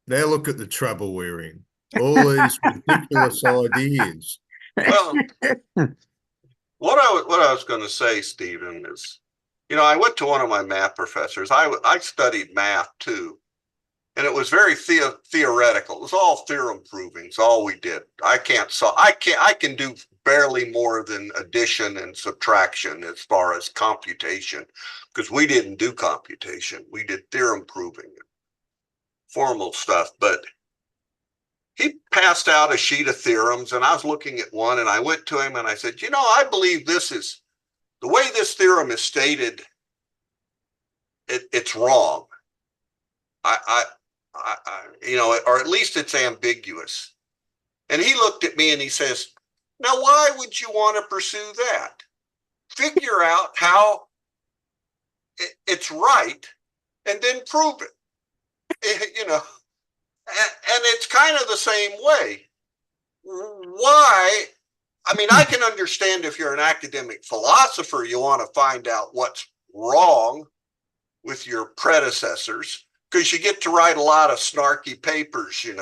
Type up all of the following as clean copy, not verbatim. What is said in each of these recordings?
Now look at the trouble we're in. All these ridiculous ideas. Well, what I was going to say, Stephen, is, I went to one of my math professors. I studied math too, and it was very theoretical. It was all theorem proving. It's all we did. I can do barely more than addition and subtraction as far as computation, because we didn't do computation. We did theorem proving, formal stuff. But he passed out a sheet of theorems, and I was looking at one, and I went to him and I said, I believe this is the way this theorem is stated. It's wrong. Or at least it's ambiguous. And he looked at me and he says, now, why would you want to pursue that? Figure out how it's right and then prove it. And it's kind of the same way. Why? I mean, I can understand if you're an academic philosopher, you want to find out what's wrong with your predecessors, because you get to write a lot of snarky papers, and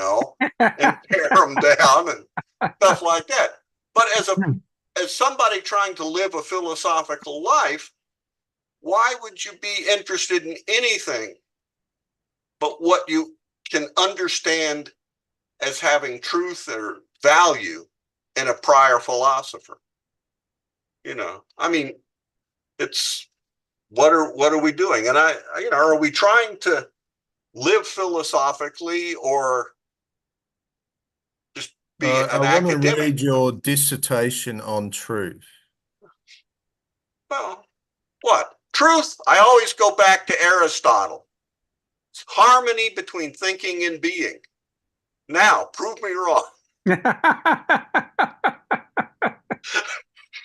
tear them down and stuff like that. But as somebody trying to live a philosophical life, why would you be interested in anything but what you can understand as having truth or value in a prior philosopher? I mean, it's what are we doing? And are we trying to live philosophically or just be an I want to academic? read your dissertation on truth. Well, what? Truth? I always go back to Aristotle. It's harmony between thinking and being. Now, prove me wrong.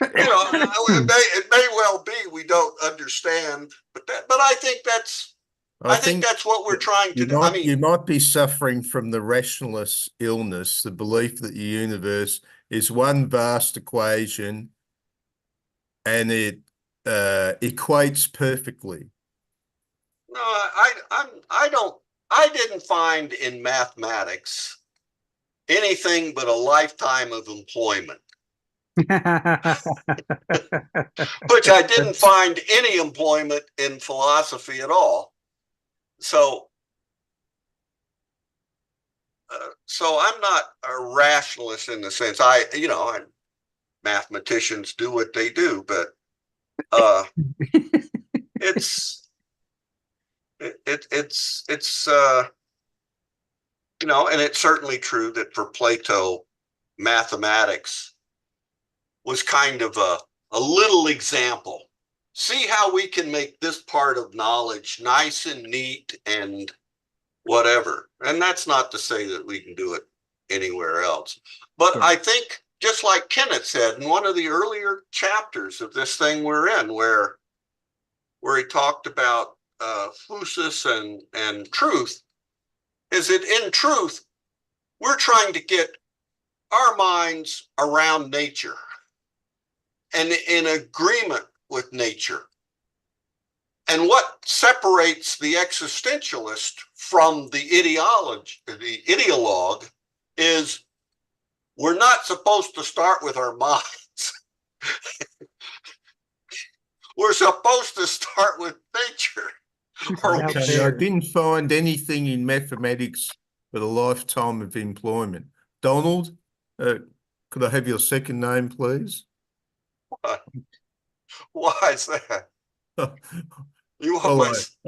It may well be we don't understand, but I think that's what we're trying to do. You might be suffering from the rationalist illness, the belief that the universe is one vast equation and it equates perfectly. No, I didn't find in mathematics anything but a lifetime of employment. Which I didn't find any employment in philosophy at all. So I'm not a rationalist in the sense mathematicians do what they do, but it's and it's certainly true that for Plato, mathematics was kind of a little example. See how we can make this part of knowledge nice and neat and whatever. And that's not to say that we can do it anywhere else. But I think, just like Kenneth said in one of the earlier chapters of this thing we're in, where he talked about phusis and truth, is that in truth, we're trying to get our minds around nature and in agreement with nature. And what separates the existentialist from the ideologue, is we're not supposed to start with our minds. We're supposed to start with nature. Okay, I didn't find anything in mathematics but a lifetime of employment. Donald, could I have your second name, please? Why is that? I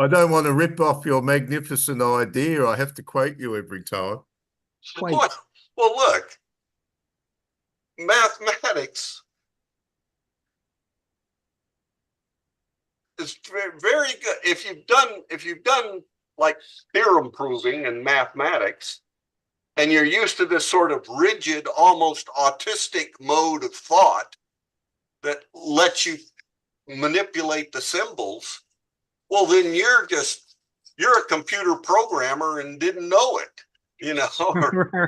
don't want to rip off your magnificent idea. I have to quote you every time. Well, look, mathematics is very good. If you've done like theorem proving in mathematics, and you're used to this sort of rigid, almost autistic mode of thought that lets you manipulate the symbols, well, then you're a computer programmer and didn't know it,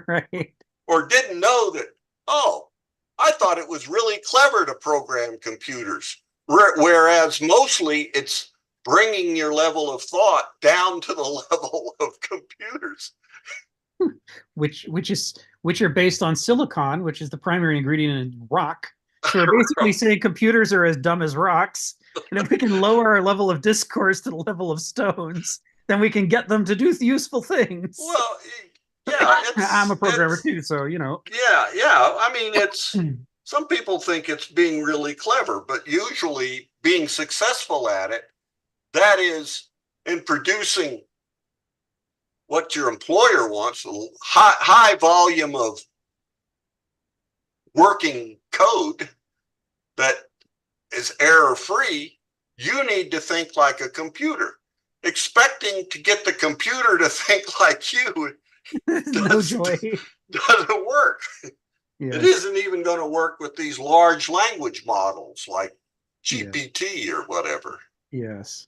right. Or didn't know that, I thought it was really clever to program computers, whereas mostly it's bringing your level of thought down to the level of computers. which are based on silicon, which is the primary ingredient in rock. So we're basically saying computers are as dumb as rocks. And if we can lower our level of discourse to the level of stones, then we can get them to do useful things. Well, yeah, I'm a programmer too, so you know. Yeah. I mean, some people think it's being really clever, but usually being successful at it, that is in producing what your employer wants, a high volume of working code that is error free. You need to think like a computer. Expecting to get the computer to think like you no joy. Doesn't work. Yes. It isn't even going to work with these large language models like GPT or whatever. Yes.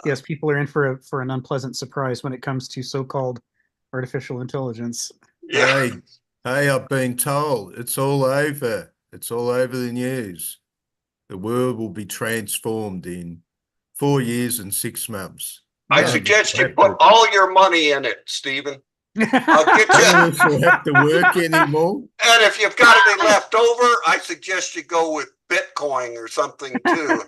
Yes, people are in for an unpleasant surprise when it comes to so-called artificial intelligence. Yeah. Hey, I've been told it's all over. It's all over the news. The world will be transformed in 4 years and 6 months. I suggest you put all your money in it, Stephen. I'll get you. None of us will have to work anymore. And if you've got any left over, I suggest you go with Bitcoin or something too.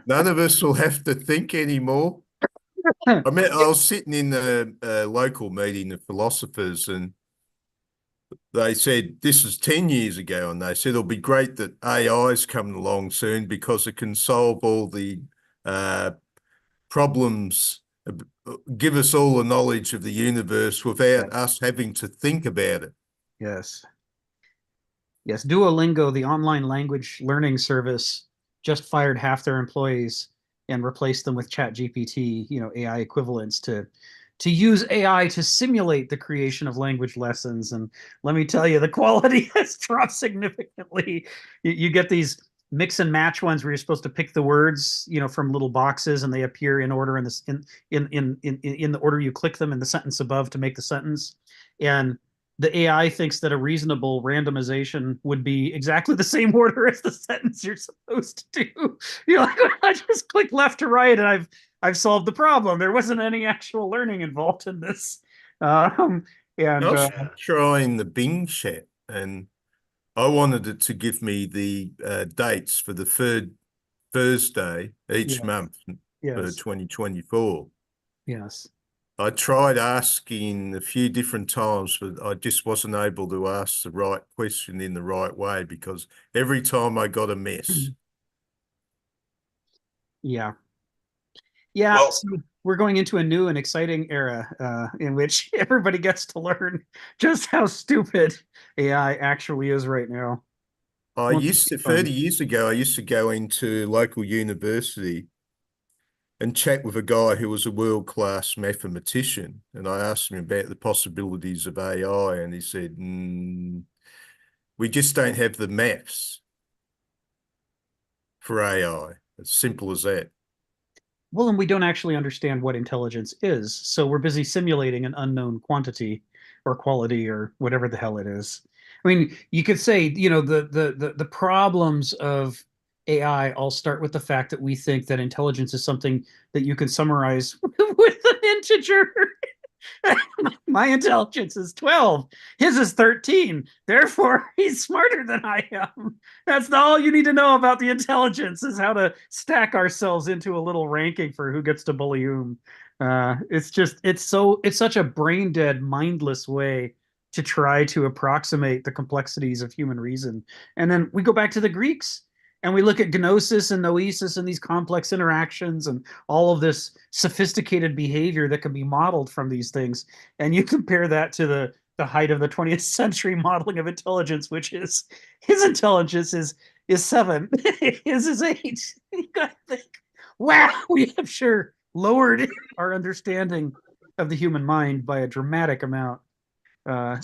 None of us will have to think anymore. I was sitting in a local meeting of philosophers, and they said, this is 10 years ago, and they said it'll be great that AI is coming along soon because it can solve all the problems, give us all the knowledge of the universe without us having to think about it. Yes. Yes, Duolingo, the online language learning service, just fired half their employees and replaced them with ChatGPT, AI equivalents to use AI to simulate the creation of language lessons. And let me tell you, the quality has dropped significantly. You get these mix and match ones where you're supposed to pick the words, from little boxes, and they appear in order in the order you click them in the sentence above to make the sentence. And the AI thinks that a reasonable randomization would be exactly the same order as the sentence you're supposed to do. I just click left to right and I've solved the problem. There wasn't any actual learning involved in this. I was trying the Bing chat, and I wanted it to give me the dates for the third Thursday each month for 2024. Yes. I tried asking a few different times, but I just wasn't able to ask the right question in the right way because every time I got a mess. Yeah. Yeah. Well, so we're going into a new and exciting era in which everybody gets to learn just how stupid AI actually is right now. 30 years ago, I used to go into local university and chat with a guy who was a world-class mathematician. And I asked him about the possibilities of AI, and he said, we just don't have the maths for AI. It's simple as that. Well, and we don't actually understand what intelligence is. So we're busy simulating an unknown quantity or quality or whatever the hell it is. I mean, you could say, the problems of AI all start with the fact that we think that intelligence is something that you can summarize with an integer. My intelligence is 12. His is 13. Therefore, he's smarter than I am. That's all you need to know about the intelligence, is how to stack ourselves into a little ranking for who gets to bully whom. It's such a brain dead, mindless way to try to approximate the complexities of human reason. And then we go back to the Greeks and we look at gnosis and noesis and these complex interactions and all of this sophisticated behavior that can be modeled from these things. And you compare that to the height of the 20th century modeling of intelligence, which is his intelligence is 7, his is 8. You gotta think, wow, we have sure lowered our understanding of the human mind by a dramatic amount to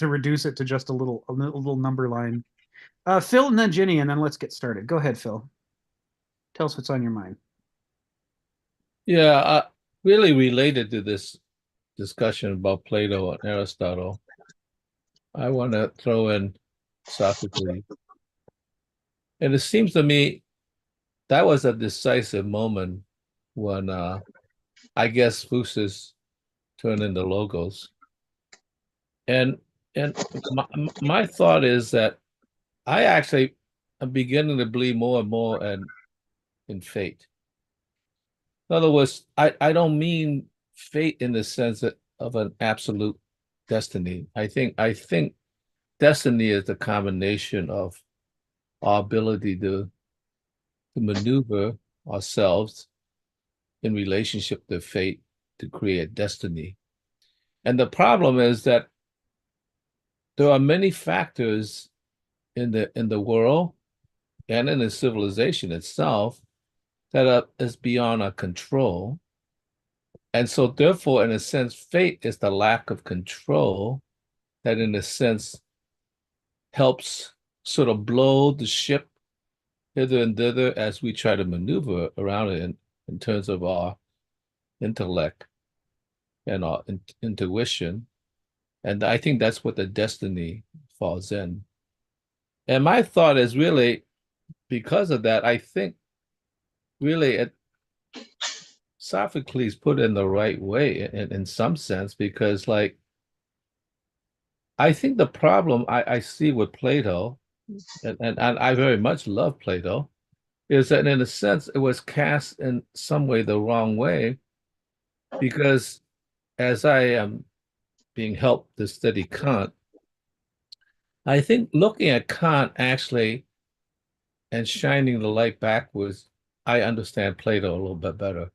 reduce it to just a little number line. Phil and then Ginny, and then let's get started. Go ahead, Phil. Tell us what's on your mind. Yeah, really related to this discussion about Plato and Aristotle, I want to throw in Socrates. And it seems to me that was a decisive moment when I guess Fusus turned into logos. And my thought is that I actually am beginning to believe more and more in fate. In other words, I don't mean fate in the sense of an absolute destiny. I think destiny is the combination of our ability to maneuver ourselves in relationship to fate to create destiny. And the problem is that there are many factors in the world and in the civilization itself that is beyond our control. And so therefore, in a sense, fate is the lack of control that in a sense helps sort of blow the ship hither and thither as we try to maneuver around it in terms of our intellect and our intuition. And I think that's what the destiny falls in. And my thought is really, because of that, I think really Sophocles put it in the right way in some sense, because like I think the problem I see with Plato, and I very much love Plato, is that in a sense it was cast in some way the wrong way, because as I am being helped to study Kant, I think looking at Kant actually and shining the light backwards, I understand Plato a little bit better.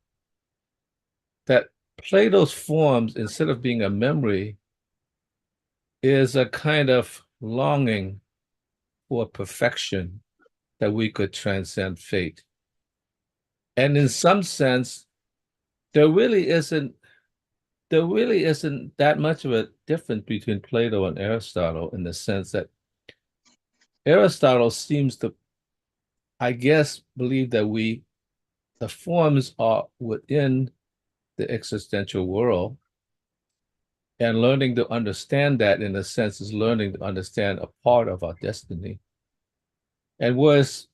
That Plato's forms, instead of being a memory, is a kind of longing for perfection that we could transcend fate. And in some sense, there really isn't that much of a difference between Plato and Aristotle, in the sense that Aristotle seems to, I guess, believe that the forms are within the existential world, and learning to understand that, in a sense, is learning to understand a part of our destiny. And was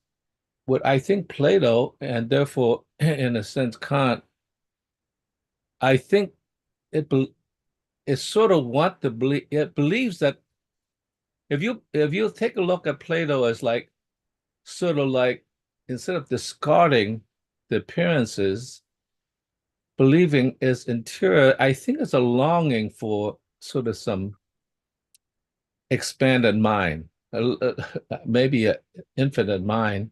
what I think Plato, and therefore, in a sense, Kant, I think it sort of want to believe, it believes that if you take a look at Plato as like sort of like, instead of discarding the appearances, believing is interior, I think it's a longing for sort of some expanded mind, maybe an infinite mind.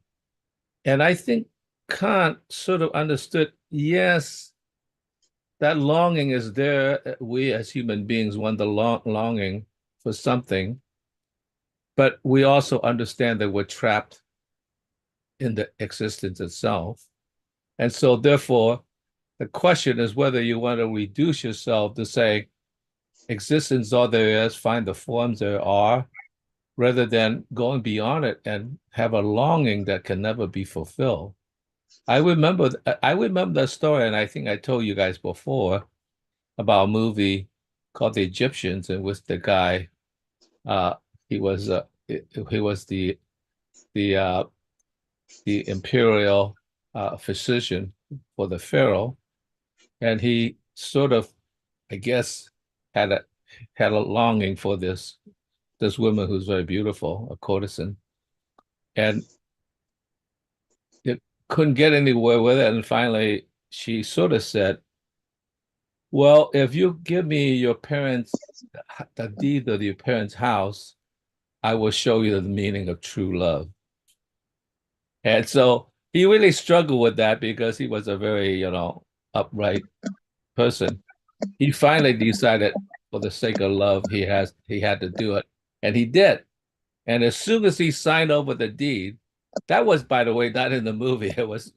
And I think Kant sort of understood, yes, that longing is there. We as human beings want the longing for something, but we also understand that we're trapped in the existence itself. And so therefore, the question is whether you want to reduce yourself to say, existence all there is, find the forms there are, rather than going beyond it and have a longing that can never be fulfilled. I remember that story, and I think I told you guys before, about a movie called The Egyptians, in which the guy, he was the imperial physician for the pharaoh, and he sort of, I guess, had a longing for this woman who's very beautiful, a courtesan, and it couldn't get anywhere with it. And finally, she sort of said, "Well, if you give me your parents, the deed of your parents' house, I will show you the meaning of true love." And so he really struggled with that, because he was a very, upright person. He finally decided, for the sake of love, he had to do it, and he did. And as soon as he signed over the deed, that was, by the way, not in the movie. It was,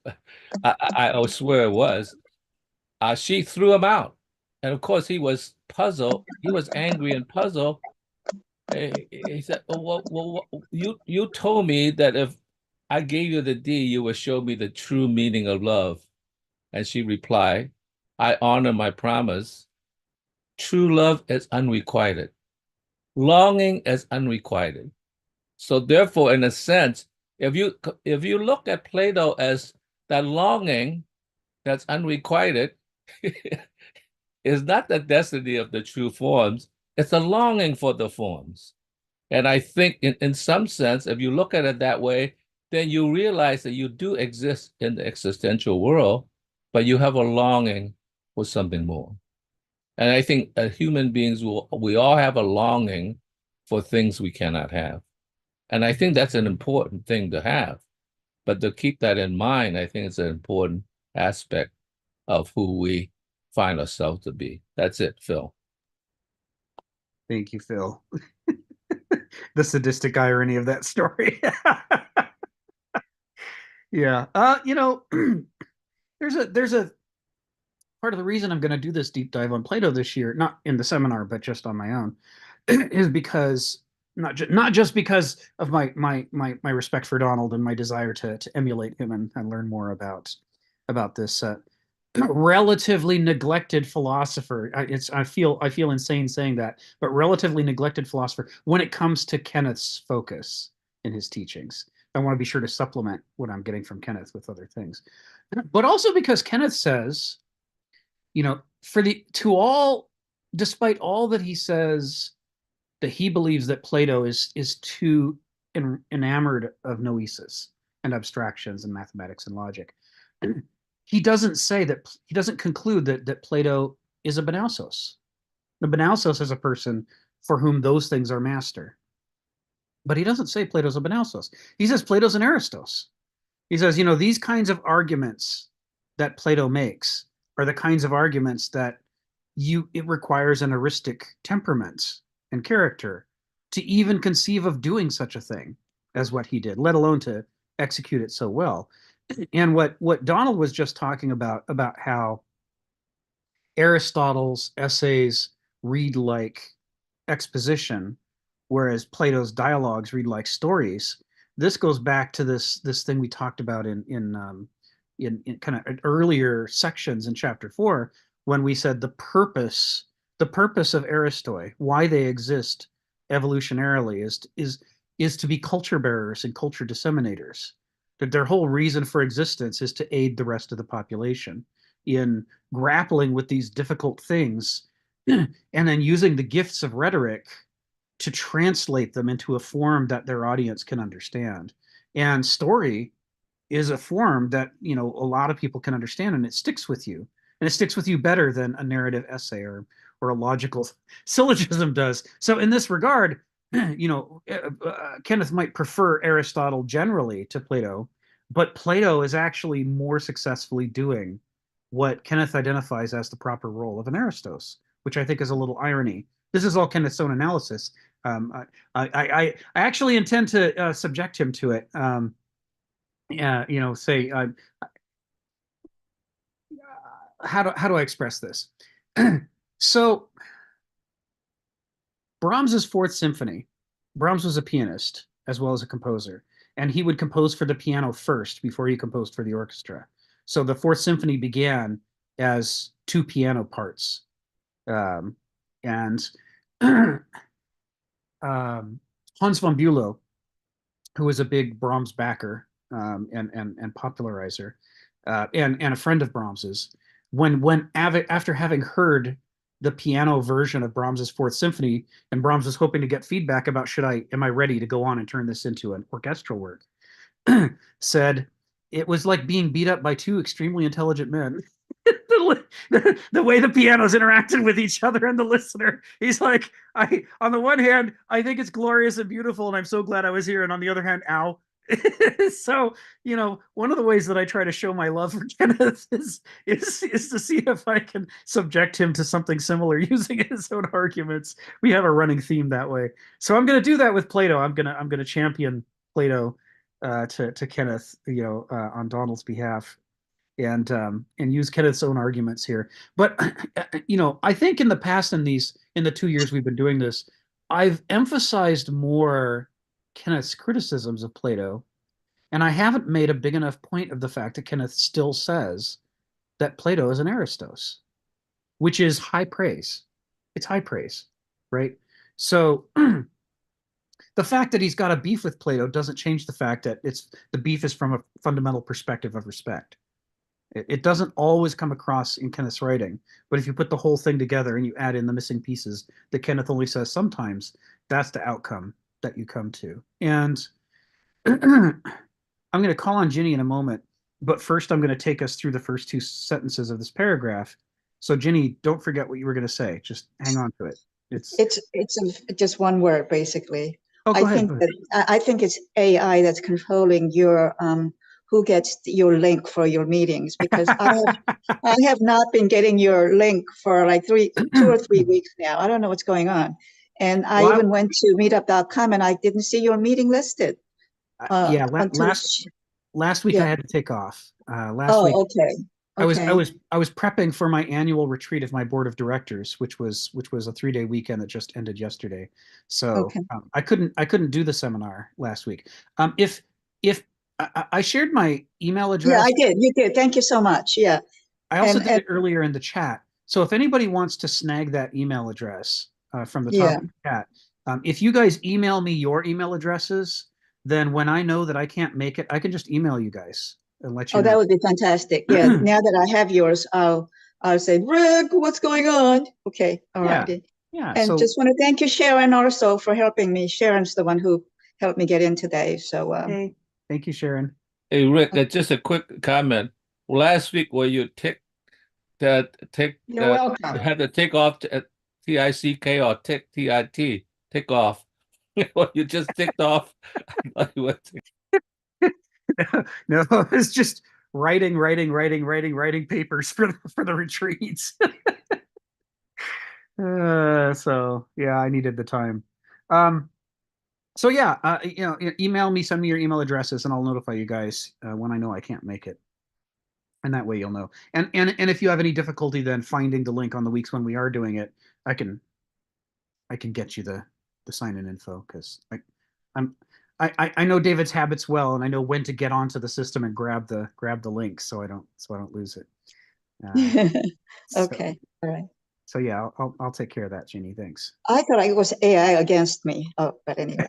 I swear it was. She threw him out, and of course he was puzzled. He was angry and puzzled. He said, "Well, you told me that if I gave you the deed, you would show me the true meaning of love." And she replied, "I honor my promise. True love is unrequited. Longing is unrequited." So therefore, in a sense, if you look at Plato as that longing that's unrequited is not the destiny of the true forms. It's a longing for the forms. And I think in some sense, if you look at it that way, then you realize that you do exist in the existential world, but you have a longing for something more. And I think human beings we all have a longing for things we cannot have. And I think that's an important thing to have. But to keep that in mind, I think it's an important aspect of who we find ourselves to be. That's it, Phil. Thank you, Phil. The sadistic irony of that story. Yeah. There's a part of the reason I'm going to do this deep dive on Plato this year, not in the seminar, but just on my own, is because not just because of my respect for Donald and my desire to emulate him and learn more about this relatively neglected philosopher. I feel insane saying that, but relatively neglected philosopher when it comes to Kenneth's focus in his teachings. I want to be sure to supplement what I'm getting from Kenneth with other things, but also because Kenneth says, despite all that he says, that he believes that Plato is too enamored of noesis and abstractions and mathematics and logic. He doesn't conclude that Plato is a Banausos. The Banausos is a person for whom those things are master. But he doesn't say Plato's a Banausos. He says Plato's an Aristos. He says, these kinds of arguments that Plato makes are the kinds of arguments that it requires an eristic temperament and character to even conceive of doing such a thing as what he did, let alone to execute it so well. And what Donald was just talking about how Aristotle's essays read like exposition, whereas Plato's dialogues read like stories. This goes back to this thing we talked about in kind of earlier sections in chapter 4, when we said the purpose of Aristoi, why they exist evolutionarily, is to be culture bearers and culture disseminators. That their whole reason for existence is to aid the rest of the population in grappling with these difficult things, and then using the gifts of rhetoric to translate them into a form that their audience can understand. And story is a form that a lot of people can understand, and it sticks with you. And it sticks with you better than a narrative essay or a logical syllogism does. So in this regard, Kenneth might prefer Aristotle generally to Plato, but Plato is actually more successfully doing what Kenneth identifies as the proper role of an Aristos, which I think is a little irony. This is all Kenneth's own analysis. I actually intend to subject him to it. Say, how do I express this? So Brahms's Fourth Symphony, Brahms was a pianist as well as a composer, and he would compose for the piano first before he composed for the orchestra. So the Fourth Symphony began as 2 piano parts. And Hans von Bülow, who was a big Brahms backer and popularizer, and a friend of Brahms's, after having heard the piano version of Brahms's Fourth Symphony, and Brahms was hoping to get feedback about am I ready to go on and turn this into an orchestral work, said it was like being beat up by 2 extremely intelligent men. The way the pianos interacted with each other and the listener. He's like, on the one hand, I think it's glorious and beautiful, and I'm so glad I was here. And on the other hand, ow. So, one of the ways that I try to show my love for Kenneth is to see if I can subject him to something similar using his own arguments. We have a running theme that way. So I'm going to do that with Plato. I'm going to champion Plato to Kenneth, on Donald's behalf. And use Kenneth's own arguments here. But I think in the past, in the 2 years we've been doing this, I've emphasized more Kenneth's criticisms of Plato, and I haven't made a big enough point of the fact that Kenneth still says that Plato is an Aristos, which is high praise. It's high praise, right? So the fact that he's got a beef with Plato doesn't change the fact that the beef is from a fundamental perspective of respect. It doesn't always come across in Kenneth's writing, but if you put the whole thing together and you add in the missing pieces that Kenneth only says sometimes, that's the outcome that you come to. And I'm going to call on Ginny in a moment, but first I'm going to take us through the first two sentences of this paragraph. So Ginny, don't forget what you were going to say. Just hang on to it. Just one word, basically. Oh, go ahead. I think it's AI that's controlling your who gets your link for your meetings, because I have not been getting your link for like 2 or 3 weeks now. I don't know what's going on. And I even went to meetup.com and I didn't see your meeting listed. Yeah, last week I had to take off. Last week, okay. I was prepping for my annual retreat of my board of directors, which was a 3-day weekend that just ended yesterday. So I couldn't do the seminar last week. If I shared my email address. Yeah, I did. You did. Thank you so much. Yeah. I also did it earlier in the chat. So if anybody wants to snag that email address from the top of the chat, if you guys email me your email addresses, then when I know that I can't make it, I can just email you guys and let you know. That would be fantastic. Yeah. Now that I have yours, I'll say, Rick, what's going on? Okay. All right. Yeah. And just want to thank you, Sharon, also for helping me. Sharon's the one who helped me get in today. So hey, thank you, Sharon. Hey, Rick, just a quick comment. Last week where you You're welcome. had to take off TICK or TIT, take off. You just ticked off. No, it's just writing papers for the retreats. So yeah, I needed the time. So yeah, email me, send me your email addresses, and I'll notify you guys when I know I can't make it. And that way you'll know. And if you have any difficulty then finding the link on the weeks when we are doing it, I can get you the sign-in info, because I know David's habits well, and I know when to get onto the system and grab the link so I don't lose it. Okay. All right. So yeah, I'll take care of that, Ginny. Thanks. I thought it was AI against me. Oh, but anyway.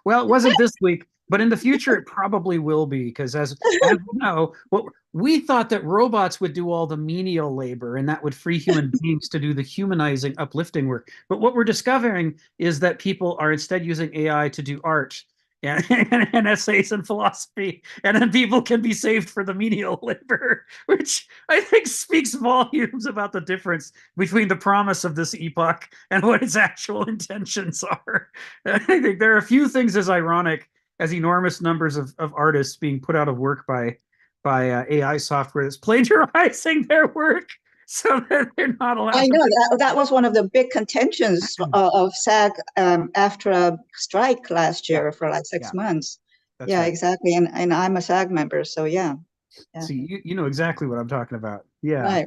Well, it wasn't this week, but in the future it probably will be, because as you know, we thought that robots would do all the menial labor and that would free human beings to do the humanizing, uplifting work. But what we're discovering is that people are instead using AI to do art and essays and philosophy, and then people can be saved for the menial labor, which I think speaks volumes about the difference between the promise of this epoch and what its actual intentions are. I think there are a few things as ironic as enormous numbers of artists being put out of work by AI software that's plagiarizing their work so that they're not allowed. I know that was one of the big contentions of SAG after a strike last year for like 6 months. That's right. Exactly. And I'm a SAG member, so yeah. So you know exactly what I'm talking about. Yeah. Right.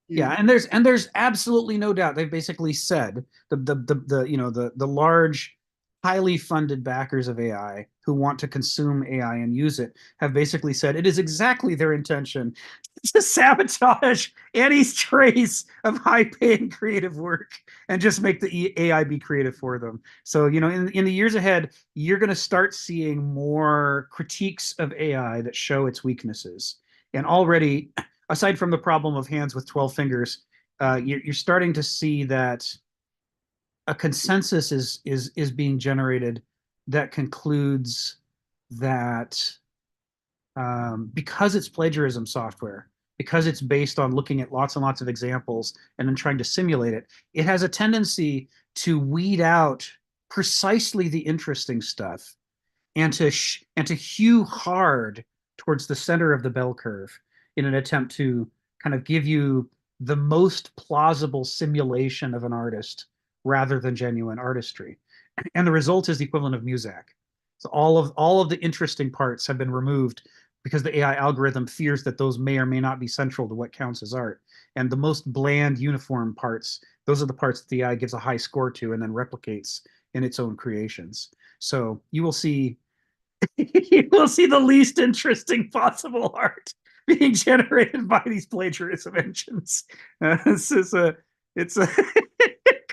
Yeah, and there's absolutely no doubt. They've basically said the large, highly funded backers of AI who want to consume AI and use it have basically said it is exactly their intention to sabotage any trace of high-paying creative work and just make the AI be creative for them. So in the years ahead, you're going to start seeing more critiques of AI that show its weaknesses. And already, aside from the problem of hands with 12 fingers, you're starting to see that a consensus is being generated that concludes that because it's plagiarism software, because it's based on looking at lots and lots of examples and then trying to simulate it, it has a tendency to weed out precisely the interesting stuff and to hew hard towards the center of the bell curve in an attempt to kind of give you the most plausible simulation of an artist rather than genuine artistry. And the result is the equivalent of Muzak. So all of the interesting parts have been removed because the AI algorithm fears that those may or may not be central to what counts as art. And the most bland, uniform parts, those are the parts that the AI gives a high score to and then replicates in its own creations. So you will see the least interesting possible art being generated by these plagiarism engines. It's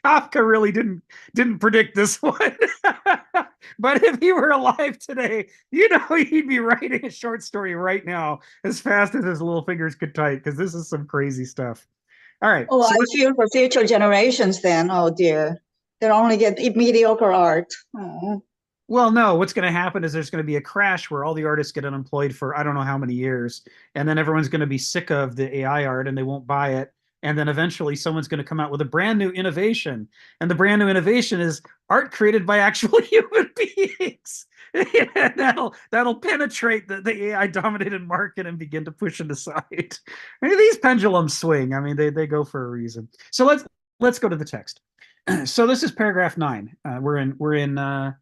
Kafka really didn't predict this one. But if he were alive today, you know, he'd be writing a short story right now as fast as his little fingers could type, because this is some crazy stuff. All right. Oh, so I feel for future generations then. Oh dear. They'll only get mediocre art. Oh. Well, no, what's going to happen is there's going to be a crash where all the artists get unemployed for I don't know how many years. And then everyone's going to be sick of the AI art and they won't buy it. And then eventually someone's going to come out with a brand new innovation. And the brand new innovation is art created by actual human beings. And that'll penetrate the AI dominated market and begin to push it aside. I mean, these pendulums swing. I mean, they go for a reason. So let's go to the text. So this is paragraph 9. We're in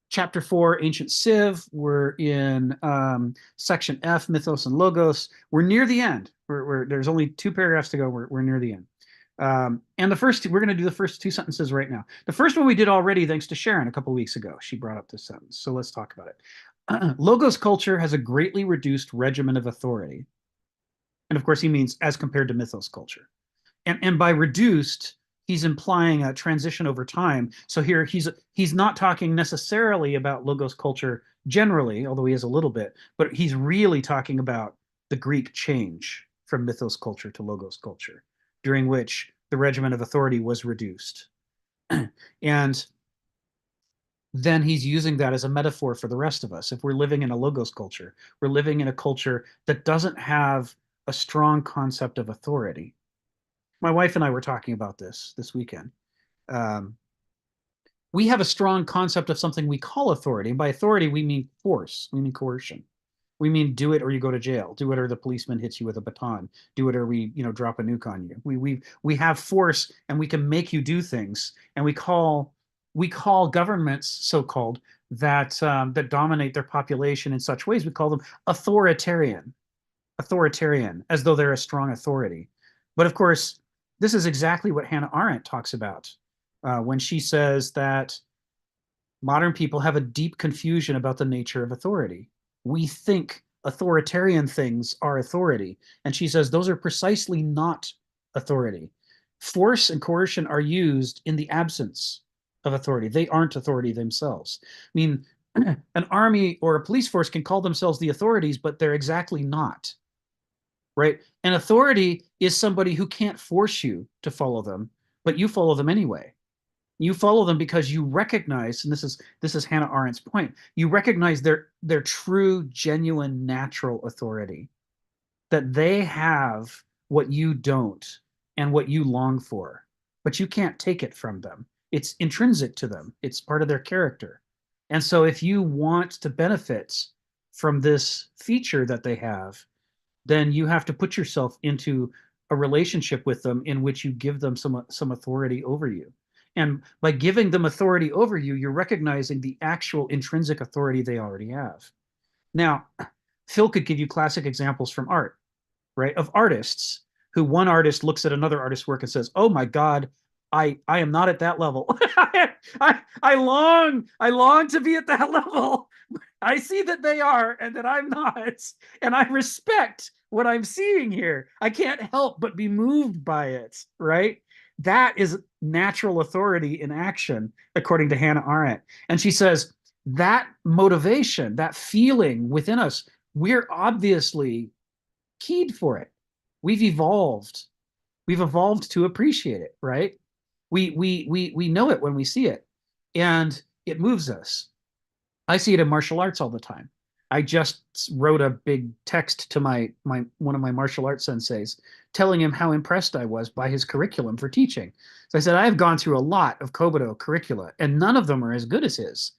Chapter 4, Ancient Civ. We're in section F, Mythos and Logos. We're near the end. There's only 2 paragraphs to go. We're near the end. And we're going to do the first 2 sentences right now. The first one we did already, thanks to Sharon a couple weeks ago. She brought up this sentence. So let's talk about it. Logos culture has a greatly reduced regimen of authority. And of course, he means as compared to mythos culture. And by reduced, he's implying a transition over time. So here he's not talking necessarily about logos culture generally, although he is a little bit, but he's really talking about the Greek change from mythos culture to logos culture, during which the regimen of authority was reduced. And then he's using that as a metaphor for the rest of us. If we're living in a logos culture, we're living in a culture that doesn't have a strong concept of authority. My wife and I were talking about this weekend. We have a strong concept of something we call authority. And by authority, we mean force. We mean coercion. We mean do it or you go to jail. Do it or the policeman hits you with a baton. Do it or we, drop a nuke on you. We have force and we can make you do things. And we call governments, so-called, that dominate their population in such ways, we call them authoritarian, as though they're a strong authority. But of course, this is exactly what Hannah Arendt talks about when she says that modern people have a deep confusion about the nature of authority. We think authoritarian things are authority. And she says those are precisely not authority. Force and coercion are used in the absence of authority. They aren't authority themselves. I mean, an army or a police force can call themselves the authorities, but they're exactly not. Right? An authority is somebody who can't force you to follow them, but you follow them anyway. You follow them because you recognize, and this is Hannah Arendt's point, you recognize their true, genuine, natural authority, that they have what you don't and what you long for, but you can't take it from them. It's intrinsic to them. It's part of their character. And so if you want to benefit from this feature that they have, then you have to put yourself into a relationship with them in which you give them some authority over you. And by giving them authority over you, you're recognizing the actual intrinsic authority they already have. Now, Phil could give you classic examples from art, right? Of artists who one artist looks at another artist's work and says, oh my God, I am not at that level. I long to be at that level. I see that they are and that I'm not. And I respect what I'm seeing here. I can't help but be moved by it, right? That is natural authority in action, according to Hannah Arendt. And she says that motivation, that feeling within us, we're obviously keyed for it. We've evolved to appreciate it, right? We know it when we see it, and it moves us. I see it in martial arts all the time. I just wrote a big text to one of my martial arts senseis, telling him how impressed I was by his curriculum for teaching. So I said, I've gone through a lot of Kobudo curricula, and none of them are as good as his,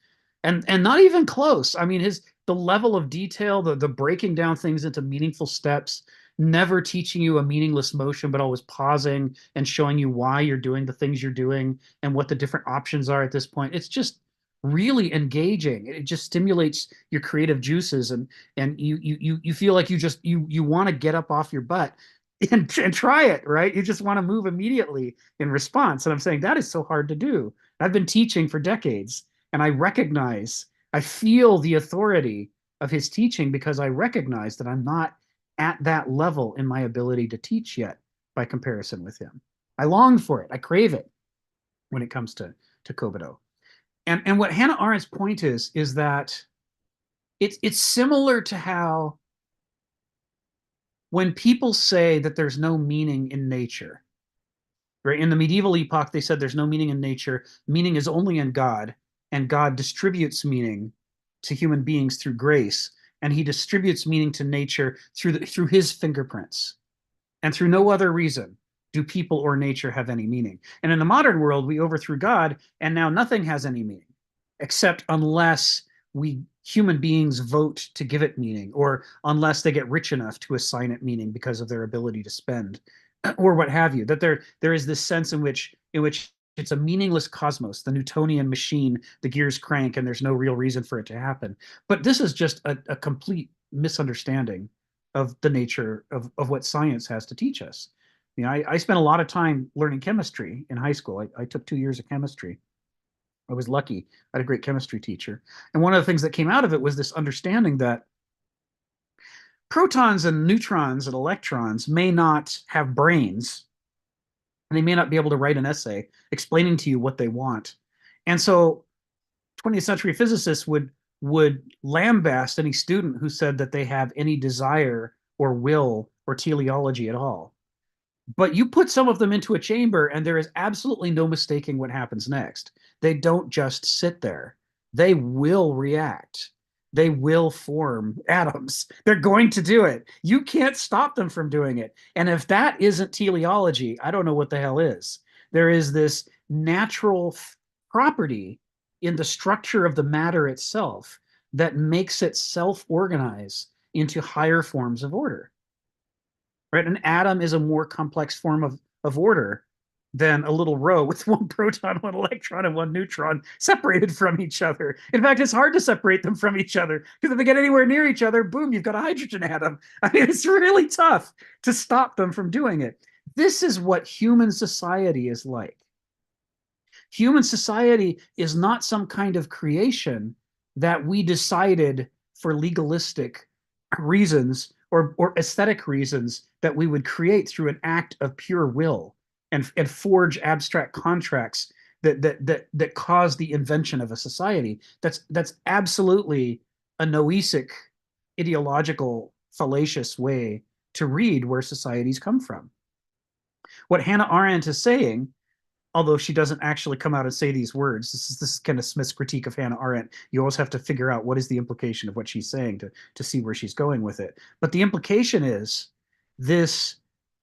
and not even close. I mean, the level of detail, the breaking down things into meaningful steps, never teaching you a meaningless motion, but always pausing and showing you why you're doing the things you're doing and what the different options are at this point. It's just really engaging. It just stimulates your creative juices, and you feel like you want to get up off your butt and try it, right? You just want to move immediately in response. And I'm saying that is so hard to do. I've been teaching for decades, and I feel the authority of his teaching because I recognize that I'm not at that level in my ability to teach yet by comparison with him. I long for it. I crave it. when it comes to Kobudo. And what Hannah Arendt's point is that it's similar to how when people say that there's no meaning in nature, right? In the medieval epoch, they said there's no meaning in nature. Meaning is only in God, and God distributes meaning to human beings through grace, and he distributes meaning to nature through his fingerprints. And through no other reason do people or nature have any meaning. And in the modern world, we overthrew God, and now nothing has any meaning, except unless we human beings vote to give it meaning, or unless they get rich enough to assign it meaning because of their ability to spend, or what have you. That there is this sense in which it's a meaningless cosmos, the Newtonian machine, the gears crank, and there's no real reason for it to happen. But this is just a complete misunderstanding of the nature of what science has to teach us. You know, I spent a lot of time learning chemistry in high school. I took 2 years of chemistry. I was lucky. I had a great chemistry teacher. And one of the things that came out of it was this understanding that protons and neutrons and electrons may not have brains, and they may not be able to write an essay explaining to you what they want. And so 20th century physicists would lambast any student who said that they have any desire or will or teleology at all. But you put some of them into a chamber, and there is absolutely no mistaking what happens next. They don't just sit there. They will react. They will form atoms. They're going to do it. You can't stop them from doing it. And if that isn't teleology, I don't know what the hell is. There is this natural property in the structure of the matter itself that makes it self-organize into higher forms of order. Right? An atom is a more complex form of order than a little row with one proton, one electron, and one neutron separated from each other. In fact, it's hard to separate them from each other, because if they get anywhere near each other, boom, you've got a hydrogen atom. I mean, it's really tough to stop them from doing it. This is what human society is like. Human society is not some kind of creation that we decided for legalistic reasons or aesthetic reasons that we would create through an act of pure will and forge abstract contracts that cause the invention of a society. That's absolutely a noesic, ideological, fallacious way to read where societies come from. What Hannah Arendt is saying, although she doesn't actually come out and say these words, this is Kenneth Smith's critique of Hannah Arendt. You always have to figure out what is the implication of what she's saying to see where she's going with it. But the implication is this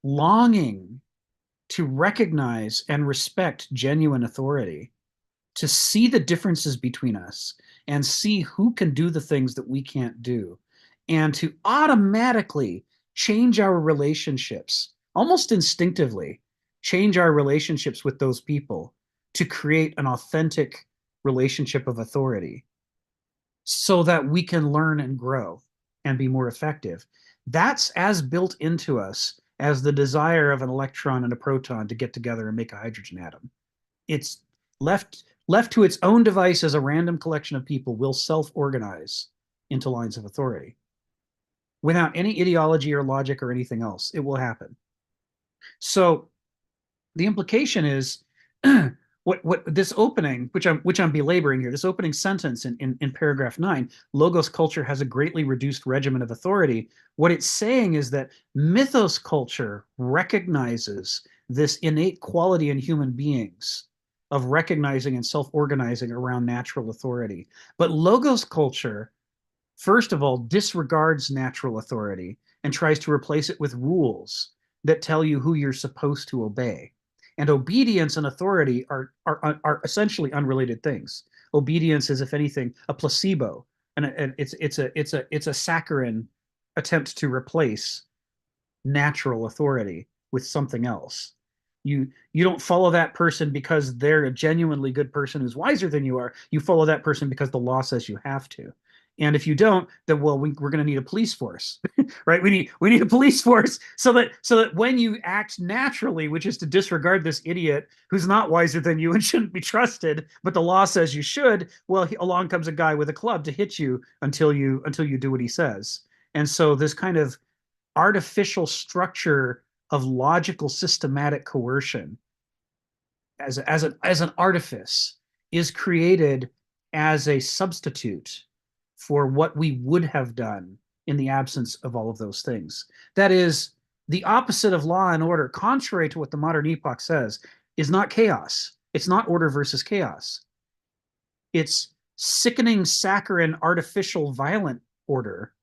longing to recognize and respect genuine authority, to see the differences between us and see who can do the things that we can't do, and to automatically change our relationships, almost instinctively, change our relationships with those people to create an authentic relationship of authority so that we can learn and grow and be more effective. That's as built into us as the desire of an electron and a proton to get together and make a hydrogen atom. It's left to its own devices, a random collection of people will self-organize into lines of authority. Without any ideology or logic or anything else, it will happen. So the implication is what this opening, which I'm belaboring here, this opening sentence in paragraph 9, logos culture has a greatly reduced regimen of authority. What it's saying is that mythos culture recognizes this innate quality in human beings of recognizing and self-organizing around natural authority. But logos culture, first of all, disregards natural authority and tries to replace it with rules that tell you who you're supposed to obey. And obedience and authority are essentially unrelated things. Obedience is, if anything, a placebo, and it's a saccharine attempt to replace natural authority with something else. You don't follow that person because they're a genuinely good person who's wiser than you are. You follow that person because the law says you have to. And if you don't, then well, we're going to need a police force, right? We need a police force so that when you act naturally, which is to disregard this idiot who's not wiser than you and shouldn't be trusted, but the law says you should, well, along comes a guy with a club to hit you until you do what he says. And so this kind of artificial structure of logical systematic coercion as an artifice is created as a substitute for what we would have done in the absence of all of those things. That is, the opposite of law and order, contrary to what the modern epoch says, is not chaos. It's not order versus chaos. It's sickening, saccharine, artificial, violent order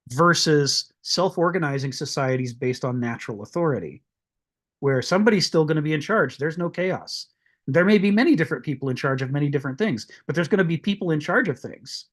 versus self-organizing societies based on natural authority, where somebody's still going to be in charge. There's no chaos. There may be many different people in charge of many different things, but there's going to be people in charge of things.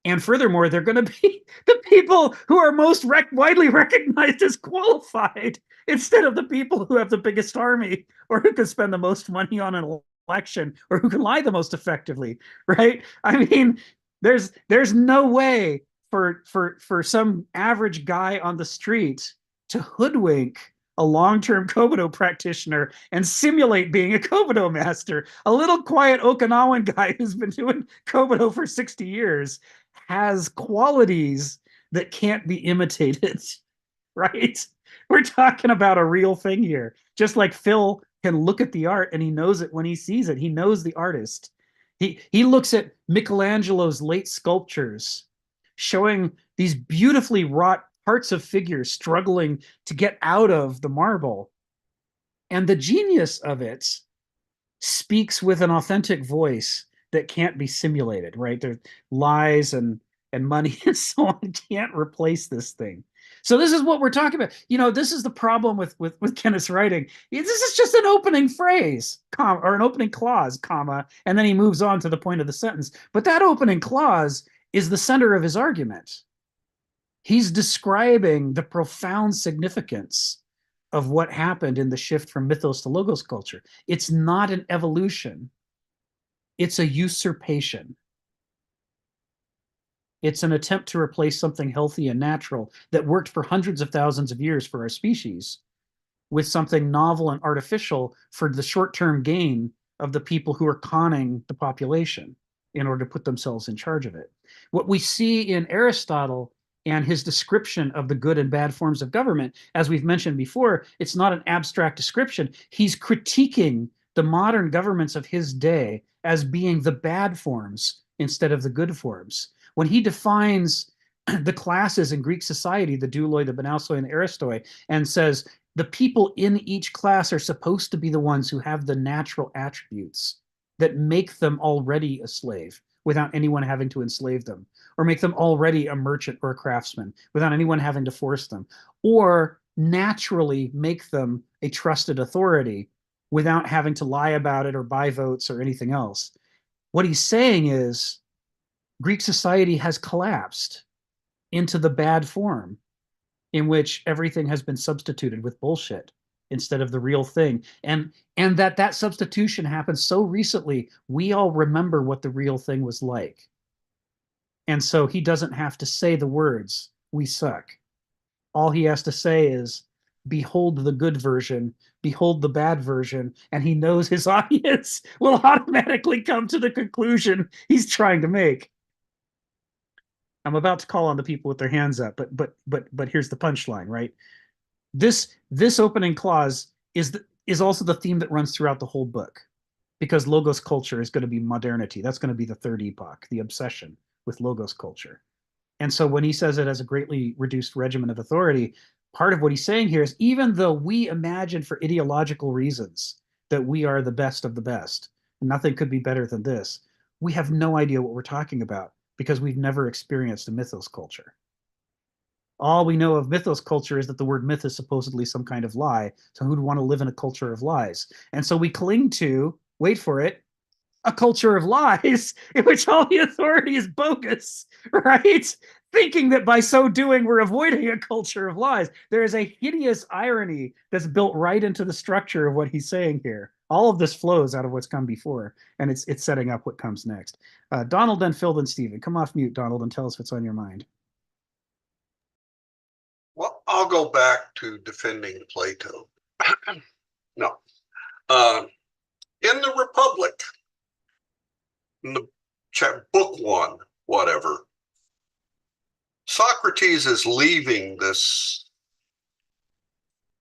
And furthermore, they're going to be the people who are most widely recognized as qualified instead of the people who have the biggest army or who can spend the most money on an election or who can lie the most effectively, right? I mean, there's no way for some average guy on the street to hoodwink a long-term Kobudo practitioner and simulate being a Kobudo master. A little quiet Okinawan guy who's been doing Kobudo for 60 years has qualities that can't be imitated, right? We're talking about a real thing here. Just like Phil can look at the art and he knows it when he sees it. He knows the artist. He looks at Michelangelo's late sculptures showing these beautifully wrought parts of figures struggling to get out of the marble. And the genius of it speaks with an authentic voice that can't be simulated, right? There's lies and money and so on can't replace this thing. So this is what we're talking about. You know, this is the problem with Kenneth's writing. This is just an opening phrase, comma, or an opening clause, comma, and then he moves on to the point of the sentence. But that opening clause is the center of his argument. He's describing the profound significance of what happened in the shift from mythos to logos culture. It's not an evolution. It's a usurpation. It's an attempt to replace something healthy and natural that worked for hundreds of thousands of years for our species with something novel and artificial for the short-term gain of the people who are conning the population in order to put themselves in charge of it. What we see in Aristotle and his description of the good and bad forms of government, as we've mentioned before, it's not an abstract description. He's critiquing the modern governments of his day as being the bad forms instead of the good forms. When he defines the classes in Greek society, the douloi, the banausoi, and the aristoi, and says the people in each class are supposed to be the ones who have the natural attributes that make them already a slave without anyone having to enslave them, or make them already a merchant or a craftsman without anyone having to force them, or naturally make them a trusted authority without having to lie about it or buy votes or anything else. What he's saying is Greek society has collapsed into the bad form in which everything has been substituted with bullshit instead of the real thing. And that substitution happened so recently, we all remember what the real thing was like. And so he doesn't have to say the words, we suck. All he has to say is, behold the good version, behold the bad version, and he knows his audience will automatically come to the conclusion he's trying to make. I'm about to call on the people with their hands up, but here's the punchline, right? This opening clause is also the theme that runs throughout the whole book, because logos culture is going to be modernity. That's going to be the third epoch, the obsession with logos culture. And so when he says it as a greatly reduced regimen of authority, part of what he's saying here is, even though we imagine for ideological reasons that we are the best of the best, nothing could be better than this, we have no idea what we're talking about because we've never experienced a mythos culture. All we know of mythos culture is that the word myth is supposedly some kind of lie. So who'd want to live in a culture of lies? And so we cling to, wait for it, a culture of lies in which all the authority is bogus, right? Thinking that by so doing, we're avoiding a culture of lies. There is a hideous irony that's built right into the structure of what he's saying here. All of this flows out of what's come before, and it's setting up what comes next. Donald, then Phil, then Stephen. Come off mute, Donald, and tell us what's on your mind. Well, I'll go back to defending Plato. No. In the Republic, in the book 1, whatever, Socrates is leaving this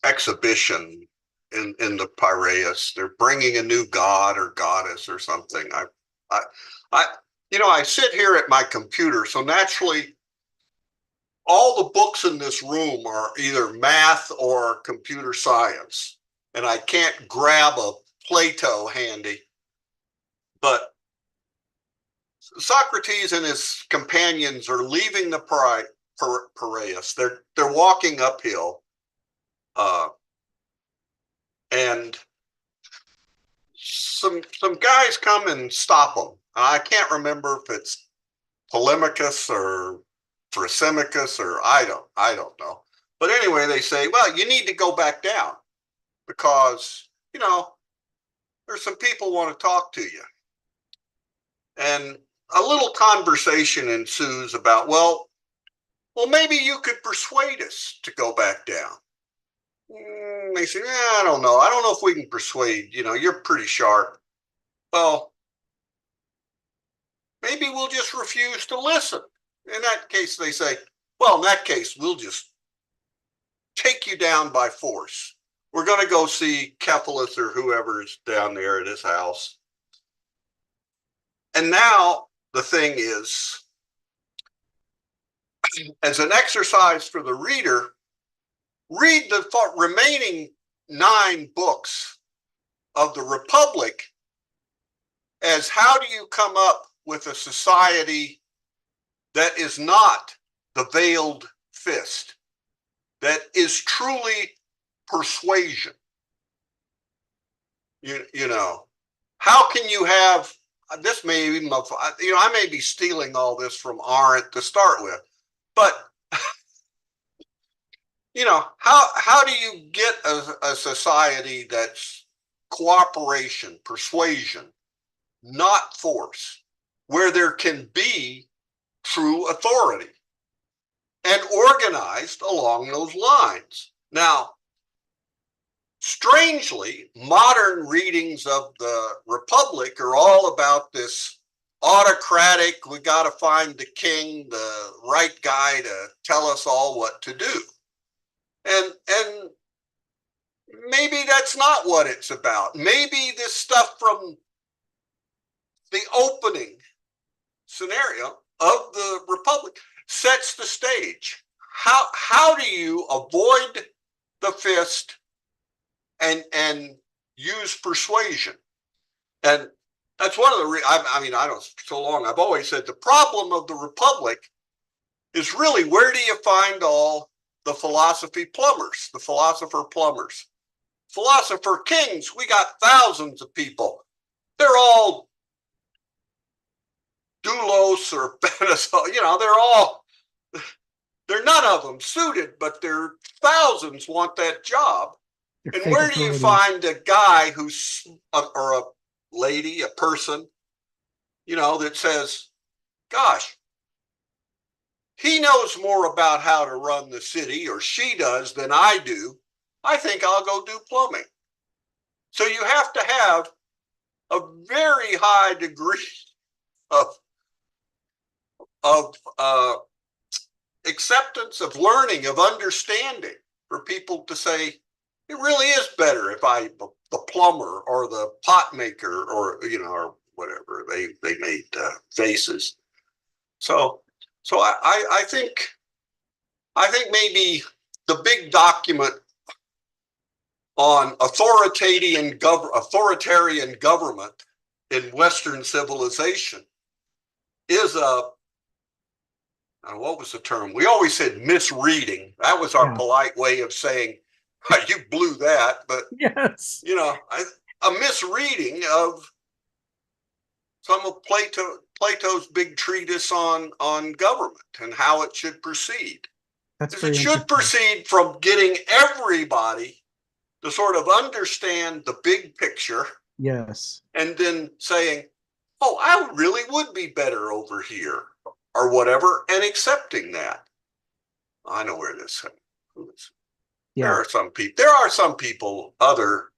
exhibition in the Piraeus. They're bringing a new god or goddess or something. I sit here at my computer, so naturally all the books in this room are either math or computer science, and I can't grab a Plato handy. But Socrates and his companions are leaving the Piraeus. They're walking uphill, and some guys come and stop them. I can't remember if it's Polemachus or Thrasymachus or I don't know. But anyway, they say, well, you need to go back down because, there's some people want to talk to you. And a little conversation ensues about, well, maybe you could persuade us to go back down. They say, I don't know. I don't know if we can persuade, you're pretty sharp. Well, maybe we'll just refuse to listen. In that case, they say, well, in that case, we'll just take you down by force. We're going to go see Cephalus or whoever's down there at his house. And now the thing is, as an exercise for the reader, read the remaining 9 books of the Republic as how do you come up with a society that is not the veiled fist, that is truly persuasion. How can you have this? May even, I may be stealing all this from Arendt to start with, but how do you get a society that's cooperation, persuasion, not force, where there can be true authority and organized along those lines? Now, strangely, modern readings of the Republic are all about this autocratic, we got to find the king, the right guy to tell us all what to do. And maybe that's not what it's about. Maybe this stuff from the opening scenario of the Republic sets the stage. How do you avoid the fist and use persuasion? And that's one of the I don't so long. I've always said the problem of the Republic is really, where do you find all the philosopher plumbers, philosopher kings? We got thousands of people. They're all doulos or they're none of them suited, but there thousands want that job. And where do you find a guy who's, or a lady, a person, that says, gosh, he knows more about how to run the city, or she does, than I do. I think I'll go do plumbing. So you have to have a very high degree of acceptance, of learning, of understanding, for people to say, it really is better if the plumber or the pot maker or whatever, they made vases. So I think maybe the big document on authoritarian government in Western civilization is what was the term? We always said misreading. That was our polite way of saying, you blew that. But yes, a misreading of some of Plato's big treatise on government and how it should proceed. It should proceed from getting everybody to sort of understand the big picture. Yes. And then saying, oh, I really would be better over here or whatever, and accepting that. I know where this is. Yeah. There are some people, other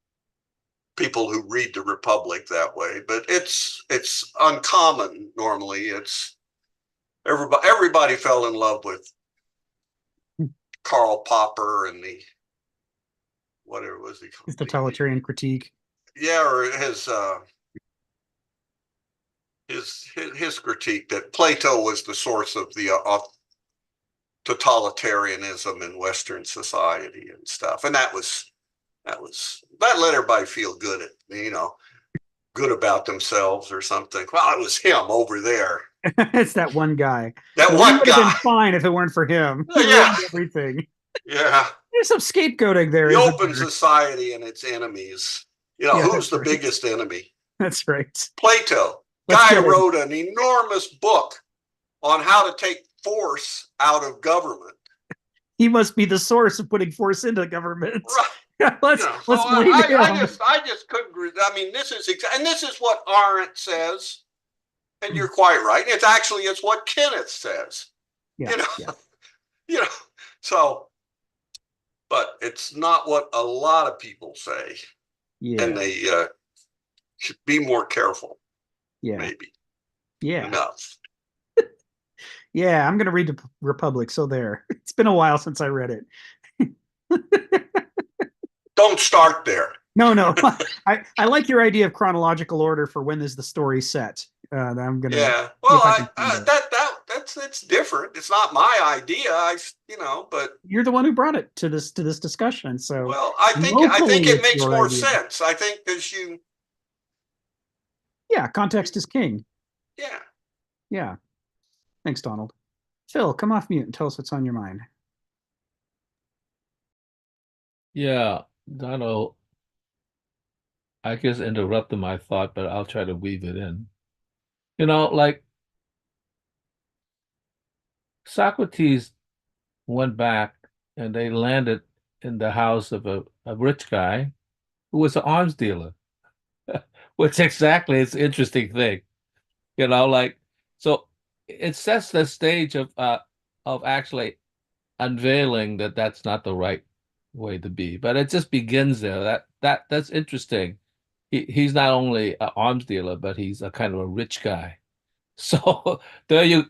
people who read the Republic that way, but it's uncommon. Normally, it's everybody fell in love with Karl Popper and whatever was he called? His totalitarian critique. Yeah, or his critique that Plato was the source of the totalitarianism in Western society and stuff, and that let everybody feel good good about themselves or something. Well, it was him over there. It's that one guy. That Well, one he would have guy. been fine if it weren't for him. He Yeah. ruined everything. Yeah. There's some scapegoating there. The isn't open there? society and its enemies. Yeah, Who's that's the right. biggest enemy? That's right. Plato. Let's Guy get it. wrote an enormous book on how to take force out of government. He must be the source of putting force into government. Right. let's So blame him. I just couldn't. I mean, this is what Arendt says, and you're quite right. It's what Kenneth says. Yeah, Yeah. So, but it's not what a lot of people say, yeah, and they should be more careful. yeah, Maybe yeah, enough. yeah. I'm gonna read the Republic. So there. It's been a while since I read it. Don't start there. No. I like your idea of chronological order for when is the story set. I'm gonna. Yeah. Well, I that's different. It's not my idea. But you're the one who brought it to this discussion. So well, I think locally it it's makes your more idea. sense. I think because Yeah, context is king. yeah. Yeah. Thanks, Donald. Phil, come off mute and tell us what's on your mind. Yeah, Donald, I guess interrupted my thought, but I'll try to weave it in. Like Socrates went back and they landed in the house of a rich guy who was an arms dealer, which exactly is an interesting thing. So it sets the stage of actually unveiling that that's not the right way to be. But it just begins there. That's interesting. He's not only an arms dealer, but he's a kind of a rich guy. So there you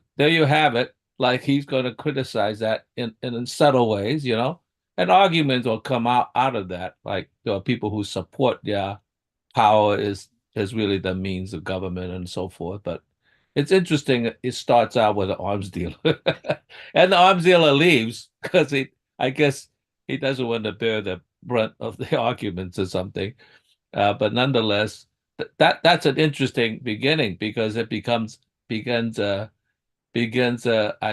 have it. Like he's going to criticize that in subtle ways, and arguments will come out of that. Like there are people who support, power is really the means of government and so forth. But it's interesting. It starts out with an arms dealer, and the arms dealer leaves because I guess he doesn't want to bear the brunt of the arguments or something. But nonetheless, that's an interesting beginning because it begins I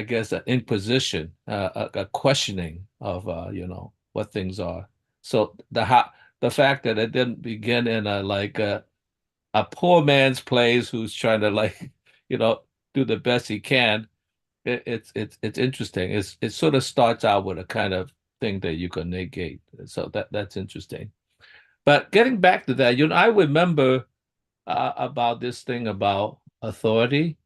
guess an inquisition, a questioning of what things are. So the fact that it didn't begin in a poor man's place who's trying to do the best he can, it's interesting. It sort of starts out with a kind of thing that you can negate. So that's interesting. But getting back to that, I remember about this thing about authority.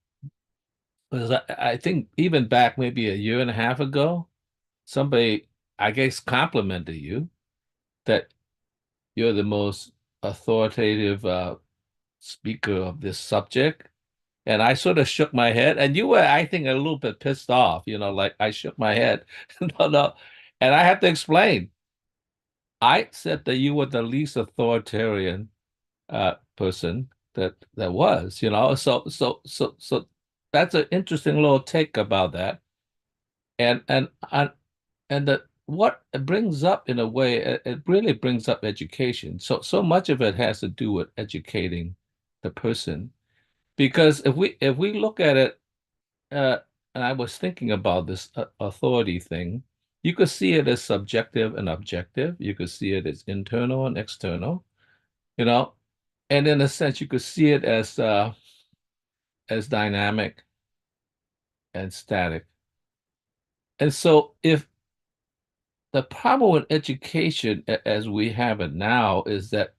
Because I think even back maybe a year and a half ago, somebody, I guess, complimented you that you're the most authoritative speaker of this subject. And I sort of shook my head. And you were, I think, a little bit pissed off, like I shook my head. No. And I have to explain. I said that you were the least authoritarian person that was, so that's an interesting little take about that. And that what it brings up in a way, it really brings up education. So much of it has to do with educating the person. Because if we look at it, and I was thinking about this authority thing, you could see it as subjective and objective. You could see it as internal and external, and in a sense, you could see it as dynamic and static. And so if the problem with education as we have it now is that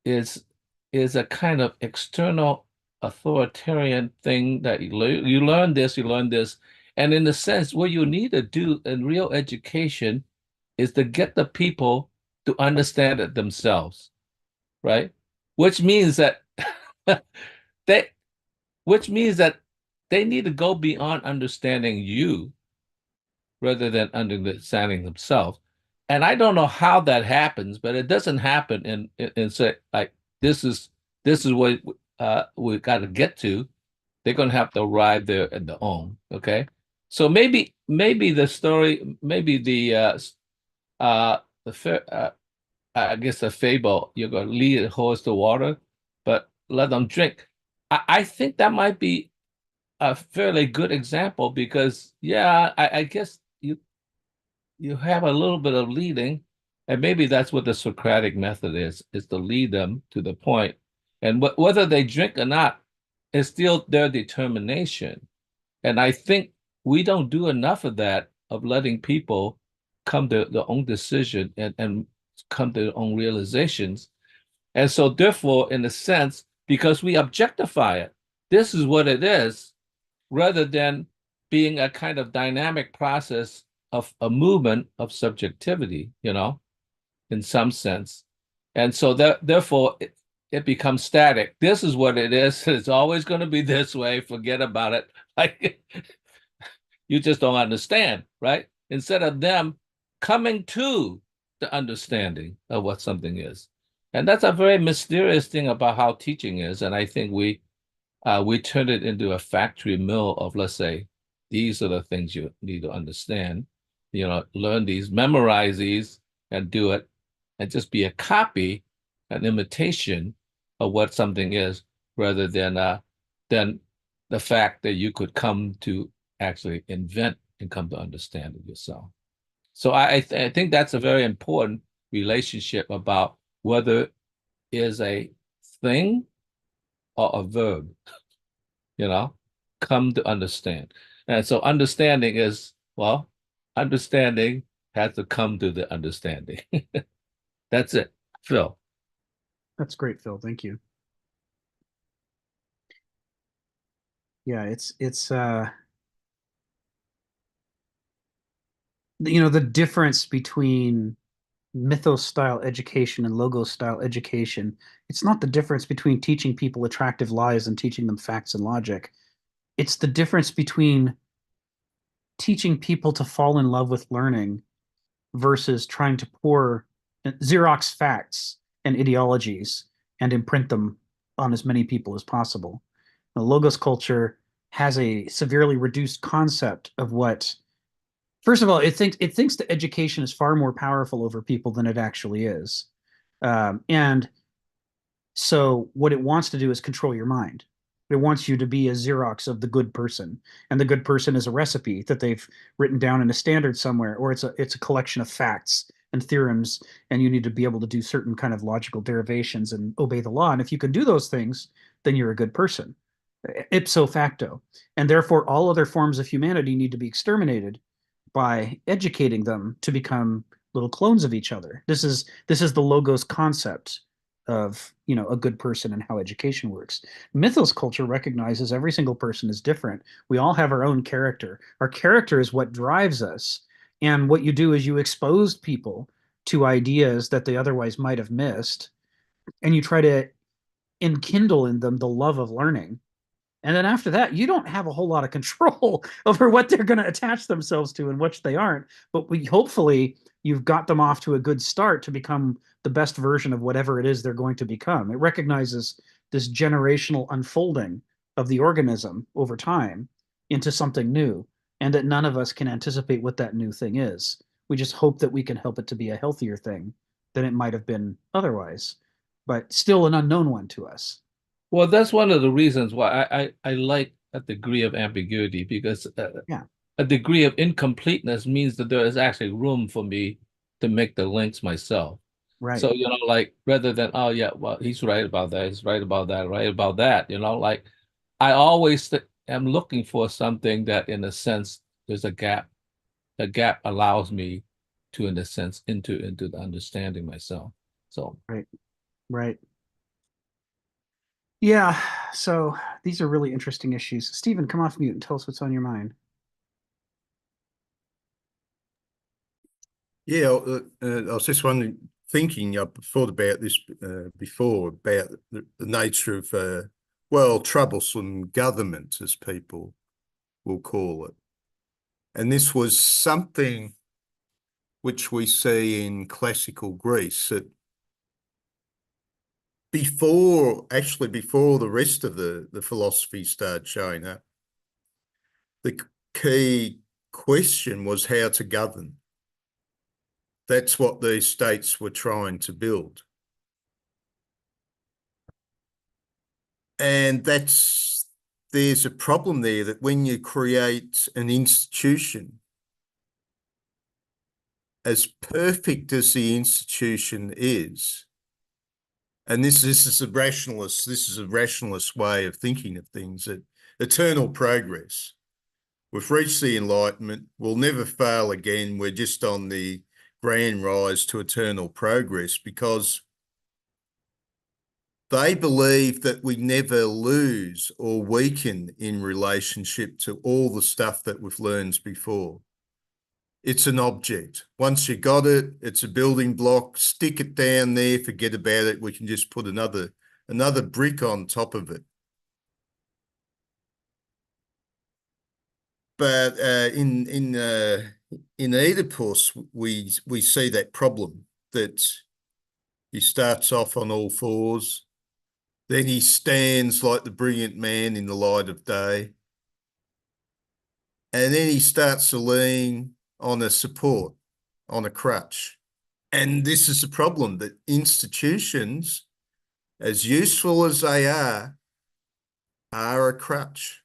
is a kind of external authoritarian thing that you learn this, and in a sense, what you need to do in real education is to get the people to understand it themselves, right? Which means that they need to go beyond understanding you rather than understanding themselves. and I don't know how that happens, but it doesn't happen in say like this is what we got to get to. They're going to have to arrive there at their own. Okay, so maybe the story, maybe I guess the fable, you're going to lead a horse to water, but let them drink. I think that might be a fairly good example because, yeah, I guess you have a little bit of leading, and maybe that's what the Socratic method is to lead them to the point. And whether they drink or not is still their determination. And I think we don't do enough of that, of letting people come to their own decision and come to their own realizations. And so therefore, in a sense, because we objectify it, this is what it is, rather than being a kind of dynamic process of a movement of subjectivity, in some sense. And so therefore, it becomes static. This is what it is. It's always going to be this way. Forget about it. Like you just don't understand, right? Instead of them coming to the understanding of what something is. And that's a very mysterious thing about how teaching is. And I think we turn it into a factory mill of, let's say, these are the things you need to understand, learn these, memorize these, and do it, and just be a copy, an imitation of what something is, rather than the fact that you could come to actually invent and come to understand it yourself. So I think that's a very important relationship about whether is a thing or a verb, come to understand. And so understanding is, well, understanding has to come to the understanding. That's it, Phil. That's great, Phil. Thank you. Yeah, it's the difference between mythos style education and logos style education. It's not the difference between teaching people attractive lies and teaching them facts and logic. It's the difference between teaching people to fall in love with learning versus trying to pour Xerox facts and ideologies and imprint them on as many people as possible. The logos culture has a severely reduced concept of what. First of all, it thinks that education is far more powerful over people than it actually is, and so what it wants to do is control your mind. It wants you to be a Xerox of the good person, and the good person is a recipe that they've written down in a standard somewhere, or it's a collection of facts and theorems, and you need to be able to do certain kind of logical derivations and obey the law. And if you can do those things, then you're a good person, ipso facto. And therefore, all other forms of humanity need to be exterminated by educating them to become little clones of each other. This is the logos concept of a good person and how education works. Mythos culture recognizes every single person is different. We all have our own character. Our character is what drives us. And what you do is you expose people to ideas that they otherwise might have missed, and you try to enkindle in them the love of learning. And then after that, you don't have a whole lot of control over what they're going to attach themselves to and which they aren't. But hopefully you've got them off to a good start to become the best version of whatever it is they're going to become. It recognizes this generational unfolding of the organism over time into something new, and that none of us can anticipate what that new thing is. We just hope that we can help it to be a healthier thing than it might have been otherwise, but still an unknown one to us. Well, that's one of the reasons why I like a degree of ambiguity, because a degree of incompleteness means that there is actually room for me to make the links myself. Right. So, like rather than, oh yeah, well, he's right about that, he's right about that, right about that, like I always am looking for something that, in a sense, there's a gap. A gap allows me to, in a sense, into the understanding myself. So right. Yeah, so these are really interesting issues. Stephen, come off mute and tell us what's on your mind. Yeah, I was just wondering, thinking, I've thought about this before, about the nature of, troublesome government, as people will call it. And this was something which we see in classical Greece, that before the rest of the philosophy started showing up, the key question was how to govern. That's what these states were trying to build. And there's a problem there, that when you create an institution, as perfect as the institution is, and this is a rationalist way of thinking of things, that eternal progress. We've reached the Enlightenment. We'll never fail again. We're just on the grand rise to eternal progress, because they believe that we never lose or weaken in relationship to all the stuff that we've learned before. It's an object. Once you got it, it's a building block. Stick it down there, forget about it. We can just put another brick on top of it. But in Oedipus, we see that problem, that he starts off on all fours, then he stands like the brilliant man in the light of day, and then he starts to lean on a support, on a crutch. And this is the problem, that institutions, as useful as they are a crutch.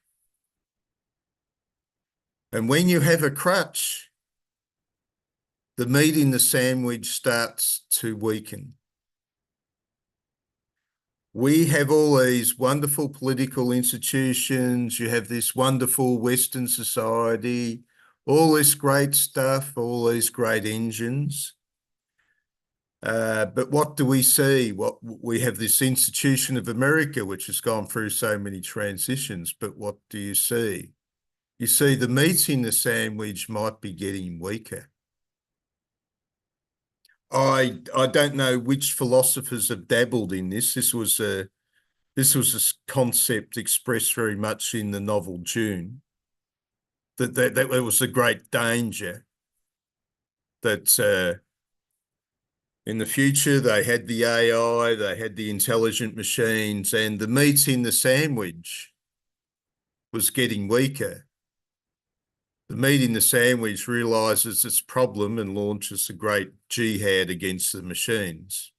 And when you have a crutch, the meat in the sandwich starts to weaken. We have all these wonderful political institutions. You have this wonderful Western society, all this great stuff, all these great engines. But what do we see? We have this institution of America, which has gone through so many transitions. But what do you see? You see the meat in the sandwich might be getting weaker. I don't know which philosophers have dabbled in this. This was a concept expressed very much in the novel June. That was a great danger. That in the future they had the AI, they had the intelligent machines, and the meat in the sandwich was getting weaker. The meat in the sandwich realizes its problem and launches a great jihad against the machines.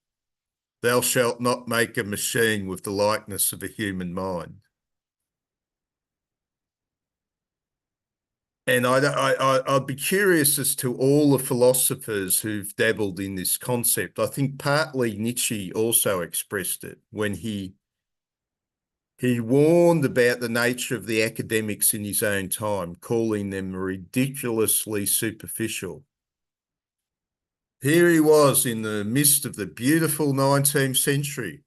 Thou shalt not make a machine with the likeness of a human mind. And I'd be curious as to all the philosophers who've dabbled in this concept. I think partly Nietzsche also expressed it when he warned about the nature of the academics in his own time, calling them ridiculously superficial. Here he was in the midst of the beautiful 19th century.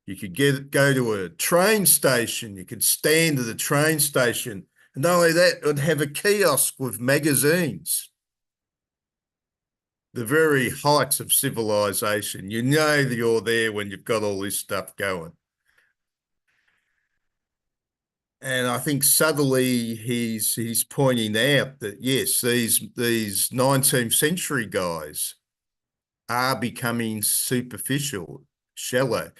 You could go to a train station, you could stand at the train station, and not only that, it would have a kiosk with magazines. The very height of civilization. You know that you're there when you've got all this stuff going. And I think subtly he's pointing out that, yes, these 19th century guys are becoming superficial, shallow.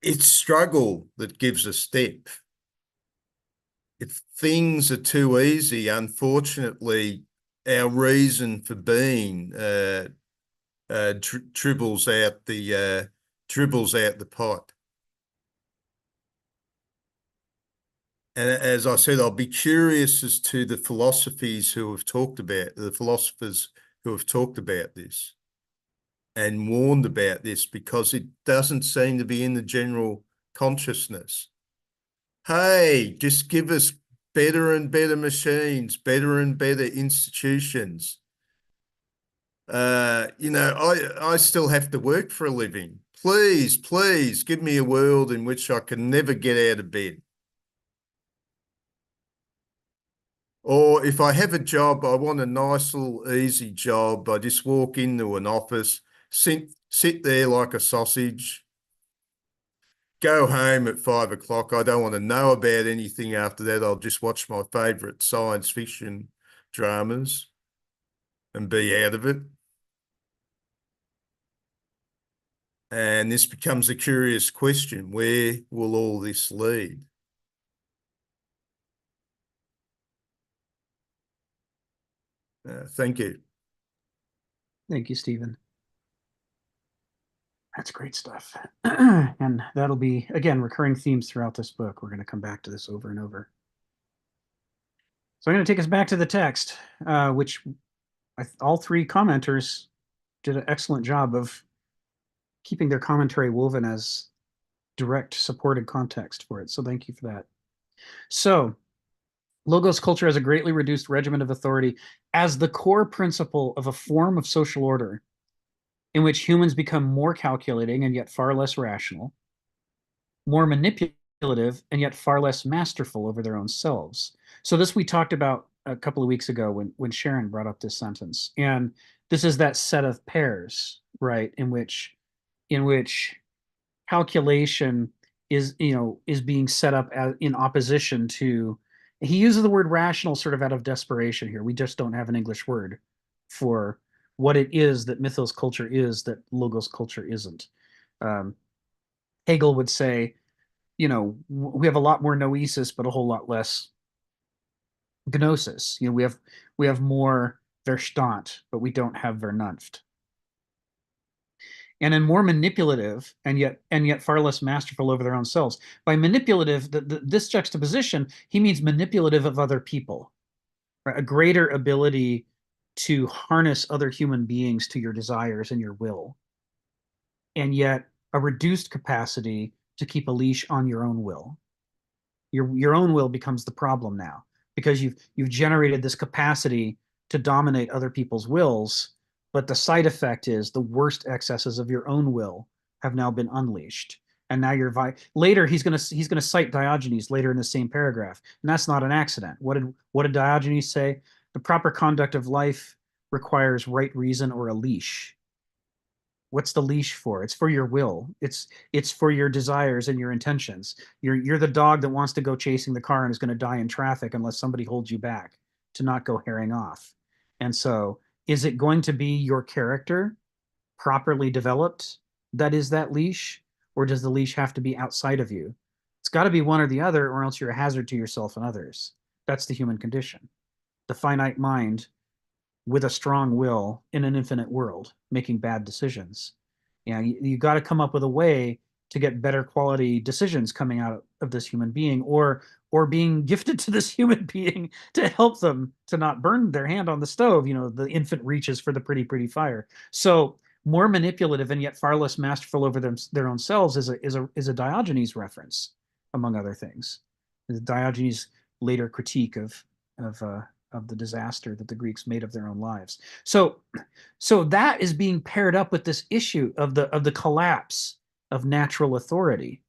It's struggle that gives us depth. If things are too easy, unfortunately, our reason for being dribbles out the pot. And as I said, I'll be curious as to the philosophers who have talked about this and warned about this, because it doesn't seem to be in the general consciousness. Hey, just give us better and better machines, better and better institutions. I still have to work for a living. Please give me a world in which I can never get out of bed. Or if I have a job, I want a nice little easy job. I just walk into an office, sit there like a sausage, go home at 5 o'clock. I don't want to know about anything after that. I'll just watch my favourite science fiction dramas and be out of it. And this becomes a curious question. Where will all this lead? Thank you. Thank you, Stephen. That's great stuff. And that'll be, again, recurring themes throughout this book. We're going to come back to this over and over. So I'm going to take us back to the text, which all three commenters did an excellent job of keeping their commentary woven as direct supported context for it. So thank you for that. So Logos culture has a greatly reduced regimen of authority as the core principle of a form of social order in which humans become more calculating and yet far less rational, more manipulative and yet far less masterful over their own selves. So this we talked about a couple of weeks ago when Sharon brought up this sentence. And this is that set of pairs, right, in which calculation is being set up as in opposition to, he uses the word rational sort of out of desperation here. We just don't have an English word for what it is that mythos culture is that logos culture isn't. Hegel would say, we have a lot more noesis, but a whole lot less gnosis. We have more Verstand, but we don't have Vernunft. And then more manipulative and yet far less masterful over their own selves. By manipulative, this juxtaposition, he means manipulative of other people, right? A greater ability to harness other human beings to your desires and your will, and yet a reduced capacity to keep a leash on your own will. Your own will becomes the problem now, because you've generated this capacity to dominate other people's wills. But the side effect is the worst excesses of your own will have now been unleashed. And now later he's gonna cite Diogenes later in the same paragraph. And that's not an accident. What did Diogenes say? The proper conduct of life requires right reason or a leash. What's the leash for? It's for your will. It's for your desires and your intentions. You're the dog that wants to go chasing the car and is going to die in traffic unless somebody holds you back to not go herring off. And so, is it going to be your character properly developed that is that leash, or does the leash have to be outside of you? It's got to be one or the other, or else you're a hazard to yourself and others. That's the human condition. The finite mind with a strong will in an infinite world, making bad decisions. You got to come up with a way to get better quality decisions coming out of this human being, or being gifted to this human being to help them to not burn their hand on the stove. The infant reaches for the pretty, pretty fire. So more manipulative and yet far less masterful over their own selves is a Diogenes reference, among other things. The Diogenes' later critique of the disaster that the Greeks made of their own lives. So that is being paired up with this issue of the collapse of natural authority,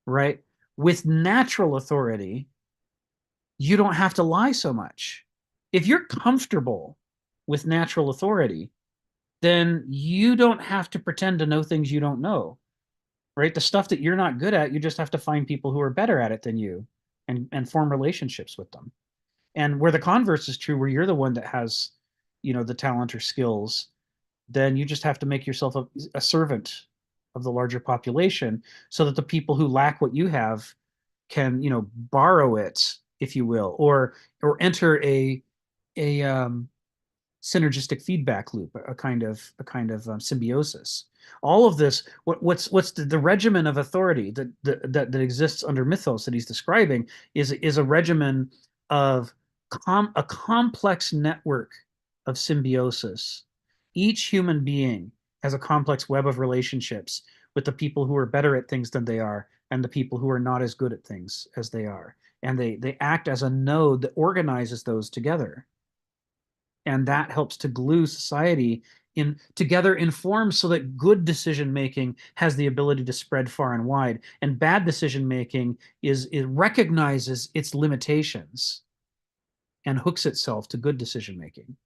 right? With natural authority, you don't have to lie so much. If you're comfortable with natural authority, then you don't have to pretend to know things you don't know, right? The stuff that you're not good at, you just have to find people who are better at it than you and form relationships with them. And where the converse is true, where you're the one that has, the talent or skills, then you just have to make yourself a servant of the larger population, so that the people who lack what you have can, borrow it, if you will, or enter a synergistic feedback loop, a kind of symbiosis. All of this, what's the regimen of authority that exists under mythos that he's describing is a regimen of a complex network of symbiosis. Each human being has a complex web of relationships with the people who are better at things than they are, and the people who are not as good at things as they are. And they act as a node that organizes those together. And that helps to glue society together in forms so that good decision making has the ability to spread far and wide, and bad decision making it recognizes its limitations and hooks itself to good decision making.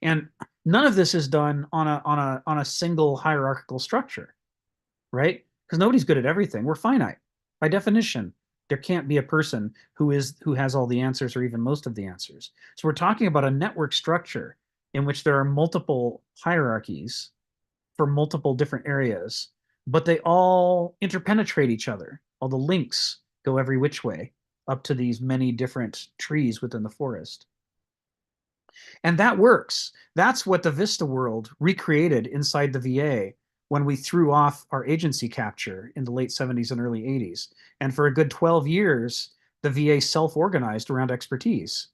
And none of this is done on a single hierarchical structure, right? Because nobody's good at everything. We're finite by definition. There can't be a person who has all the answers or even most of the answers. So we're talking about a network structure in which there are multiple hierarchies for multiple different areas, but they all interpenetrate each other. All the links go every which way up to these many different trees within the forest. And that works. That's what the Vista world recreated inside the VA when we threw off our agency capture in the late 70s and early 80s. And for a good 12 years, the VA self-organized around expertise.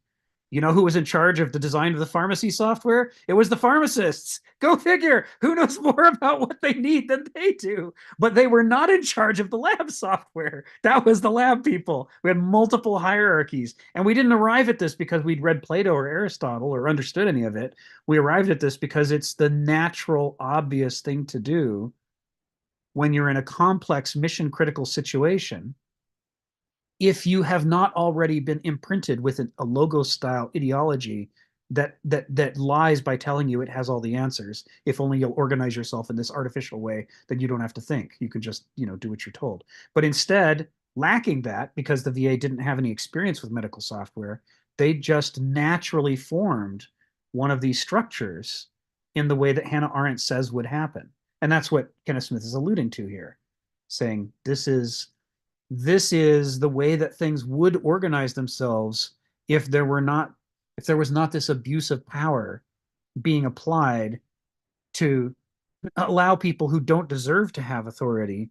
You know who was in charge of the design of the pharmacy software? It was the pharmacists. Go figure. Who knows more about what they need than they do? But they were not in charge of the lab software. That was the lab people. We had multiple hierarchies. And we didn't arrive at this because we'd read Plato or Aristotle or understood any of it. We arrived at this because it's the natural, obvious thing to do when you're in a complex, mission-critical situation, if you have not already been imprinted with a logos style ideology that lies by telling you it has all the answers. If only you'll organize yourself in this artificial way, then you don't have to think. You can just, do what you're told. But instead, lacking that, because the VA didn't have any experience with medical software, they just naturally formed one of these structures in the way that Hannah Arendt says would happen. And that's what Kenneth Smith is alluding to here, saying this is the way that things would organize themselves if there was not this abuse of power being applied to allow people who don't deserve to have authority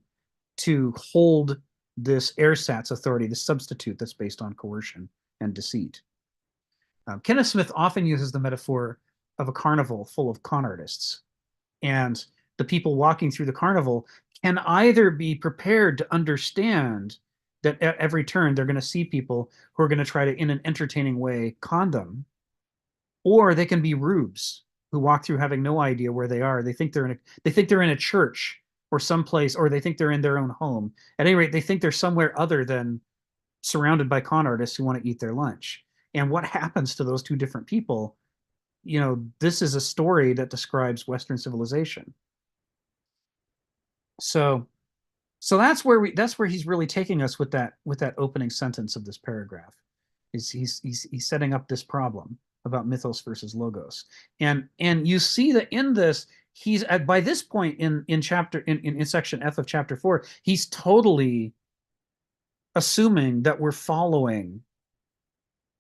to hold this ersatz authority, this substitute that's based on coercion and deceit. Kenneth Smith often uses the metaphor of a carnival full of con artists, and the people walking through the carnival can either be prepared to understand that at every turn they're going to see people who are going to try to, in an entertaining way, con them, or they can be rubes who walk through having no idea where they are. They think they're in a church or someplace, or they think they're in their own home. At any rate, they think they're somewhere other than surrounded by con artists who want to eat their lunch. And what happens to those two different people? This is a story that describes Western civilization. So that's where he's really taking us with that opening sentence of this paragraph. Is he's setting up this problem about mythos versus logos, and you see that in this, he's by this point in section F of chapter 4, he's totally assuming that we're following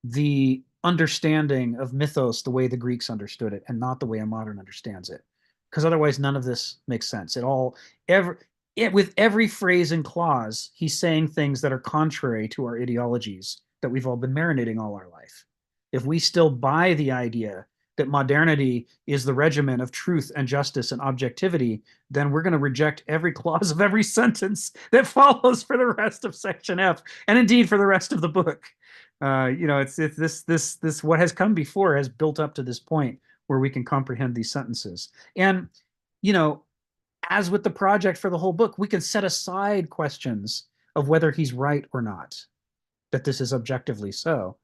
the understanding of mythos the way the Greeks understood it, and not the way a modern understands it. Because otherwise, none of this makes sense at all. With every phrase and clause, he's saying things that are contrary to our ideologies that we've all been marinating all our life. If we still buy the idea that modernity is the regimen of truth and justice and objectivity, then we're going to reject every clause of every sentence that follows for the rest of section F, and indeed for the rest of the book. It's this what has come before has built up to this point where we can comprehend these sentences. And, as with the project for the whole book, we can set aside questions of whether he's right or not, that this is objectively so.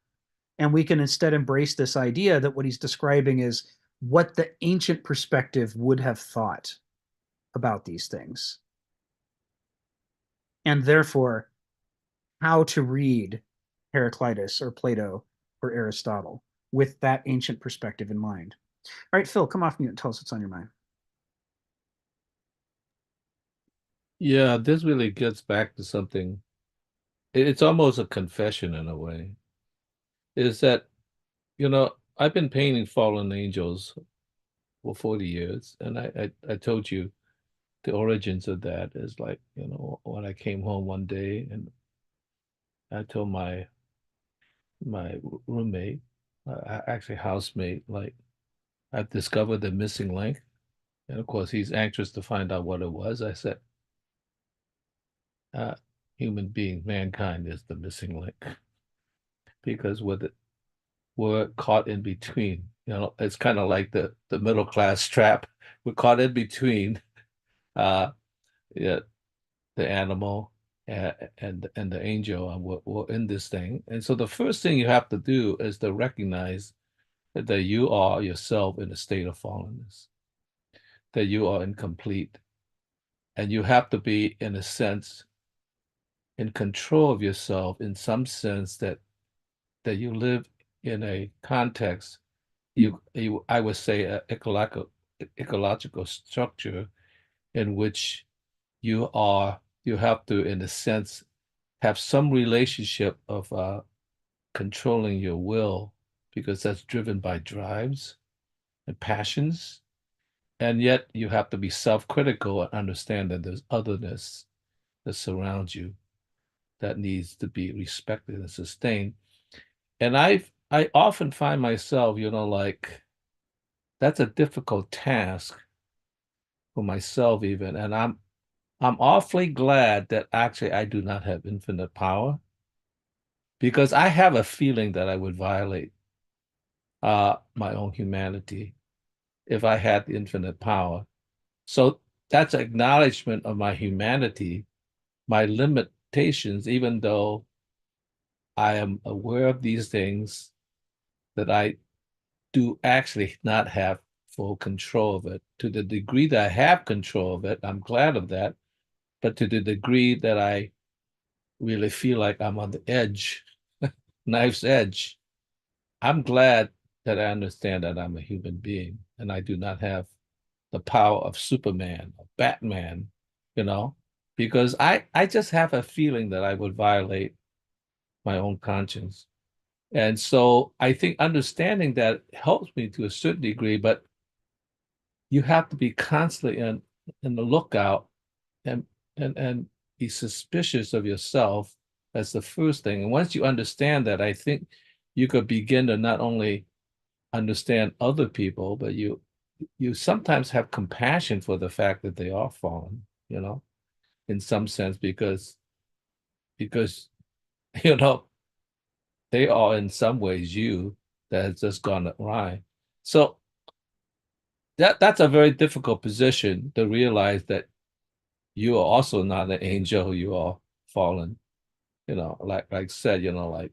And we can instead embrace this idea that what he's describing is what the ancient perspective would have thought about these things. And therefore, how to read Heraclitus or Plato or Aristotle with that ancient perspective in mind. All right, Phil, come off mute and tell us what's on your mind. Yeah, this really gets back to something. It's almost a confession in a way. Is that, I've been painting fallen angels for 40 years, and I told you the origins of that is like, when I came home one day and I told my roommate, actually housemate, like, I've discovered the missing link. And of course, he's anxious to find out what it was. I said, human being, mankind is the missing link. Because we're caught in between. It's kind of like the middle class trap. We're caught in between the animal and the angel, and we're in this thing. And so the first thing you have to do is to recognize that you are yourself in a state of fallenness, that you are incomplete, and you have to be, in a sense, in control of yourself in some sense that you live in a context, I would say a ecological structure in which you have to, in a sense, have some relationship of controlling your will, because that's driven by drives and passions. And yet you have to be self-critical and understand that there's otherness that surrounds you that needs to be respected and sustained. And I often find myself, like, that's a difficult task for myself even. And I'm awfully glad that actually I do not have infinite power, because I have a feeling that I would violate my own humanity if I had the infinite power. So that's acknowledgement of my humanity, my limitations, even though I am aware of these things, that I do actually not have full control of it. To the degree that I have control of it, I'm glad of that. But to the degree that I really feel like I'm on the edge, knife's edge, I'm glad that I understand that I'm a human being and I do not have the power of Superman or Batman, because I just have a feeling that I would violate my own conscience. And so I think understanding that helps me to a certain degree, but you have to be constantly in the lookout and be suspicious of yourself. That's the first thing. And once you understand that, I think you could begin to not only understand other people, but you sometimes have compassion for the fact that they are fallen, in some sense, because they are in some ways you that has just gone awry. So that's a very difficult position, to realize that you are also not an angel, you are fallen. Like I said, like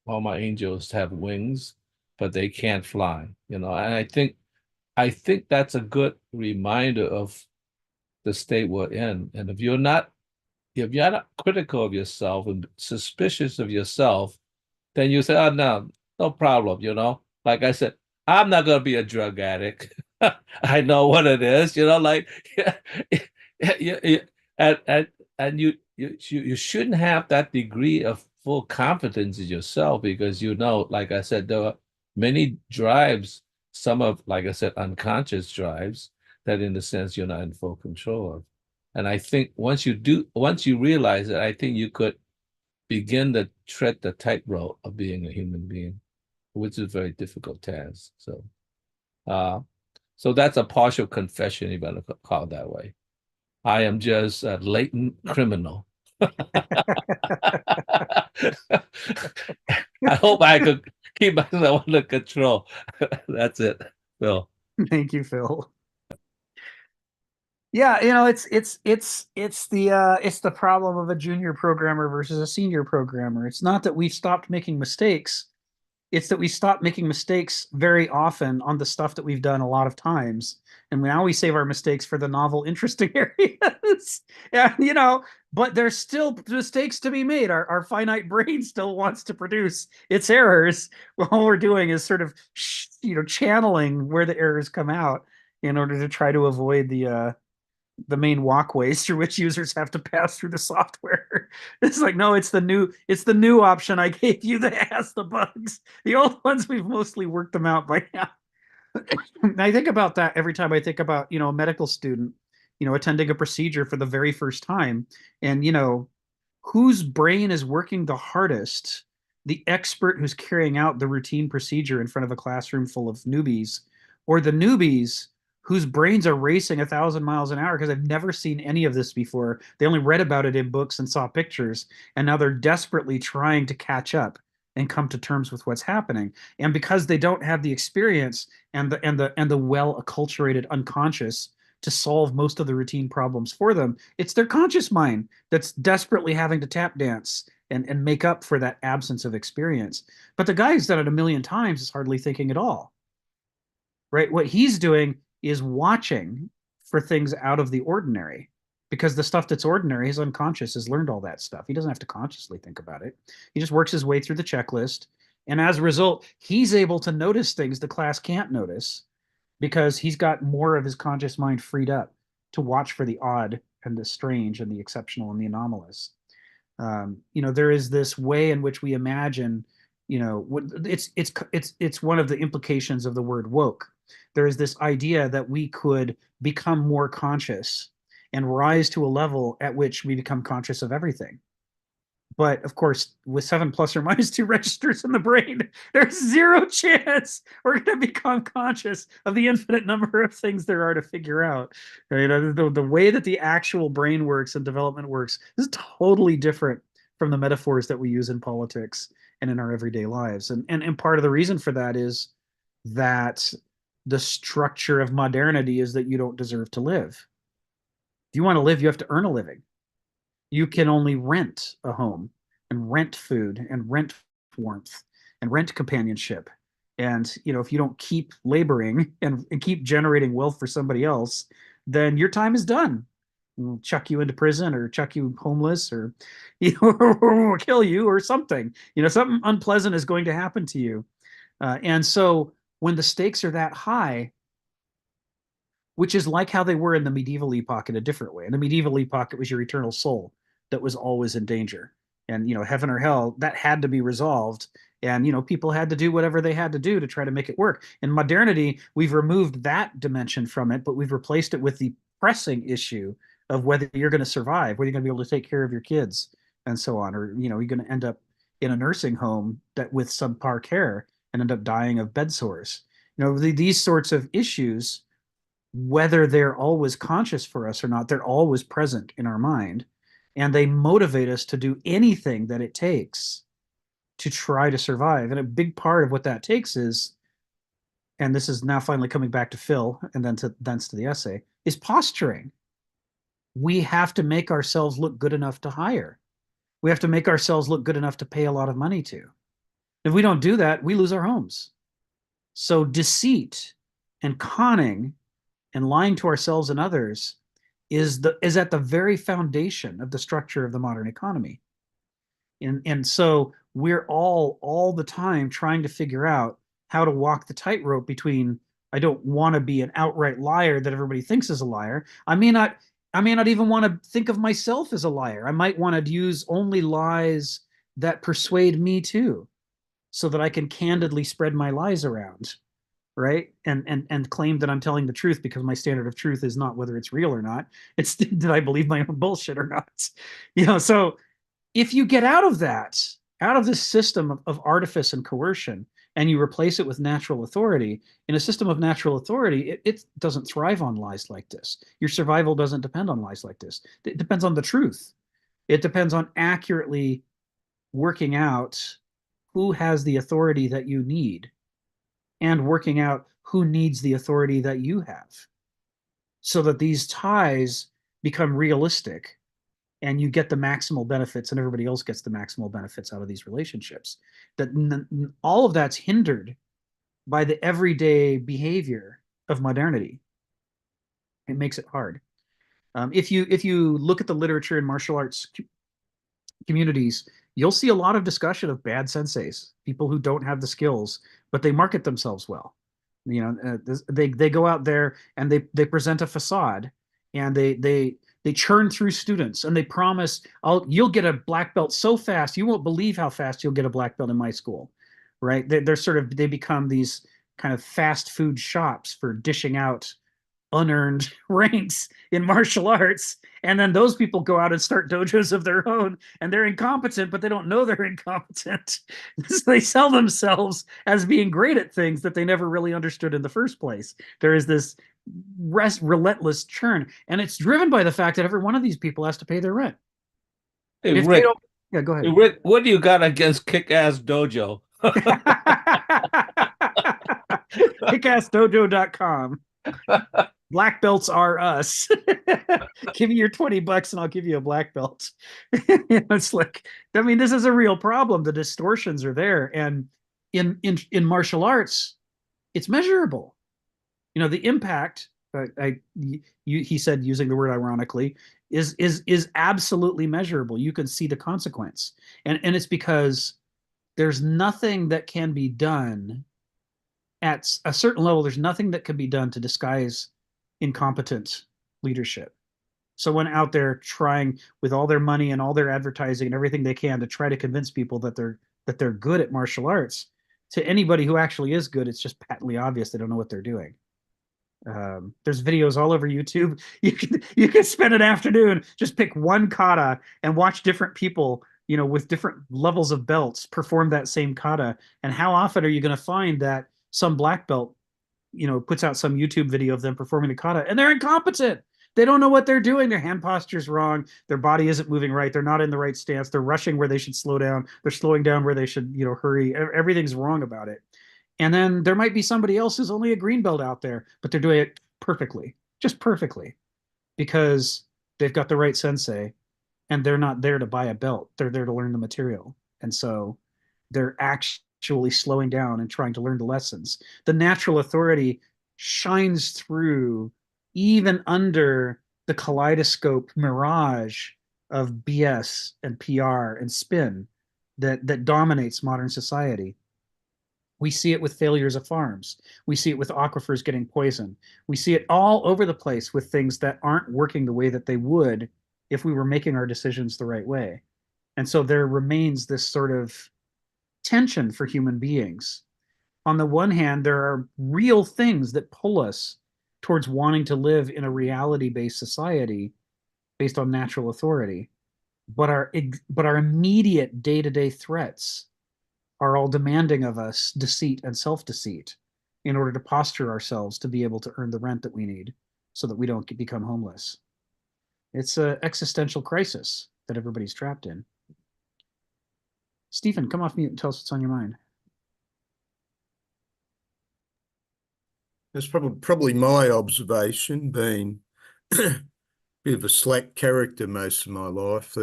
all my angels have wings, but they can't fly, and I think that's a good reminder of the state we're in. And if you're not critical of yourself and suspicious of yourself, then you say, oh, no problem, Like I said, I'm not going to be a drug addict. I know what it is, like, and you shouldn't have that degree of full confidence in yourself, because like I said, there are many drives, some of, like I said, unconscious drives that in a sense you're not in full control of. And I think once you realize it, I think you could begin to tread the tightrope of being a human being, which is a very difficult task. So that's a partial confession, if you want to call it that way. I am just a latent criminal. I hope I could keep myself under control. That's it, Phil. Thank you, Phil. Yeah, it's the problem of a junior programmer versus a senior programmer. It's not that we've stopped making mistakes. It's that we stopped making mistakes very often on the stuff that we've done a lot of times. And now we save our mistakes for the novel, interesting areas. And, but there's still mistakes to be made. Our finite brain still wants to produce its errors. All we're doing is sort of, channeling where the errors come out in order to try to avoid the main walkways through which users have to pass through the software. It's like, no, it's the new option I gave you that has the bugs. The old ones, we've mostly worked them out by now. I think about that every time I think about, a medical student, attending a procedure for the very first time, and, whose brain is working the hardest, the expert who's carrying out the routine procedure in front of a classroom full of newbies, or the newbies whose brains are racing 1,000 miles an hour because I've never seen any of this before. They only read about it in books and saw pictures, and now they're desperately trying to catch up and come to terms with what's happening. And because they don't have the experience and the well acculturated unconscious to solve most of the routine problems for them, it's their conscious mind that's desperately having to tap dance and make up for that absence of experience. But the guy who's done it a million times is hardly thinking at all. Right? What he's doing is watching for things out of the ordinary. because the stuff that's ordinary, his unconscious has learned all that stuff. He doesn't have to consciously think about it. He just works his way through the checklist. And as a result, he's able to notice things the class can't notice because he's got more of his conscious mind freed up to watch for the odd and the strange and the exceptional and the anomalous. There is this way in which we imagine, it's one of the implications of the word woke. There is this idea that we could become more conscious and rise to a level at which we become conscious of everything. But of course, with 7 plus or minus 2 registers in the brain, there's zero chance we're going to become conscious of the infinite number of things there are to figure out. Right? The way that the actual brain works and development works is totally different from the metaphors that we use in politics and in our everyday lives. And part of the reason for that is that the structure of modernity is that you don't deserve to live. If you want to live, you have to earn a living. You can only rent a home and rent food and rent warmth and rent companionship. And, if you don't keep laboring and keep generating wealth for somebody else, then your time is done. We'll chuck you into prison or chuck you homeless or, or kill you or something. Something unpleasant is going to happen to you. And so when the stakes are that high, which is like how they were in the medieval epoch in a different way. In the medieval epoch, it was your eternal soul that was always in danger. And, heaven or hell, that had to be resolved. And, people had to do whatever they had to do to try to make it work. In modernity, we've removed that dimension from it, but we've replaced it with the pressing issue of whether you're going to survive, whether you're going to be able to take care of your kids and so on. Or, you're going to end up in a nursing home that with subpar care and end up dying of bed sores. These sorts of issues, whether they're always conscious for us or not, they're always present in our mind. And they motivate us to do anything that it takes to try to survive. And a big part of what that takes is, and this is now finally coming back to Phil and then thence to the essay, is posturing. We have to make ourselves look good enough to hire. We have to make ourselves look good enough to pay a lot of money to. If we don't do that, we lose our homes. So deceit and conning and lying to ourselves and others is at the very foundation of the structure of the modern economy. And so we're all the time trying to figure out how to walk the tightrope between, I don't want to be an outright liar that everybody thinks is a liar. I may not even want to think of myself as a liar. I might want to use only lies that persuade me too, so that I can candidly spread my lies around. Right. And claim that I'm telling the truth, because my standard of truth is not whether it's real or not. It's did I believe my own bullshit or not? So if you get out of this system of artifice and coercion, and you replace it with natural authority, in a system of natural authority, it doesn't thrive on lies like this. Your survival doesn't depend on lies like this. It depends on the truth. It depends on accurately working out who has the authority that you need, and working out who needs the authority that you have, so that these ties become realistic and you get the maximal benefits and everybody else gets the maximal benefits out of these relationships. That all of that's hindered by the everyday behavior of modernity. It makes it hard. If you look at the literature in martial arts communities, you'll see a lot of discussion of bad senseis, people who don't have the skills, but they market themselves well. They go out there and they present a facade, and they churn through students, and they promise, you'll get a black belt so fast, you won't believe how fast you'll get a black belt in my school, right? They become these kind of fast food shops for dishing out unearned ranks in martial arts. And then those people go out and start dojos of their own, and they're incompetent, but they don't know they're incompetent. So they sell themselves as being great at things that they never really understood in the first place. There is this relentless churn, and it's driven by the fact that every one of these people has to pay their rent. Hey, Rick, yeah, go ahead. hey, Rick, what do you got against Kick-Ass Dojo? Kickassdojo.com. Black belts are us. Give me your $20 and I'll give you a black belt. It's like, this is a real problem. The distortions are there. And in martial arts, it's measurable. The impact He said, using the word ironically, is absolutely measurable. You can see the consequence, and it's because there's nothing that can be done at a certain level. There's nothing that can be done to disguise incompetent leadership. Someone out there trying with all their money and all their advertising and everything they can to try to convince people that they're good at martial arts. To anybody who actually is good, it's just patently obvious they don't know what they're doing. There's videos all over YouTube. You can spend an afternoon, just pick one kata and watch different people, with different levels of belts perform that same kata. And how often are you going to find that some black belt, puts out some YouTube video of them performing the kata and they're incompetent? They don't know what they're doing. Their hand posture's wrong. Their body isn't moving right. They're not in the right stance. They're rushing where they should slow down. They're slowing down where they should, hurry. Everything's wrong about it. And then there might be somebody else who's only a green belt out there, but they're doing it perfectly, just perfectly, because they've got the right sensei and they're not there to buy a belt. They're there to learn the material. And so they're actually slowing down and trying to learn the lessons. The natural authority shines through even under the kaleidoscope mirage of BS and PR and spin that dominates modern society. We see it with failures of farms. We see it with aquifers getting poisoned. We see it all over the place with things that aren't working the way that they would if we were making our decisions the right way. And so there remains this sort of tension for human beings. On the one hand, there are real things that pull us towards wanting to live in a reality-based society based on natural authority. But our immediate day-to-day threats are all demanding of us deceit and self-deceit in order to posture ourselves to be able to earn the rent that we need so that we don't become homeless. It's an existential crisis that everybody's trapped in. Stephen, come off mute and tell us what's on your mind. That's probably my observation, being a bit of a slack character most of my life,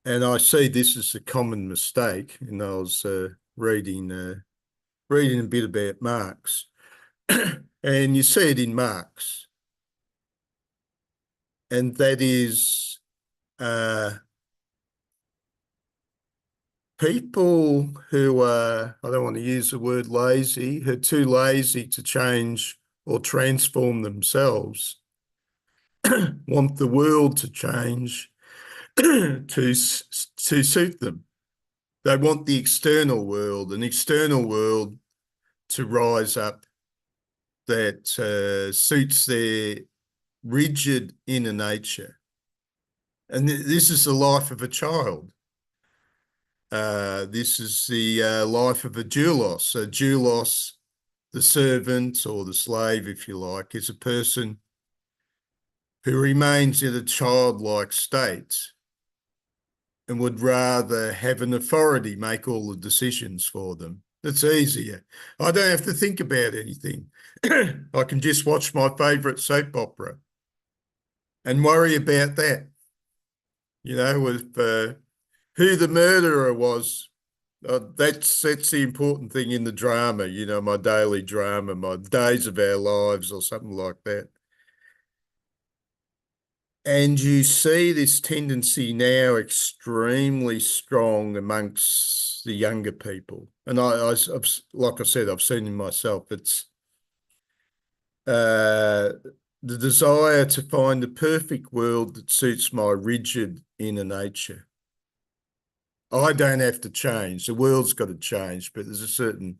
and I see this as a common mistake. And I was reading a bit about Marx, and you see it in Marx, and that is people who are, I don't want to use the word lazy, who are too lazy to change or transform themselves, want the world to change to suit them. They want the external world, an external world to rise up that suits their rigid inner nature. And this is the life of a child. This is the life of a doulos. A doulos, the servant or the slave, if you like, is a person who remains in a childlike state and would rather have an authority make all the decisions for them. It's easier. I don't have to think about anything. I can just watch my favourite soap opera and worry about that. With who the murderer was. That's the important thing in the drama, my daily drama, my Days of Our Lives or something like that. And you see this tendency now extremely strong amongst the younger people. And I've, like I said, I've seen it myself. It's the desire to find the perfect world that suits my rigid inner nature. I don't have to change. The world's got to change, but there's a certain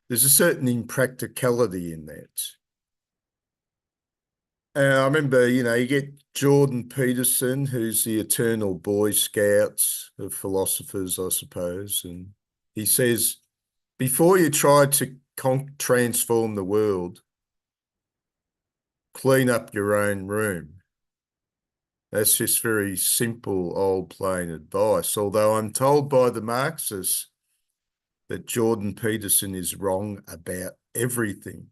impracticality in that. I remember, you get Jordan Peterson, who's the eternal Boy Scouts of philosophers, I suppose, and he says, before you try to transform the world, clean up your own room. That's just very simple, old, plain advice, although I'm told by the Marxists that Jordan Peterson is wrong about everything.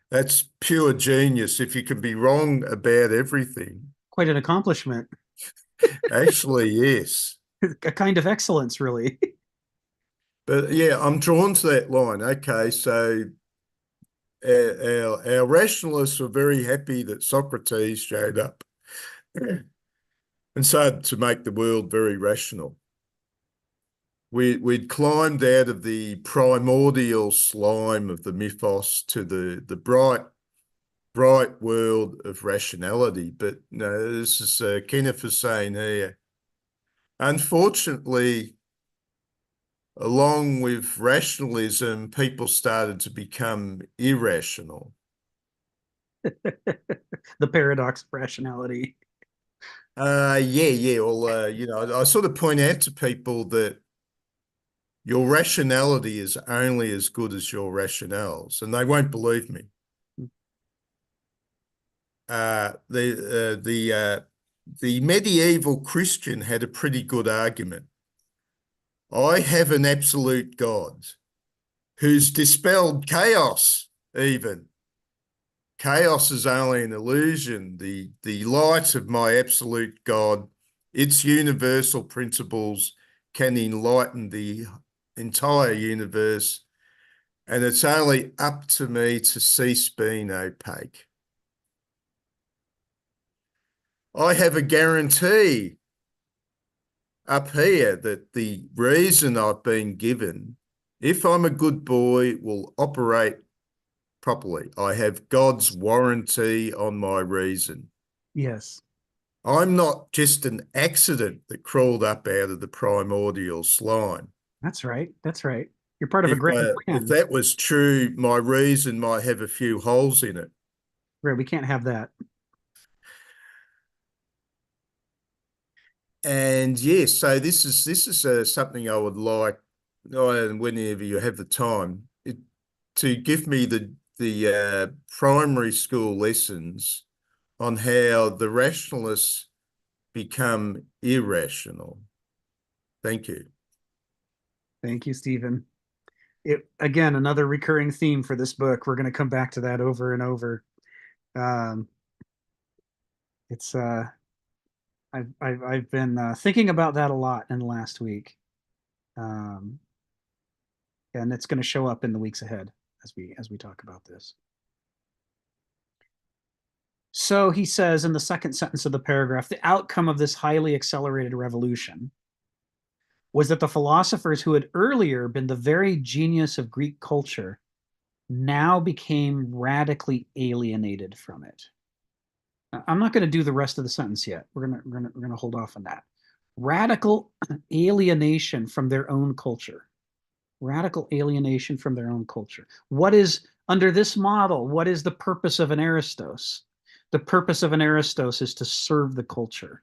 That's pure genius if you can be wrong about everything. Quite an accomplishment. Actually, yes. A kind of excellence, really. But yeah, I'm drawn to that line. Okay, so our rationalists were very happy that Socrates showed up and started to make the world very rational. We'd climbed out of the primordial slime of the mythos to the bright world of rationality. But no, this is Kenneth is saying here. Unfortunately, along with rationalism, people started to become irrational. The paradox of rationality. Yeah. Well, you know, I sort of point out to people that your rationality is only as good as your rationales, and they won't believe me. The medieval Christian had a pretty good argument. I have an absolute God who's dispelled chaos, even. Chaos is only an illusion. The light of my absolute God, its universal principles can enlighten the entire universe, and it's only up to me to cease being opaque. I have a guarantee up here that the reason I've been given, if I'm a good boy, will operate properly. I have God's warranty on my reason. Yes. I'm not just an accident that crawled up out of the primordial slime. That's right. That's right. You're part of a grand plan. If that was true, my reason might have a few holes in it. Right. We can't have that. And yes, so this is something I would like, whenever you have the time, to give me the primary school lessons on how the rationalists become irrational. Thank you. Thank you, Stephen. Again, another recurring theme for this book. We're going to come back to that over and over. I've been thinking about that a lot in the last week, and it's going to show up in the weeks ahead as we talk about this. So he says in the second sentence of the paragraph, the outcome of this highly accelerated revolution was that the philosophers who had earlier been the very genius of Greek culture now became radically alienated from it. I'm not going to do the rest of the sentence yet. We're going to hold off on that. Radical alienation from their own culture. Radical alienation from their own culture. What is, under this model, what is the purpose of an Aristos? The purpose of an Aristos is to serve the culture.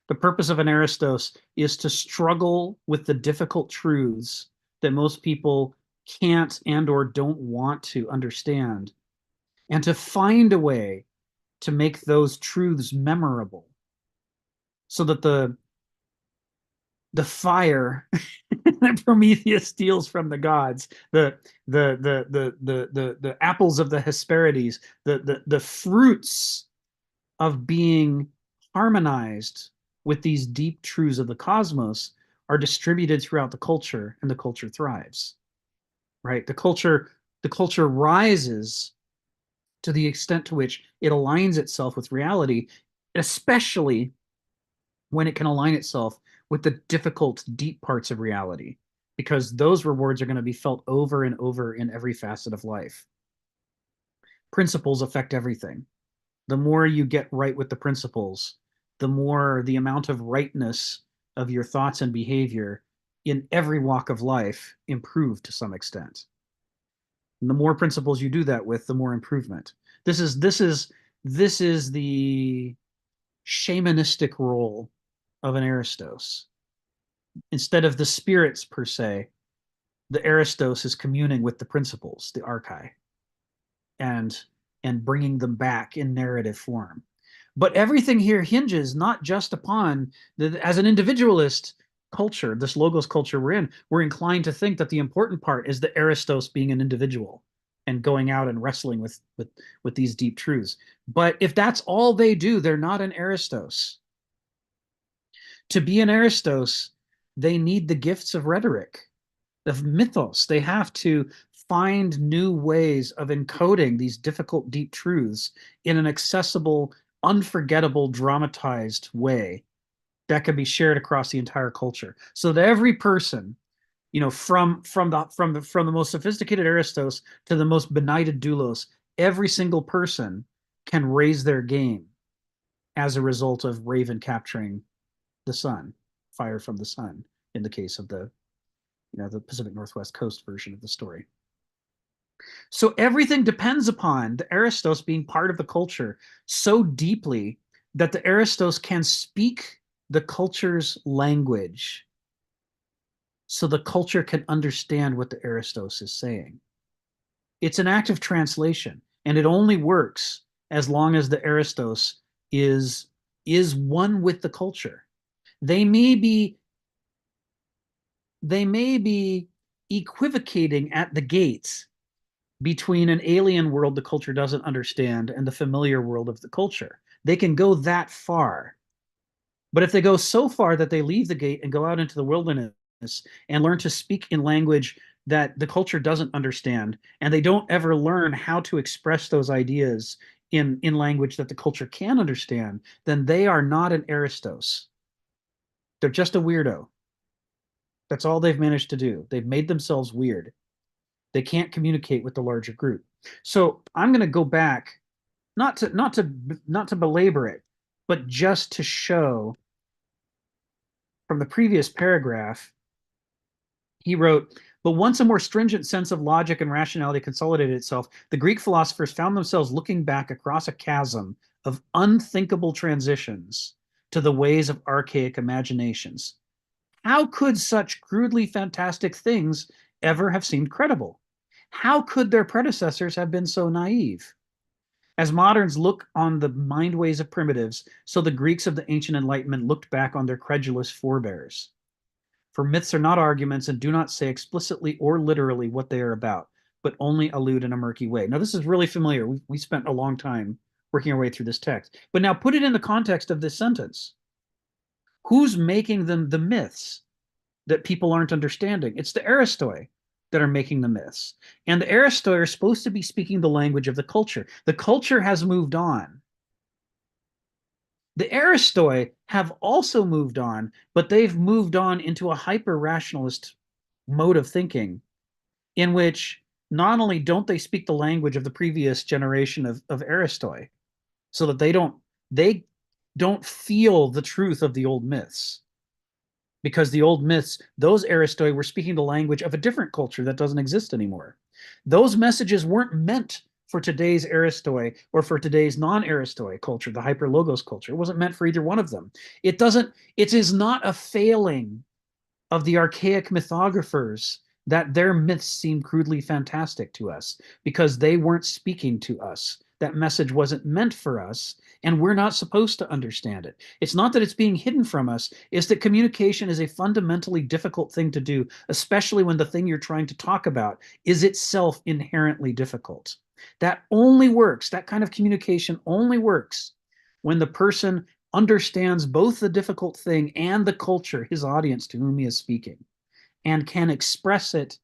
The purpose of an Aristos is to struggle with the difficult truths that most people can't and or don't want to understand, and to find a way to make those truths memorable so that the fire that Prometheus steals from the gods, the apples of the Hesperides, the fruits of being harmonized with these deep truths of the cosmos are distributed throughout the culture, and the culture thrives. Right? The culture rises to the extent to which it aligns itself with reality, especially when it can align itself with the difficult, deep parts of reality, because those rewards are going to be felt over and over in every facet of life. Principles affect everything. The more you get right with the principles, the more the amount of rightness of your thoughts and behavior in every walk of life improve to some extent. And the more principles you do that with, the more improvement. This is the shamanistic role of an Aristos. Instead of the spirits per se, the Aristos is communing with the principles, the archai, and bringing them back in narrative form. But everything here hinges not just upon as an individualist culture, this logos culture we're inclined to think that the important part is the Aristos being an individual and going out and wrestling with these deep truths. But if that's all they do, they're not an Aristos. To be an Aristos, they need the gifts of rhetoric. of mythos. They have to find new ways of encoding these difficult, deep truths in an accessible, unforgettable, dramatized way that can be shared across the entire culture, so that every person, you know, from the most sophisticated Aristos to the most benighted doulos, every single person can raise their game as a result of Raven capturing the sun, fire from the sun, in the case of the, you know, the Pacific Northwest coast version of the story. So everything depends upon the Aristos being part of the culture so deeply that the Aristos can speak the culture's language, so the culture can understand what the Aristos is saying. It's an act of translation, and it only works as long as the Aristos is one with the culture. They may be equivocating at the gates between an alien world the culture doesn't understand and the familiar world of the culture. They can go that far. But if they go so far that they leave the gate and go out into the wilderness and learn to speak in language that the culture doesn't understand, and they don't ever learn how to express those ideas in language that the culture can understand, then they are not an Aristos. They're just a weirdo. That's all they've managed to do. They've made themselves weird. They can't communicate with the larger group. So I'm going to go back, not to belabor it, but just to show from the previous paragraph. He wrote, but once a more stringent sense of logic and rationality consolidated itself, the Greek philosophers found themselves looking back across a chasm of unthinkable transitions to the ways of archaic imaginations. How could such crudely fantastic things ever have seemed credible? How could their predecessors have been so naive? As moderns look on the mind ways of primitives, so the Greeks of the ancient Enlightenment looked back on their credulous forebears. For myths are not arguments and do not say explicitly or literally what they are about, but only allude in a murky way. Now, this is really familiar. We spent a long time working our way through this text. But now put it in the context of this sentence. Who's making them the myths that people aren't understanding? It's the Aristoi that are making the myths. And the Aristoi are supposed to be speaking the language of the culture. The culture has moved on. The Aristoi have also moved on, but they've moved on into a hyper-rationalist mode of thinking in which not only don't they speak the language of the previous generation of Aristoi, so that they don't feel the truth of the old myths. Because the old myths, those Aristoi were speaking the language of a different culture that doesn't exist anymore. Those messages weren't meant for today's Aristoi or for today's non-Aristoi culture, the hyper-logos culture. It wasn't meant for either one of them. It is not a failing of the archaic mythographers that their myths seem crudely fantastic to us, because they weren't speaking to us. That message wasn't meant for us, and we're not supposed to understand it. It's not that it's being hidden from us, it's that communication is a fundamentally difficult thing to do, especially when the thing you're trying to talk about is itself inherently difficult. That only works, that kind of communication only works when the person understands both the difficult thing and the culture, his audience to whom he is speaking, and can express it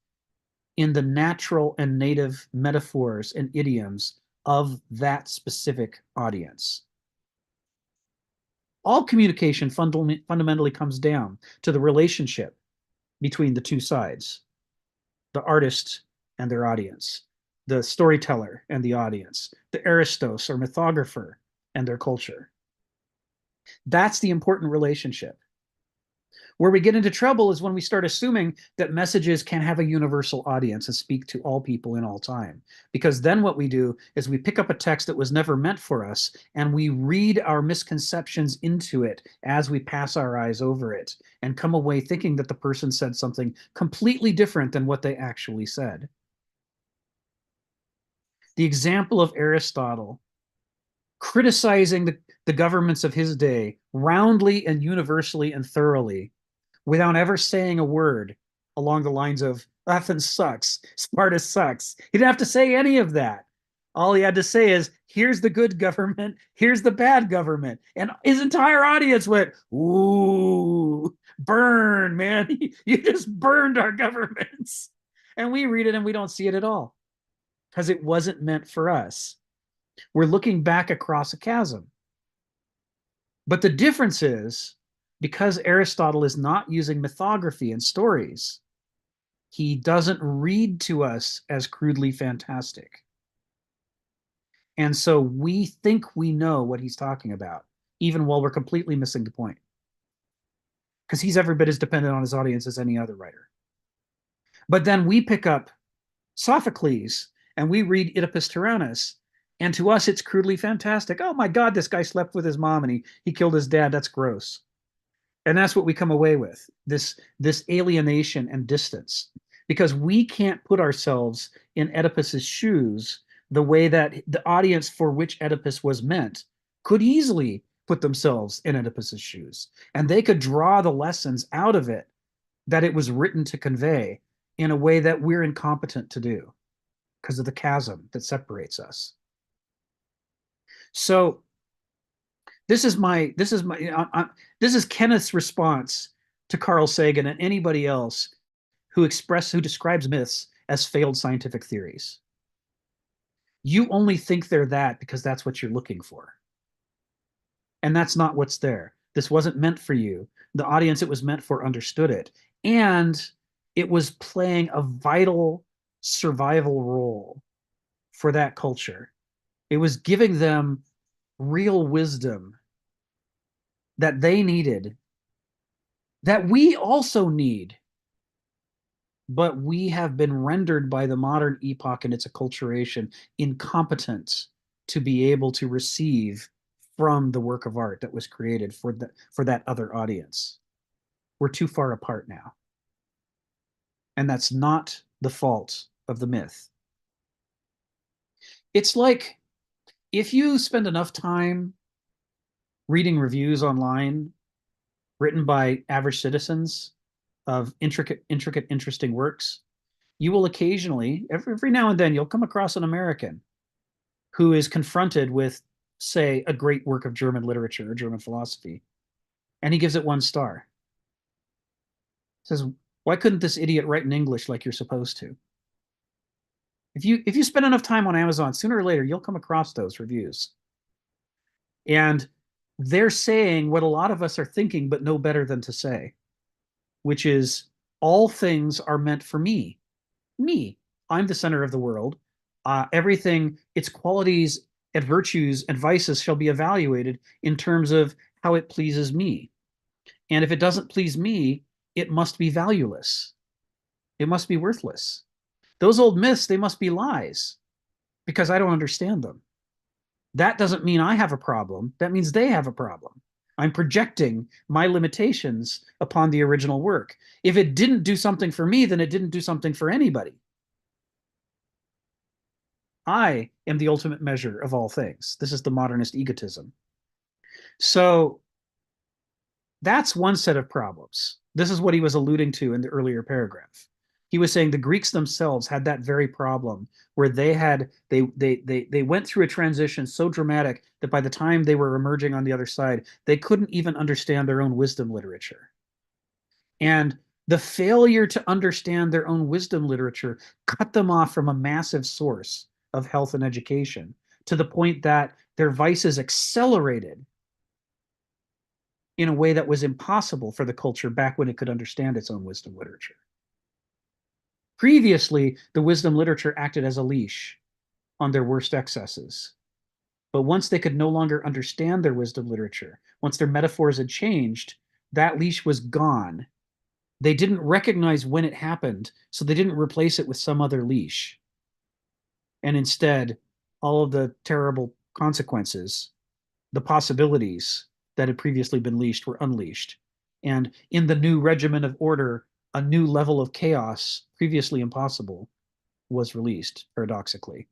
in the natural and native metaphors and idioms of that specific audience. All communication fundamentally comes down to the relationship between the two sides, the artist and their audience, the storyteller and the audience, the Aristos or mythographer and their culture. That's the important relationship. Where we get into trouble is when we start assuming that messages can have a universal audience and speak to all people in all time. Because then what we do is we pick up a text that was never meant for us and we read our misconceptions into it as we pass our eyes over it and come away thinking that the person said something completely different than what they actually said. The example of Aristotle criticizing the governments of his day roundly and universally and thoroughly without ever saying a word along the lines of Athens sucks, Sparta sucks. He didn't have to say any of that. All he had to say is, here's the good government, here's the bad government. And his entire audience went, ooh, burn, man. You just burned our governments. And we read it and we don't see it at all because it wasn't meant for us. We're looking back across a chasm. But the difference is, because Aristotle is not using mythography and stories, he doesn't read to us as crudely fantastic. And so we think we know what he's talking about, even while we're completely missing the point. Because he's every bit as dependent on his audience as any other writer. But then we pick up Sophocles and we read Oedipus Tyrannus, and to us it's crudely fantastic. Oh my God, this guy slept with his mom and he killed his dad. That's gross. And that's what we come away with, this alienation and distance, because we can't put ourselves in Oedipus's shoes the way that the audience for which Oedipus was meant could easily put themselves in Oedipus's shoes. And they could draw the lessons out of it that it was written to convey in a way that we're incompetent to do because of the chasm that separates us. So this is Kenneth's response to Carl Sagan and anybody else who describes myths as failed scientific theories. You only think they're that because that's what you're looking for. And that's not what's there. This wasn't meant for you. The audience it was meant for understood it. And it was playing a vital survival role for that culture. It was giving them real wisdom that they needed, that we also need. But we have been rendered by the modern epoch and its acculturation incompetent to be able to receive from the work of art that was created for that other audience. We're too far apart now. And that's not the fault of the myth. It's like if you spend enough time reading reviews online written by average citizens of intricate, interesting works, you will occasionally, every now and then, you'll come across an American who is confronted with, say, a great work of German literature or German philosophy, and he gives it 1 star. Says, why couldn't this idiot write in English like you're supposed to? If you spend enough time on Amazon, sooner or later, you'll come across those reviews. And they're saying what a lot of us are thinking, but know better than to say, which is all things are meant for me. Me. I'm the center of the world. Everything, its qualities and virtues and vices shall be evaluated in terms of how it pleases me. And if it doesn't please me, it must be valueless. It must be worthless. Those old myths, they must be lies because I don't understand them. That doesn't mean I have a problem. That means they have a problem. I'm projecting my limitations upon the original work. If it didn't do something for me, then it didn't do something for anybody. I am the ultimate measure of all things. This is the modernist egotism. So that's one set of problems. This is what he was alluding to in the earlier paragraph. He was saying the Greeks themselves had that very problem where they went through a transition so dramatic that by the time they were emerging on the other side, they couldn't even understand their own wisdom literature. And the failure to understand their own wisdom literature cut them off from a massive source of health and education to the point that their vices accelerated in a way that was impossible for the culture back when it could understand its own wisdom literature. Previously, the wisdom literature acted as a leash on their worst excesses. But once they could no longer understand their wisdom literature, once their metaphors had changed, that leash was gone. They didn't recognize when it happened, so they didn't replace it with some other leash. And instead, all of the terrible consequences, the possibilities that had previously been leashed were unleashed. And in the new regimen of order, a new level of chaos, previously impossible, was released, paradoxically.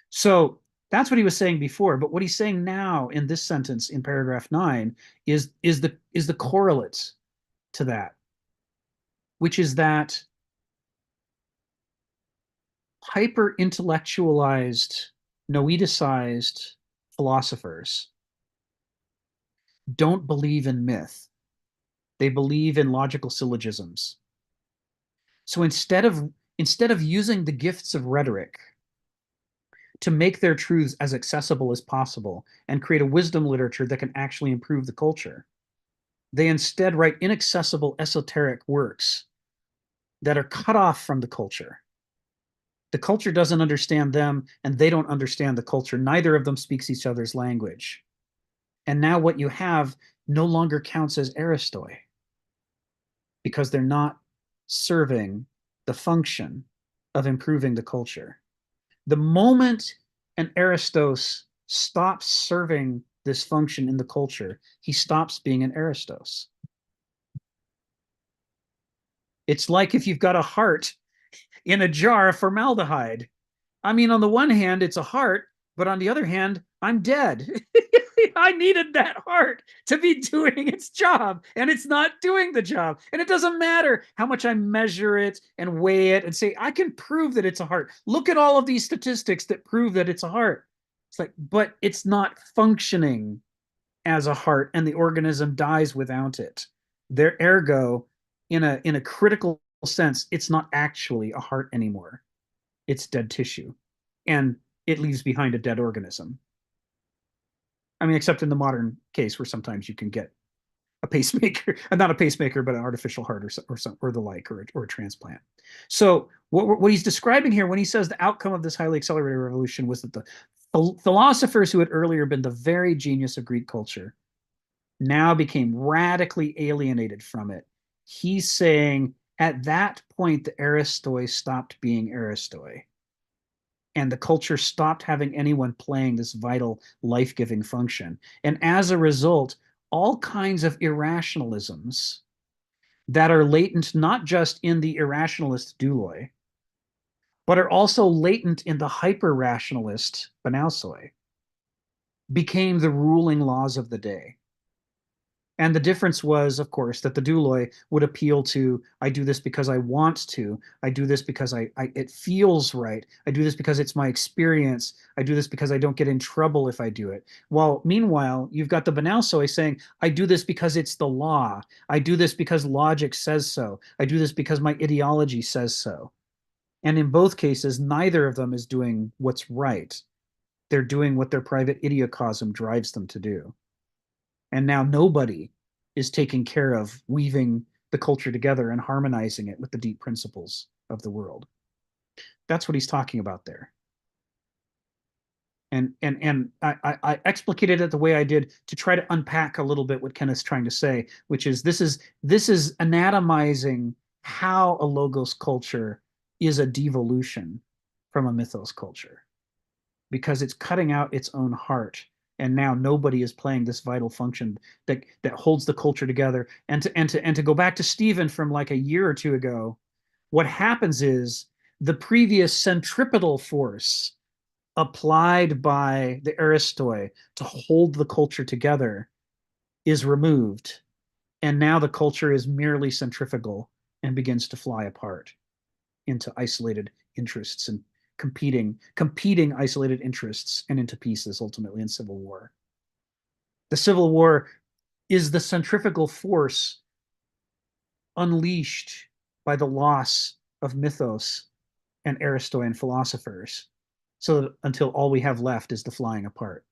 So that's what he was saying before. But what he's saying now in this sentence in paragraph 9 is the correlate to that, which is that hyper intellectualized, noeticized philosophers don't believe in myth. They believe in logical syllogisms. So instead of using the gifts of rhetoric to make their truths as accessible as possible and create a wisdom literature that can actually improve the culture, they instead write inaccessible esoteric works that are cut off from the culture. The culture doesn't understand them, and they don't understand the culture. Neither of them speaks each other's language. And now what you have no longer counts as Aristoi, because they're not serving the function of improving the culture. The moment an Aristos stops serving this function in the culture, he stops being an Aristos. It's like if you've got a heart in a jar of formaldehyde. I mean, on the one hand, it's a heart, but on the other hand, I'm dead. I needed that heart to be doing its job, and it's not doing the job. And it doesn't matter how much I measure it and weigh it and say, I can prove that it's a heart. Look at all of these statistics that prove that it's a heart. It's like, but it's not functioning as a heart, and the organism dies without it. There, ergo, in a critical sense, it's not actually a heart anymore. It's dead tissue, and it leaves behind a dead organism. I mean, except in the modern case where sometimes you can get a pacemaker, not a pacemaker, but an artificial heart or the like, or a transplant. So what he's describing here when he says the outcome of this highly accelerated revolution was that the philosophers who had earlier been the very genius of Greek culture now became radically alienated from it. He's saying at that point, the Aristoi stopped being Aristoi. And the culture stopped having anyone playing this vital life-giving function. And as a result, all kinds of irrationalisms that are latent not just in the irrationalist douloi, but are also latent in the hyper-rationalist banausoi, became the ruling laws of the day. And the difference was, of course, that the douloi would appeal to, I do this because I want to. I do this because it feels right. I do this because it's my experience. I do this because I don't get in trouble if I do it. While meanwhile, you've got the banausoi saying, I do this because it's the law. I do this because logic says so. I do this because my ideology says so. And in both cases, neither of them is doing what's right. They're doing what their private idiocosm drives them to do. And now nobody is taking care of weaving the culture together and harmonizing it with the deep principles of the world. That's what he's talking about there. And I explicated it the way I did to try to unpack a little bit what Kenneth's trying to say, which is this is anatomizing how a logos culture is a devolution from a mythos culture, because it's cutting out its own heart. And now nobody is playing this vital function that holds the culture together. And to go back to Stephen from like a year or two ago, what happens is the previous centripetal force applied by the Aristoi to hold the culture together is removed. And now the culture is merely centrifugal and begins to fly apart into isolated interests and competing isolated interests and into pieces, ultimately in civil war. The civil war is the centrifugal force unleashed by the loss of mythos and Aristoian philosophers, so that until all we have left is the flying apart.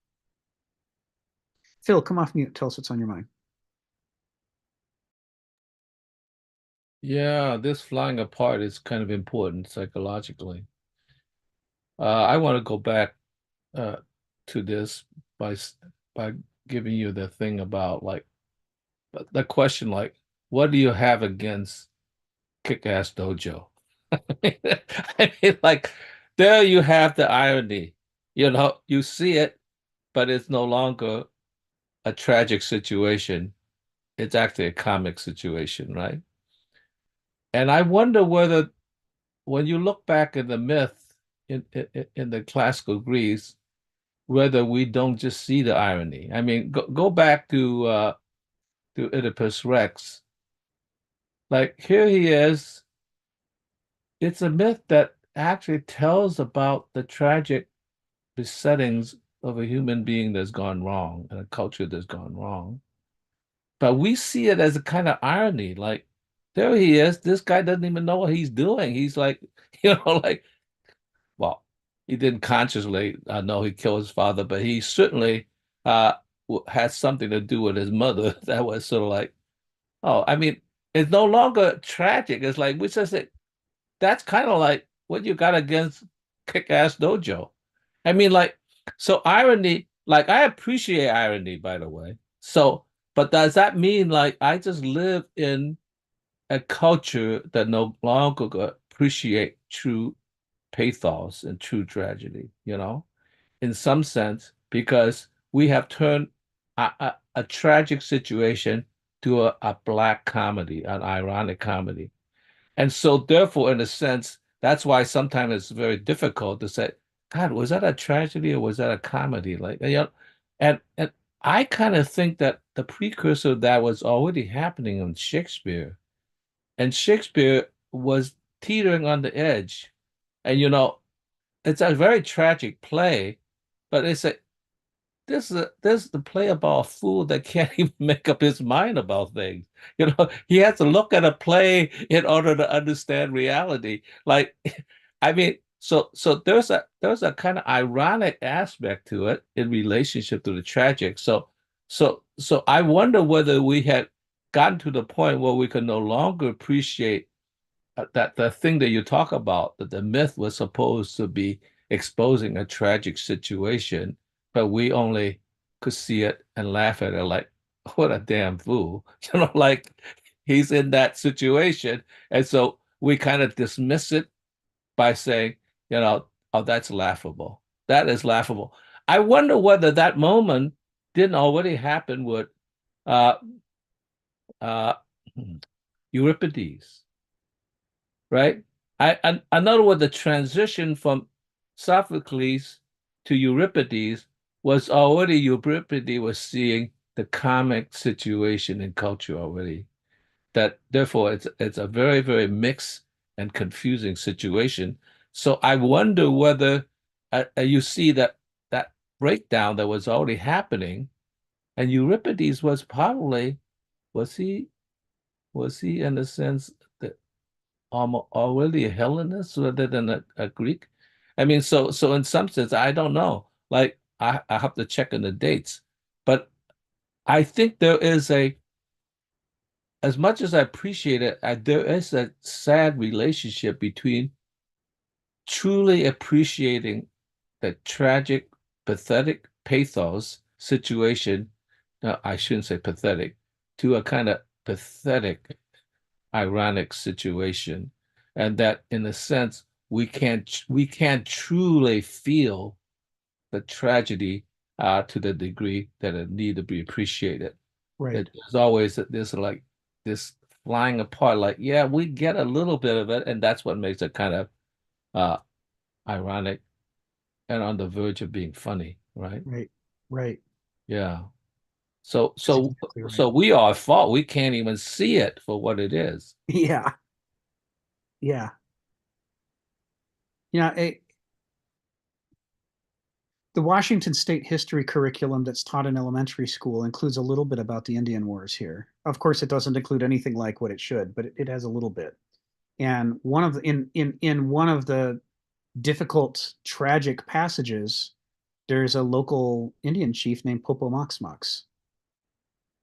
Phil, come off mute. Tell us what's on your mind. Yeah, this flying apart is kind of important psychologically. I want to go back to this by giving you the thing about like the question, like, what do you have against Kick-Ass Dojo? I mean, like, there you have the irony. You know, you see it, but it's no longer a tragic situation. It's actually a comic situation, right? And I wonder whether, when you look back at the myth in the classical Greece, whether we don't just see the irony. I mean, go back to Oedipus Rex. Like, here he is. It's a myth that actually tells about the tragic besettings of a human being that's gone wrong and a culture that's gone wrong. But we see it as a kind of irony, like there he is. This guy doesn't even know what he's doing. He's like, like, well, he didn't consciously know he killed his father, but he certainly had something to do with his mother. That was sort of like, oh, I mean, it's no longer tragic. It's like we just say that's kind of like what you got against Kick-Ass Dojo. I mean, like, so irony, like I appreciate irony, by the way. So, but does that mean like I just live in a culture that no longer appreciate true pathos and true tragedy, in some sense, because we have turned a tragic situation to a black comedy, an ironic comedy. And so, therefore, in a sense, that's why sometimes it's very difficult to say, God, was that a tragedy or was that a comedy? Like, and I kind of think that the precursor of that was already happening in Shakespeare. And Shakespeare was teetering on the edge. And, it's a very tragic play, but this is the play about a fool that can't even make up his mind about things. He has to look at a play in order to understand reality. Like, I mean, so there's a kind of ironic aspect to it in relationship to the tragic. So I wonder whether we had gotten to the point where we could no longer appreciate that the thing that you talk about, that the myth was supposed to be exposing a tragic situation, but we only could see it and laugh at it like, what a damn fool. Like he's in that situation. And so we kind of dismiss it by saying, oh, that's laughable. That is laughable. I wonder whether that moment didn't already happen with uh, uh, Euripides, right? In other words, the transition from Sophocles to Euripides was already Euripides was seeing the comic situation in culture already. That therefore it's a very, very mixed and confusing situation. So I wonder whether you see that breakdown that was already happening, and Euripides was probably was he in a sense that already a Hellenist rather than a Greek? I mean, so in some sense, I don't know. Like I have to check on the dates, but I think there is as much as I appreciate it, there is a sad relationship between truly appreciating the tragic, pathetic pathos situation. No, I shouldn't say pathetic, to a kind of pathetic, ironic situation, and that in a sense we can't truly feel the tragedy to the degree that it need to be appreciated. Right. There's always this like this flying apart. Like, yeah, we get a little bit of it, and that's what makes it kind of uh, ironic and on the verge of being funny, right? Right. Right. Yeah. So That's so exactly right. so we are at fault. We can't even see it for what it is. Yeah. Yeah. Yeah. The Washington State history curriculum that's taught in elementary school includes a little bit about the Indian Wars here. Of course, it doesn't include anything like what it should, but it has a little bit. And one of the in one of the difficult, tragic passages, there's a local Indian chief named Popo Mox Mox.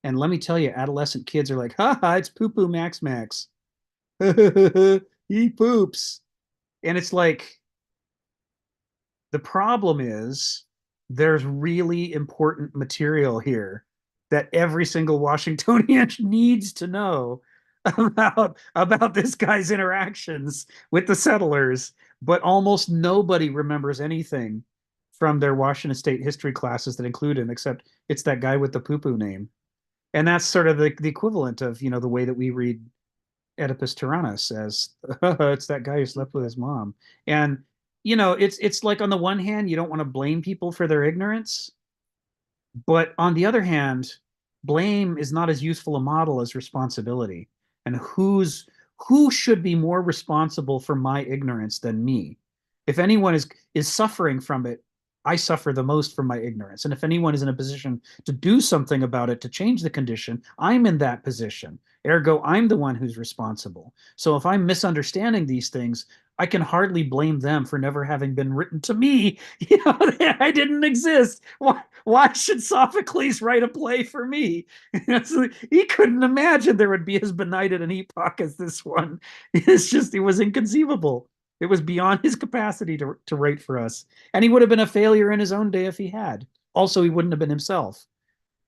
And let me tell you, adolescent kids are like, ha ha, it's Poo Poo Max Max. He poops. And it's like, the problem is there's really important material here that every single Washingtonian needs to know about this guy's interactions with the settlers, but almost nobody remembers anything from their Washington State history classes that include him, except it's that guy with the poo-poo name. And that's sort of the equivalent of, the way that we read Oedipus Tyrannus as it's that guy who slept with his mom. And it's like on the one hand, you don't want to blame people for their ignorance, but on the other hand, blame is not as useful a model as responsibility. And who should be more responsible for my ignorance than me? If anyone is suffering from it, I suffer the most from my ignorance. And if anyone is in a position to do something about it, to change the condition, I'm in that position. Ergo, I'm the one who's responsible. So if I'm misunderstanding these things, I can hardly blame them for never having been written to me. You know, I didn't exist. Why should Sophocles write a play for me? He couldn't imagine there would be as benighted an epoch as this one. It was inconceivable. It was beyond his capacity to write for us. And he would have been a failure in his own day if he had. Also, he wouldn't have been himself.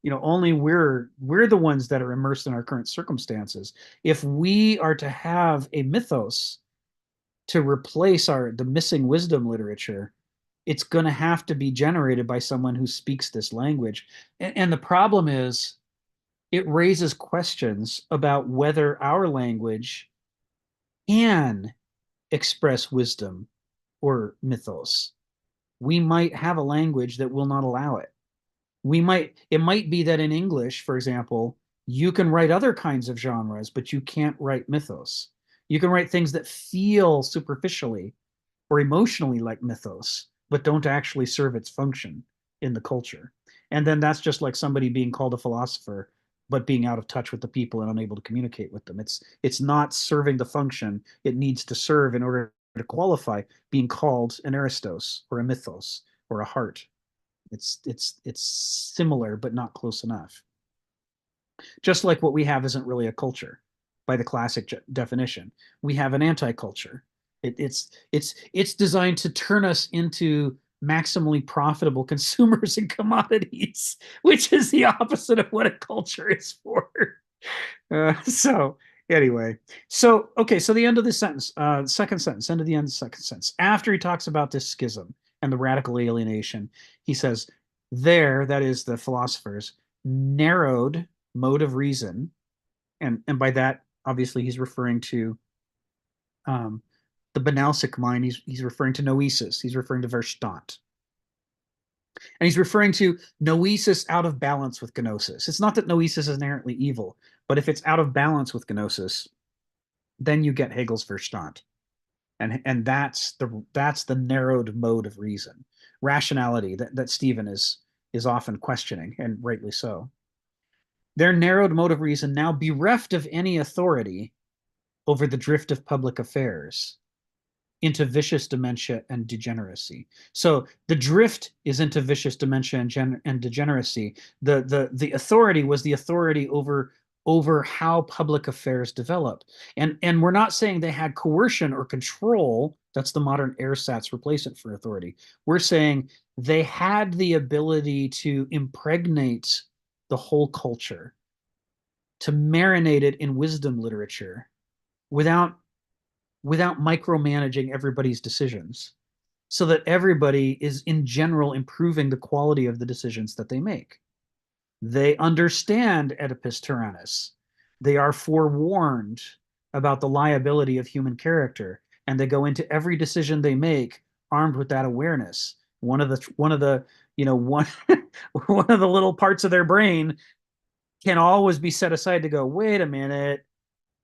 You know, only we're the ones that are immersed in our current circumstances. If we are to have a mythos to replace the missing wisdom literature, it's going to have to be generated by someone who speaks this language. And the problem is, it raises questions about whether our language can express wisdom or mythos. We might have a language that will not allow it. It might be that in English, for example, you can write other kinds of genres, but you can't write mythos. You can write things that feel superficially or emotionally like mythos, but don't actually serve its function in the culture. And then that's just like somebody being called a philosopher, but being out of touch with the people and unable to communicate with them. It's not serving the function it needs to serve in order to qualify being called an Aristos or a mythos or a heart. It's similar, but not close enough. Just like what we have isn't really a culture by the classic definition. We have an anti-culture. It's designed to turn us into maximally profitable consumers and commodities, which is the opposite of what a culture is for. So anyway, so the end of this sentence, second sentence, end of the end of the second sentence. After he talks about this schism and the radical alienation, he says, that is the philosophers, narrowed mode of reason, and by that, obviously, he's referring to the Banalsic mind. He's referring to noesis. He's referring to Verstand. And he's referring to noesis out of balance with gnosis. It's not that noesis is inherently evil, but if it's out of balance with gnosis, then you get Hegel's Verstand. And that's the narrowed mode of reason, rationality that Stephen is often questioning, and rightly so. Their narrowed mode of reason, now bereft of any authority over the drift of public affairs, into vicious dementia and degeneracy. So the drift is into vicious dementia and degeneracy. The authority was the authority over how public affairs develop. And we're not saying they had coercion or control. That's the modern ersatz replacement for authority. We're saying they had the ability to impregnate the whole culture, to marinate it in wisdom literature without micromanaging everybody's decisions, so that everybody is in general improving the quality of the decisions that they make. They understand Oedipus Tyrannus. They are forewarned about the liability of human character, and they go into every decision they make armed with that awareness. One of the one of the little parts of their brain can always be set aside to go, wait a minute,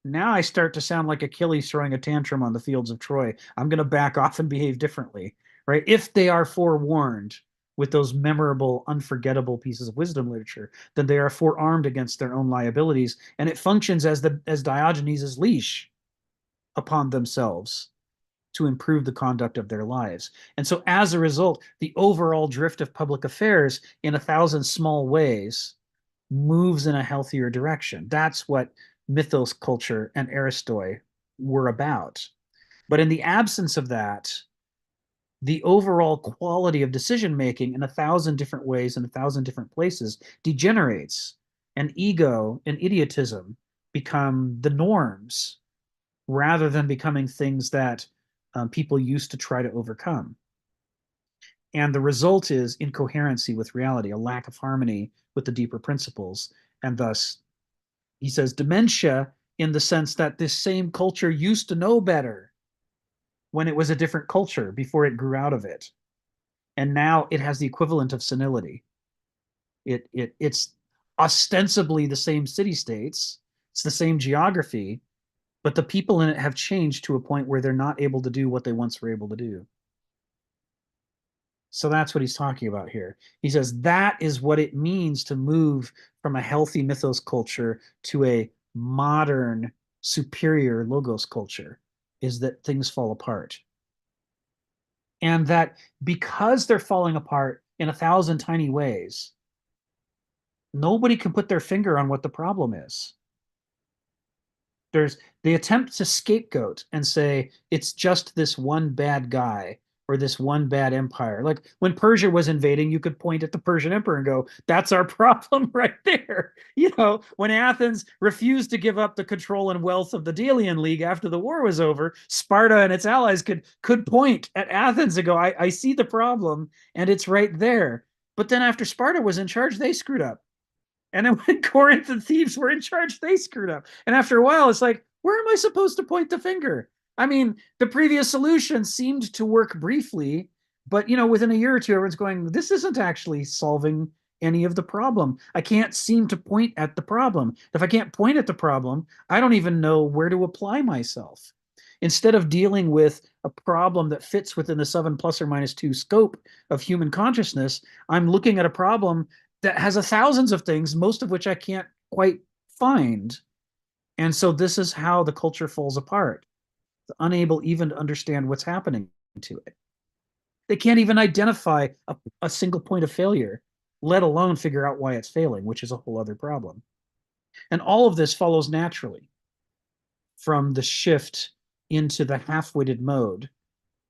now I start to sound like Achilles throwing a tantrum on the fields of Troy. I'm going to back off and behave differently, right? If they are forewarned with those memorable, unforgettable pieces of wisdom literature, then they are forearmed against their own liabilities, and it functions as Diogenes' leash upon themselves to improve the conduct of their lives. And so as a result, the overall drift of public affairs in 1,000 small ways moves in a healthier direction. That's what mythos culture and Aristoi were about. But in the absence of that, the overall quality of decision making in 1,000 different ways in 1,000 different places degenerates, and ego and idiotism become the norms rather than becoming things that people used to try to overcome. And the result is incoherency with reality, a lack of harmony with the deeper principles, and thus he says dementia, in the sense that this same culture used to know better when it was a different culture before it grew out of it. And now it has the equivalent of senility. It's ostensibly the same city-states, it's the same geography, but the people in it have changed to a point where they're not able to do what they once were able to do. So that's what he's talking about here. He says that is what it means to move from a healthy mythos culture to a modern, superior logos culture, is that things fall apart. And that because they're falling apart in 1,000 tiny ways, nobody can put their finger on what the problem is. They attempt to scapegoat and say it's just this one bad guy or this one bad empire. Like when Persia was invading, you could point at the Persian emperor and go, that's our problem right there. When Athens refused to give up the control and wealth of the Delian League after the war was over, Sparta and its allies could point at Athens and go, I see the problem and it's right there. But then after Sparta was in charge, they screwed up. And then when Corinth and Thebes were in charge, they screwed up. And after a while, it's like, where am I supposed to point the finger? I mean, the previous solution seemed to work briefly, but within a year or two, everyone's going, this isn't actually solving any of the problem. I can't seem to point at the problem. If I can't point at the problem, I don't even know where to apply myself. Instead of dealing with a problem that fits within the 7 plus or minus 2 scope of human consciousness, I'm looking at a problem that has thousands of things, most of which I can't quite find. And so this is how the culture falls apart, unable even to understand what's happening to it. They can't even identify a single point of failure, let alone figure out why it's failing, which is a whole other problem. And all of this follows naturally from the shift into the half-witted mode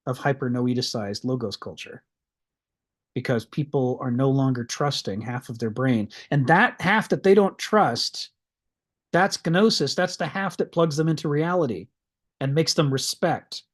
of hyper-noeticized logos culture, because people are no longer trusting half of their brain. And that half that they don't trust, that's gnosis. That's the half that plugs them into reality and makes them respect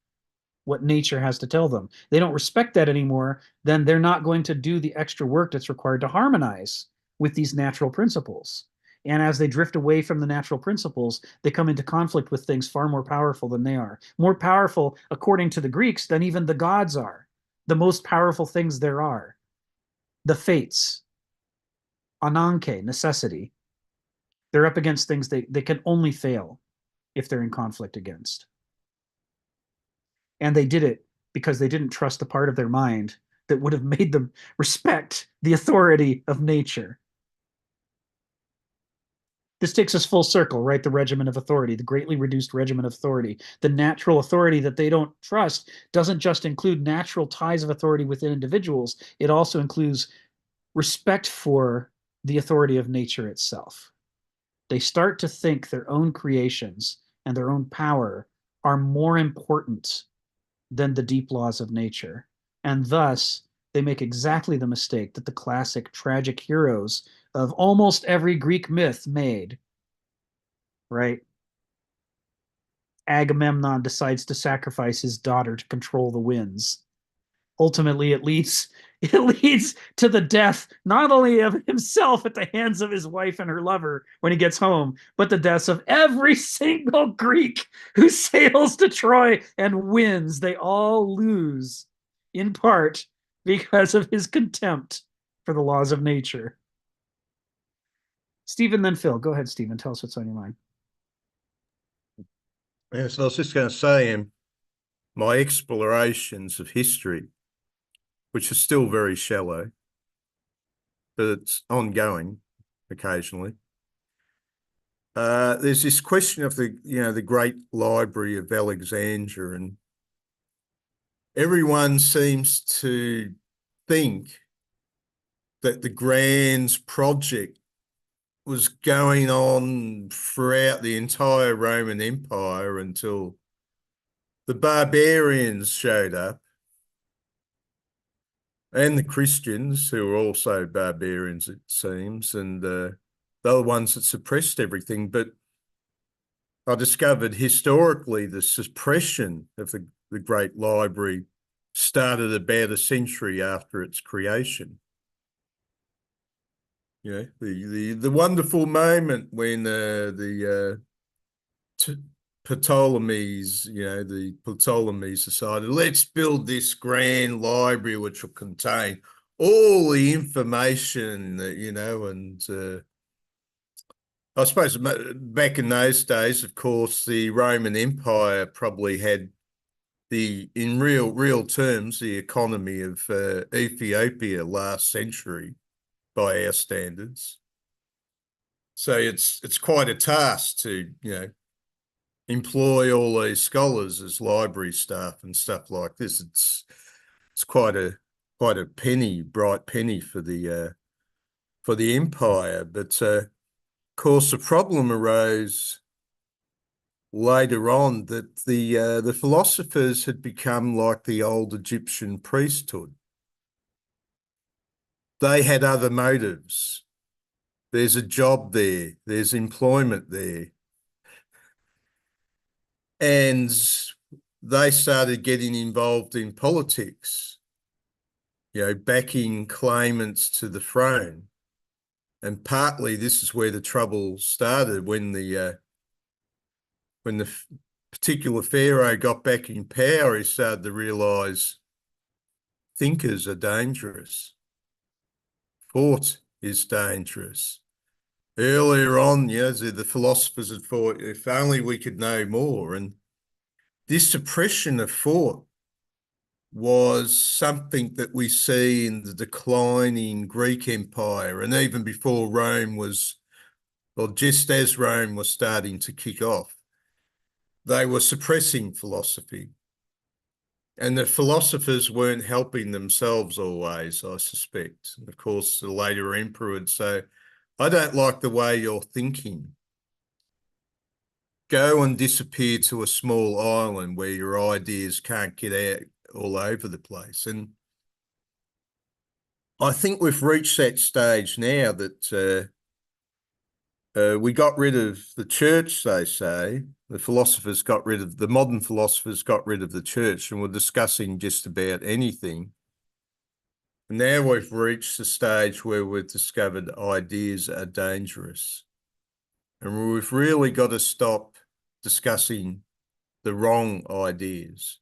what nature has to tell them. They don't respect that anymore, then they're not going to do the extra work that's required to harmonize with these natural principles. And as they drift away from the natural principles, they come into conflict with things far more powerful than they are. More powerful, according to the Greeks, than even the gods are. The most powerful things there are. The fates, ananke, necessity. They're up against things they can only fail if they're in conflict against. And they did it because they didn't trust the part of their mind that would have made them respect the authority of nature. This takes us full circle, right? The regimen of authority, the greatly reduced regimen of authority. The natural authority that they don't trust doesn't just include natural ties of authority within individuals. It also includes respect for the authority of nature itself. They start to think their own creations and their own power are more important than the deep laws of nature. And thus, they make exactly the mistake that the classic tragic heroes of almost every Greek myth made, right? Agamemnon decides to sacrifice his daughter to control the winds. Ultimately, it leads to the death not only of himself at the hands of his wife and her lover when he gets home, but the deaths of every single Greek who sails to Troy and wins. They all lose, in part because of his contempt for the laws of nature. Stephen, then Phil. Go ahead, Stephen. Tell us what's on your mind. Yes, I was just going to say, my explorations of history, which are still very shallow, but it's ongoing occasionally. There's this question of the Great Library of Alexandria, and everyone seems to think that the grand project was going on throughout the entire Roman Empire until the barbarians showed up, and the Christians, who were also barbarians, it seems, and they're the ones that suppressed everything. But I discovered historically the suppression of the Great Library started about a century after its creation. The wonderful moment when Ptolemies, the Ptolemies decided, let's build this grand library which will contain all the information, and I suppose back in those days, of course, the Roman Empire probably had in real terms, the economy of Ethiopia last century by our standards. So it's quite a task to, you know, employ all these scholars as library staff and stuff like this. It's quite a bright penny for the empire. But of course, the problem arose later on that the philosophers had become like the old Egyptian priesthood. They had other motives. There's a job there. There's employment there. And they started getting involved in politics, you know, backing claimants to the throne. And partly this is where the trouble started when the particular pharaoh got back in power. He started to realise thinkers are dangerous. Thought is dangerous. Earlier on, you know, the philosophers had thought, if only we could know more. And this suppression of thought was something that we see in the declining Greek Empire, and even before Rome was, well, just as Rome was starting to kick off, they were suppressing philosophy. And the philosophers weren't helping themselves always, I suspect. And of course, the later emperor would say, I don't like the way you're thinking. Go and disappear to a small island where your ideas can't get out all over the place. And I think we've reached that stage now that we got rid of the church, they say. The modern philosophers got rid of the church and were discussing just about anything. And now we've reached the stage where we've discovered ideas are dangerous. And we've really got to stop discussing the wrong ideas.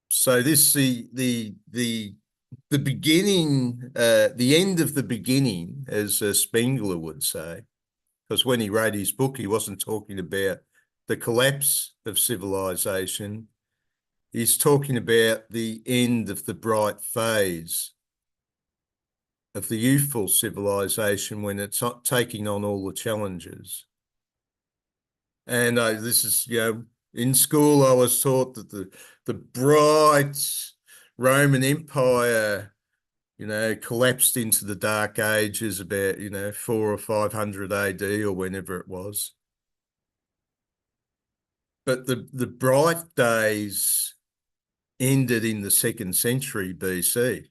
So this the beginning, the end of the beginning, as Spengler would say, because when he wrote his book, he wasn't talking about the collapse of civilization. He's talking about the end of the bright phase of the youthful civilization when it's not taking on all the challenges. And this is, you know, in school I was taught that the bright Roman Empire, you know, collapsed into the Dark Ages about, you know, 400 or 500 AD or whenever it was. But the bright days ended in the 2nd century BC.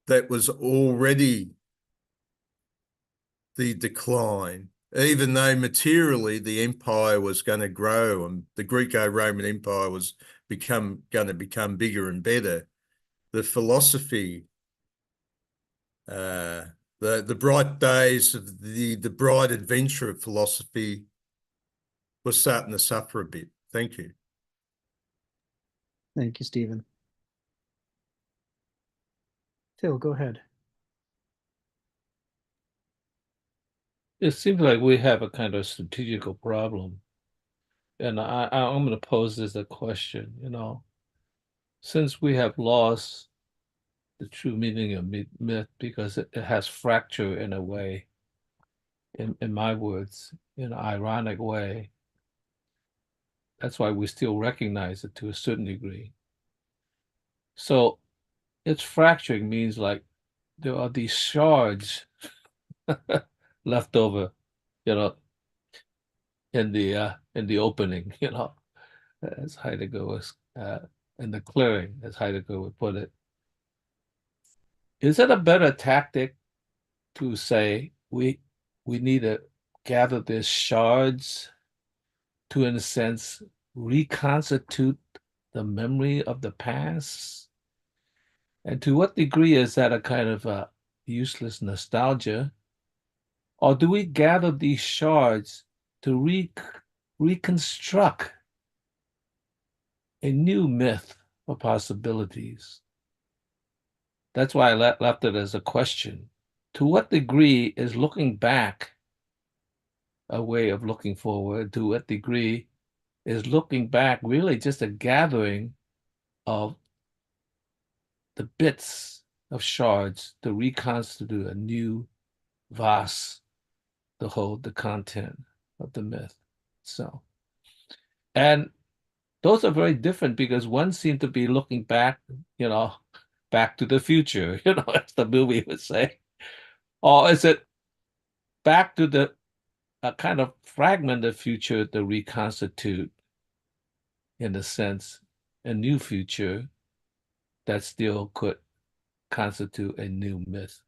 That was already the decline, even though materially the empire was going to grow and the Greco-Roman Empire was going to become bigger and better. The philosophy, the bright days of the bright adventure of philosophy was starting to suffer a bit. Thank you. Thank you, Stephen. Phil, go ahead. It seems like we have a kind of strategical problem. And I'm going to pose this a question, you know, since we have lost the true meaning of myth because it has fracture in a way, in my words, in an ironic way. That's why we still recognize it to a certain degree. So its fracturing means like there are these shards left over, you know, in the opening, you know, as Heidegger was in the clearing, as Heidegger would put it. Is it a better tactic to say we need to gather these shards to, in a sense, reconstitute the memory of the past? And to what degree is that a kind of a useless nostalgia? Or do we gather these shards to reconstruct a new myth for possibilities? That's why I left it as a question. To what degree is looking back a way of looking forward. To what degree is looking back really just a gathering of the bits of shards to reconstitute a new vase to hold the content of the myth. So, and those are very different because one seemed to be looking back, back to the future, as the movie would say. Or is it back to the a kind of fragmented future to reconstitute, in a sense, a new future that still could constitute a new myth,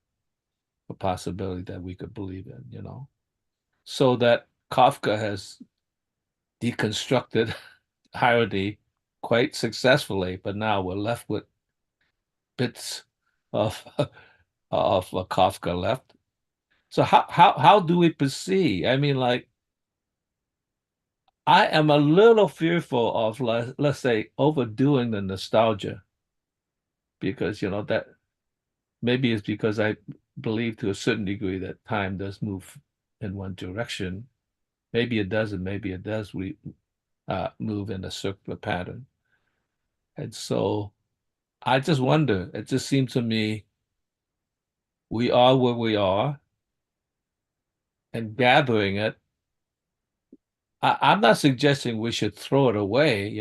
a possibility that we could believe in, So that Kafka has deconstructed irony quite successfully, but now we're left with bits of Kafka left. So how do we proceed? I mean, like, I am a little fearful of, let's say, overdoing the nostalgia, because that maybe it's because I believe to a certain degree that time does move in one direction. Maybe it doesn't. Maybe it does. We move in a circular pattern, and so I just wonder. It just seems to me we are where we are, and gathering it. I'm not suggesting we should throw it away,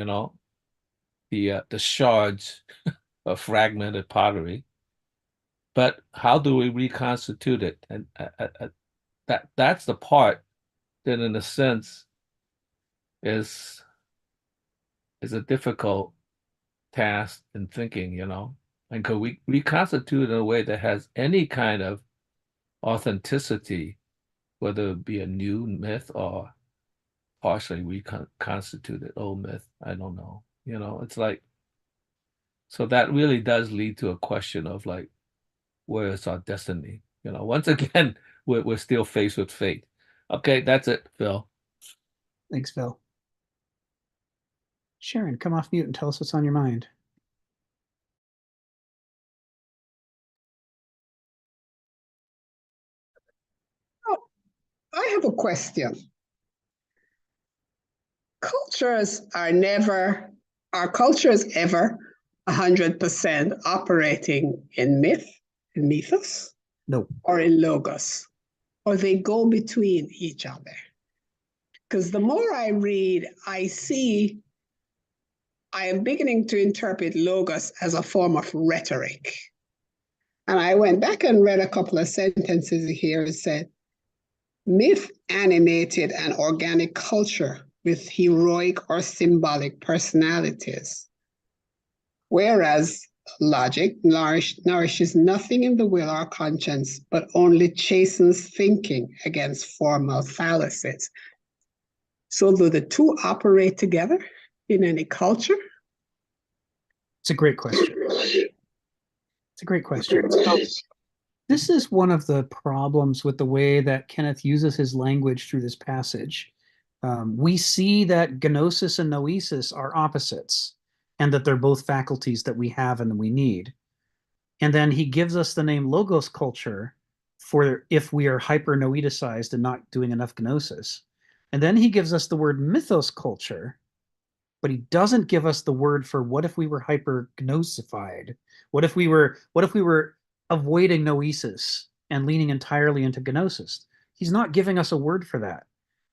the shards of fragmented pottery, but how do we reconstitute it? And that's the part that, in a sense, is a difficult task in thinking, and could we reconstitute in a way that has any kind of authenticity, whether it be a new myth or partially reconstituted old myth? I don't know. It's like, so that really does lead to a question of, like, where is our destiny? Once again, we're still faced with fate. Okay, that's it, Phil. Thanks, Phil. Sharon, come off mute and tell us what's on your mind. Oh, I have a question. Are cultures ever 100% operating in mythos? No. Or in logos? Or they go between each other? Because the more I read, I am beginning to interpret logos as a form of rhetoric. And I went back and read a couple of sentences here. It said, myth animated an organic culture with heroic or symbolic personalities, whereas logic nourishes nothing in the will or conscience, but only chastens thinking against formal fallacies. So do the two operate together in any culture? It's a great question. It's a great question. So, this is one of the problems with the way that Kenneth uses his language through this passage. We see that gnosis and noesis are opposites, and that they're both faculties that we have and that we need. And then he gives us the name logos culture for if we are hyper-noeticized and not doing enough gnosis. And then he gives us the word mythos culture, but he doesn't give us the word for what if we were hyper-gnosified? What if we were avoiding noesis and leaning entirely into gnosis? He's not giving us a word for that.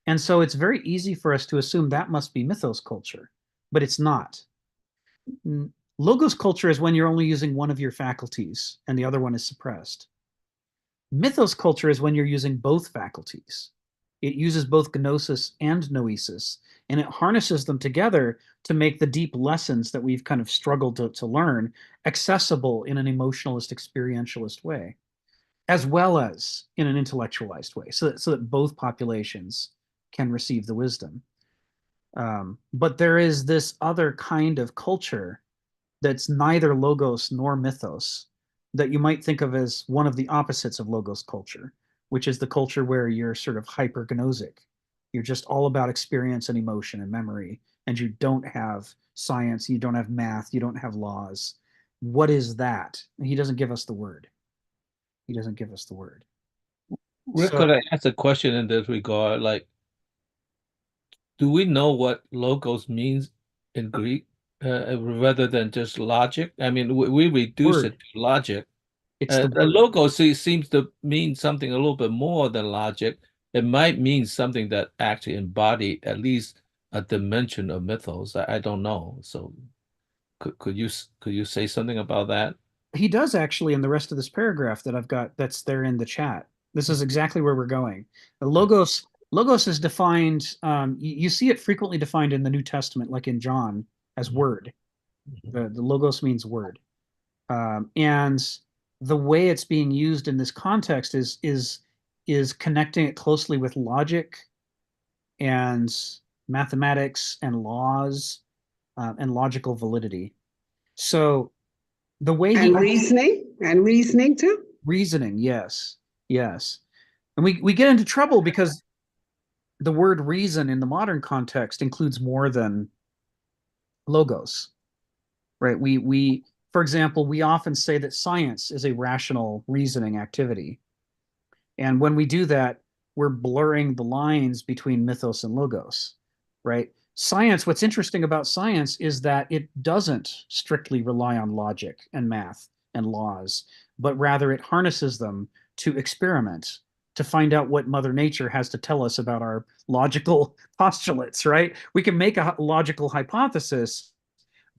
And so it's very easy for us to assume that must be mythos culture, but it's not. Logos culture is when you're only using one of your faculties and the other one is suppressed. Mythos culture is when you're using both faculties. It uses both gnosis and noesis, and it harnesses them together to make the deep lessons that we've kind of struggled to learn accessible in an emotionalist, experientialist way, as well as in an intellectualized way, so that both populations can receive the wisdom. But there is this other kind of culture that's neither logos nor mythos that you might think of as one of the opposites of logos culture, which is the culture where you're sort of hypergnosic. You're just all about experience and emotion and memory, and you don't have science, you don't have math, you don't have laws. What is that? He doesn't give us the word. He doesn't give us the word. Rick, could I ask a question in this regard? Like, do we know what logos means in Greek, rather than just logic? I mean, we reduce Word. it to logic. It's the The word. logo seems to mean something a little bit more than logic. It might mean something that actually embody at least a dimension of mythos. I don't know. So could you say something about that? He does actually in the rest of this paragraph that I've got that's there in the chat. This is exactly where we're going. The logos is defined. You see it frequently defined in the New Testament, like in John, as word. The logos means word, and the way it's being used in this context is connecting it closely with logic and mathematics and laws and logical validity. So the way And reasoning too. reasoning, yes, yes, and we get into trouble because the word reason in the modern context includes more than logos, right? We for example, we often say that science is a rational reasoning activity, and when we do that, we're blurring the lines between mythos and logos, right? Science, what's interesting about science is that it doesn't strictly rely on logic and math and laws, but rather it harnesses them to experiment, to find out what Mother Nature has to tell us about our logical postulates, right? We can make a logical hypothesis,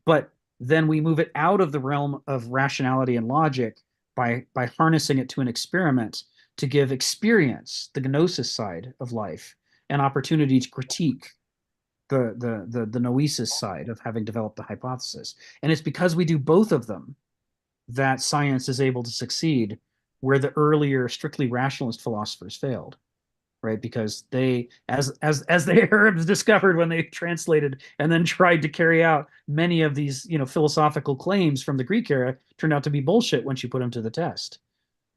but then we move it out of the realm of rationality and logic by harnessing it to an experiment to give experience, the gnosis side of life, an opportunity to critique the noesis side of having developed the hypothesis. And it's because we do both of them that science is able to succeed where the earlier strictly rationalist philosophers failed, right? Because they, as the Arabs discovered when they translated and then tried to carry out many of these, philosophical claims from the Greek era, turned out to be bullshit once you put them to the test.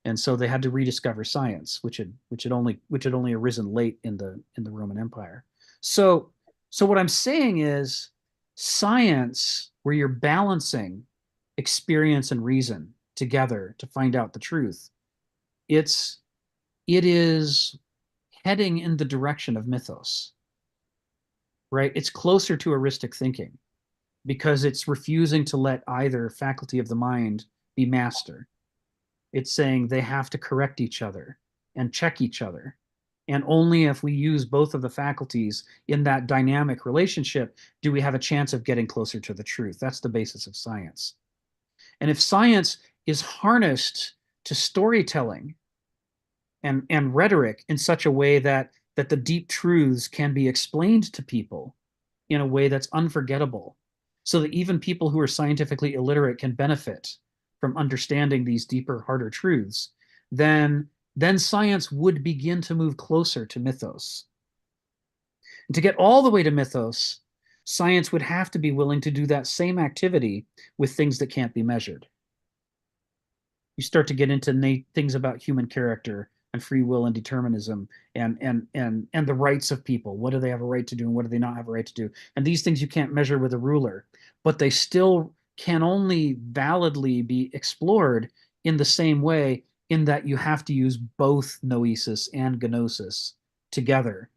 And so they had to rediscover science, which had only arisen late in the Roman Empire. So what I'm saying is science, where you're balancing experience and reason together to find out the truth, it is heading in the direction of mythos, right? It's closer to heuristic thinking because it's refusing to let either faculty of the mind be master. It's saying they have to correct each other and check each other. And only if we use both of the faculties in that dynamic relationship do we have a chance of getting closer to the truth. That's the basis of science. And if science is harnessed to storytelling and rhetoric in such a way that the deep truths can be explained to people in a way that's unforgettable, so that even people who are scientifically illiterate can benefit from understanding these deeper, harder truths, then science would begin to move closer to mythos. And to get all the way to mythos, science would have to be willing to do that same activity with things that can't be measured. You start to get into things about human character and free will and determinism and the rights of people. What do they have a right to do and what do they not have a right to do? And these things you can't measure with a ruler, but they still can only validly be explored in the same way, in that you have to use both noesis and gnosis together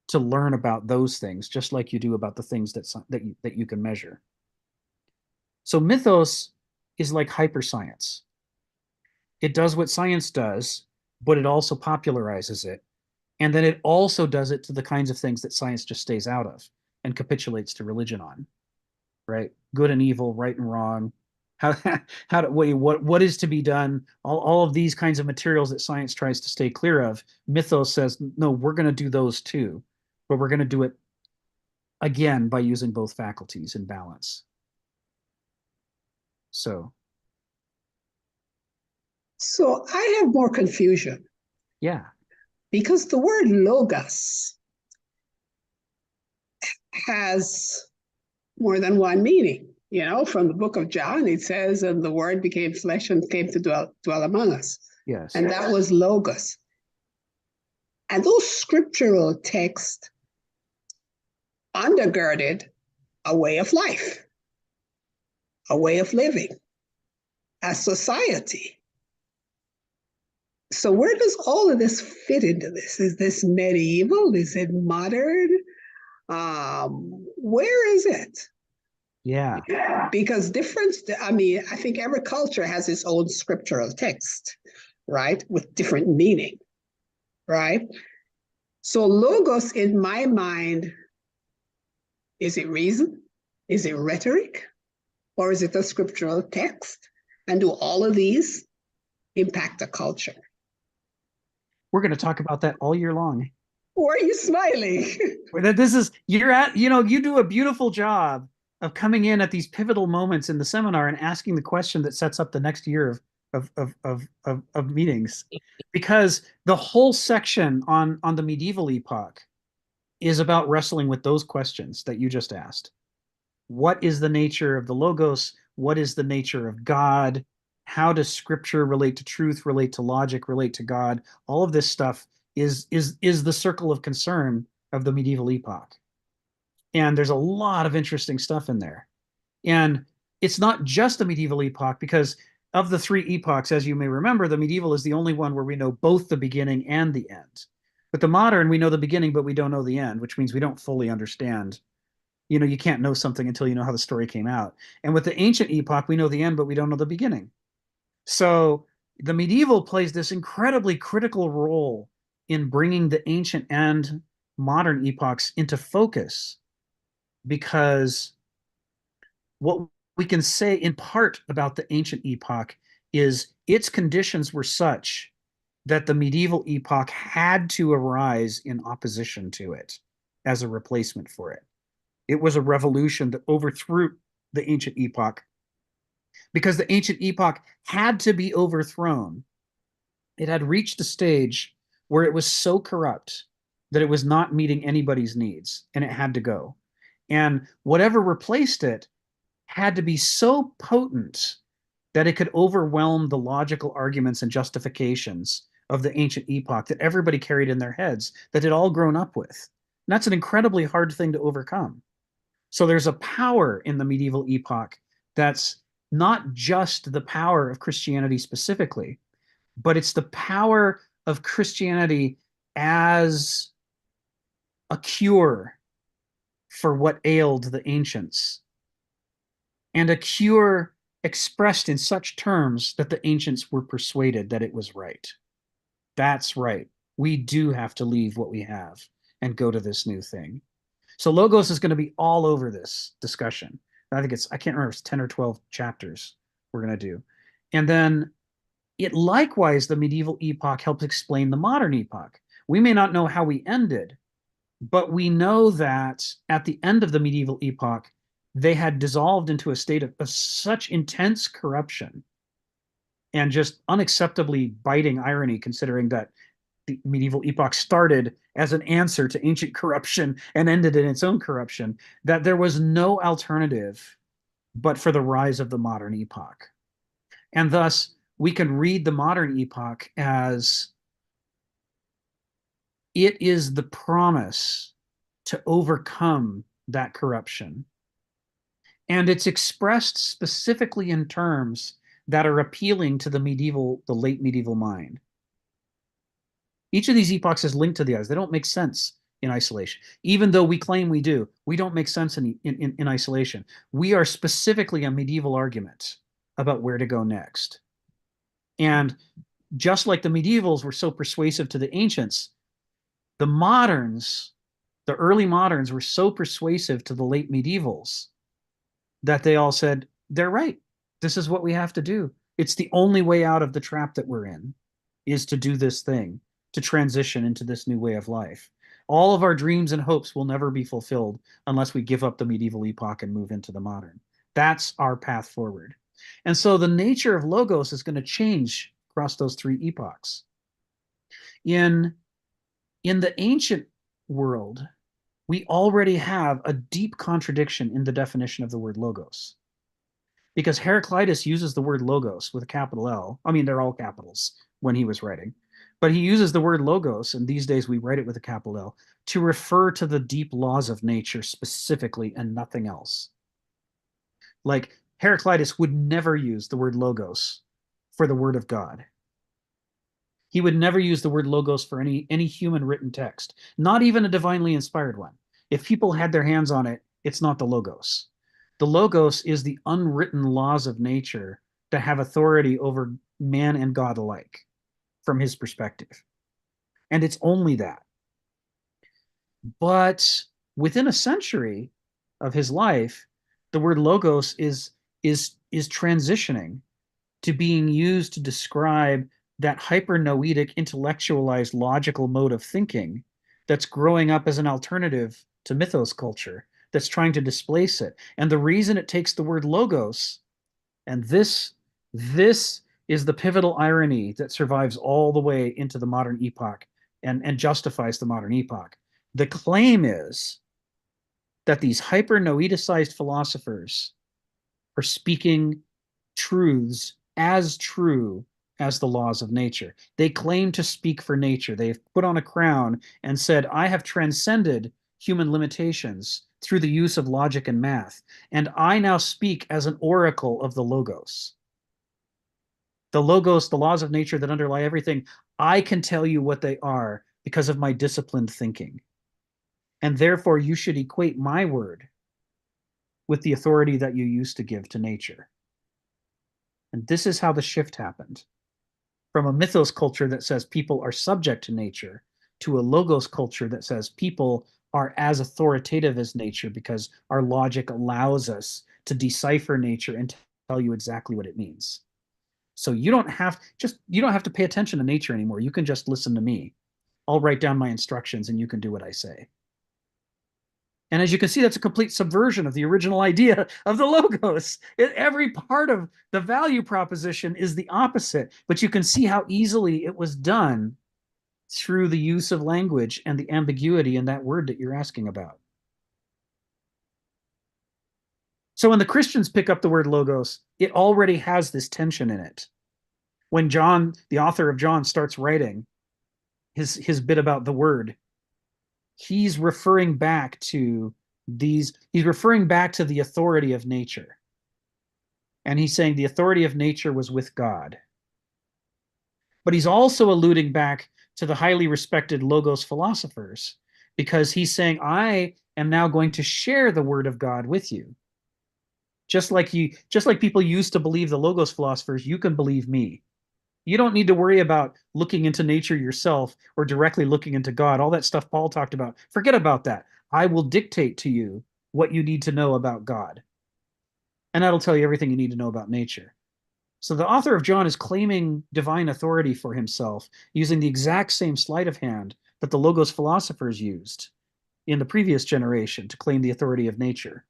to learn about those things, just like you do about the things that you can measure. So mythos is like hyperscience. It does what science does, but it also popularizes it. And then it also does it to the kinds of things that science just stays out of and capitulates to religion on, right? Good and evil, right and wrong. What is to be done? All of these kinds of materials that science tries to stay clear of. Mythos says, no, we're going to do those too, but we're going to do it again by using both faculties in balance. So I have more confusion. Yeah. Because the word logos has more than one meaning. From the book of John, it says, and the word became flesh and came to dwell among us. Yes. And that was logos. And those scriptural texts undergirded a way of life, a way of living, a society. So where does all of this fit into this? Is this medieval? Is it modern? Where is it? Yeah. Because I mean, I think every culture has its own scriptural text, right? With different meaning, right? So logos in my mind, is it reason? Is it rhetoric? Or is it a scriptural text? And do all of these impact a culture? We're going to talk about that all year long. Why are you smiling? This is, you do a beautiful job of coming in at these pivotal moments in the seminar and asking the question that sets up the next year of meetings. Because the whole section on the medieval epoch is about wrestling with those questions that you just asked. What is the nature of the logos? What is the nature of God? How does scripture relate to truth, relate to logic, relate to God? All of this stuff is the circle of concern of the medieval epoch. And there's a lot of interesting stuff in there. And it's not just the medieval epoch, because of the three epochs, as you may remember, the medieval is the only one where we know both the beginning and the end. But the modern, we know the beginning, but we don't know the end, which means we don't fully understand. You can't know something until you know how the story came out. And with the ancient epoch, we know the end, but we don't know the beginning. So the medieval plays this incredibly critical role in bringing the ancient and modern epochs into focus, because what we can say in part about the ancient epoch is its conditions were such that the medieval epoch had to arise in opposition to it as a replacement for it. It was a revolution that overthrew the ancient epoch, because the ancient epoch had to be overthrown. It had reached a stage where it was so corrupt that it was not meeting anybody's needs, and it had to go. And whatever replaced it had to be so potent that it could overwhelm the logical arguments and justifications of the ancient epoch that everybody carried in their heads, that had all grown up with. And that's an incredibly hard thing to overcome. So there's a power in the medieval epoch that's not just the power of Christianity specifically, but it's the power of Christianity as a cure for what ailed the ancients, and a cure expressed in such terms that the ancients were persuaded that it was right. That's right. We do have to leave what we have and go to this new thing. So Logos is going to be all over this discussion. I can't remember, it's 10 or 12 chapters we're going to do. And then the medieval epoch helps explain the modern epoch. We may not know how we ended, but we know that at the end of the medieval epoch, they had dissolved into a state of such intense corruption and just unacceptably biting irony, considering that the medieval epoch started as an answer to ancient corruption and ended in its own corruption, that there was no alternative but for the rise of the modern epoch. And thus, we can read the modern epoch as it is the promise to overcome that corruption. And it's expressed specifically in terms that are appealing to the late medieval mind. Each of these epochs is linked to the others. They don't make sense in isolation. Even though we claim we do, we don't make sense in isolation. We are specifically a medieval argument about where to go next. And just like the medievals were so persuasive to the ancients, the early moderns were so persuasive to the late medievals that they all said, they're right. This is what we have to do. It's the only way out of the trap that we're in, is to do this thing, to transition into this new way of life. All of our dreams and hopes will never be fulfilled unless we give up the medieval epoch and move into the modern. That's our path forward. And so the nature of Logos is going to change across those three epochs. In the ancient world, we already have a deep contradiction in the definition of the word Logos. Because Heraclitus uses the word Logos with a capital L. I mean, they're all capitals when he was writing. But he uses the word Logos, and these days we write it with a capital L, to refer to the deep laws of nature specifically and nothing else. Like Heraclitus would never use the word Logos for the word of God. He would never use the word Logos for any human written text, not even a divinely inspired one. If people had their hands on it, it's not the Logos. The Logos is the unwritten laws of nature that have authority over man and God alike from his perspective. And it's only that. But within a century of his life, the word Logos is transitioning to being used to describe that hypernoetic, intellectualized, logical mode of thinking that's growing up as an alternative to mythos culture, that's trying to displace it. And the reason it takes the word Logos, and this is the pivotal irony that survives all the way into the modern epoch and justifies the modern epoch. The claim is that these hypernoeticized philosophers are speaking truths as true as the laws of nature. They claim to speak for nature. They've put on a crown and said, I have transcended human limitations through the use of logic and math, and I now speak as an oracle of the Logos. The Logos, the laws of nature that underlie everything, I can tell you what they are because of my disciplined thinking. And therefore, you should equate my word with the authority that you used to give to nature. And this is how the shift happened. From a mythos culture that says people are subject to nature to a Logos culture that says people are as authoritative as nature because our logic allows us to decipher nature and tell you exactly what it means. So you don't have to pay attention to nature anymore. You can just listen to me. I'll write down my instructions and you can do what I say. And as you can see, that's a complete subversion of the original idea of the Logos. Every part of the value proposition is the opposite, but you can see how easily it was done through the use of language and the ambiguity in that word that you're asking about. So when the Christians pick up the word Logos, it already has this tension in it. When John, the author of John, starts writing his bit about the word, he's referring back to the authority of nature. And he's saying the authority of nature was with God. But he's also alluding back to the highly respected Logos philosophers, because he's saying, I am now going to share the word of God with you. Just like people used to believe the Logos philosophers, you can believe me. You don't need to worry about looking into nature yourself or directly looking into God. All that stuff Paul talked about, forget about that. I will dictate to you what you need to know about God. And that'll tell you everything you need to know about nature. So the author of John is claiming divine authority for himself using the exact same sleight of hand that the Logos philosophers used in the previous generation to claim the authority of nature.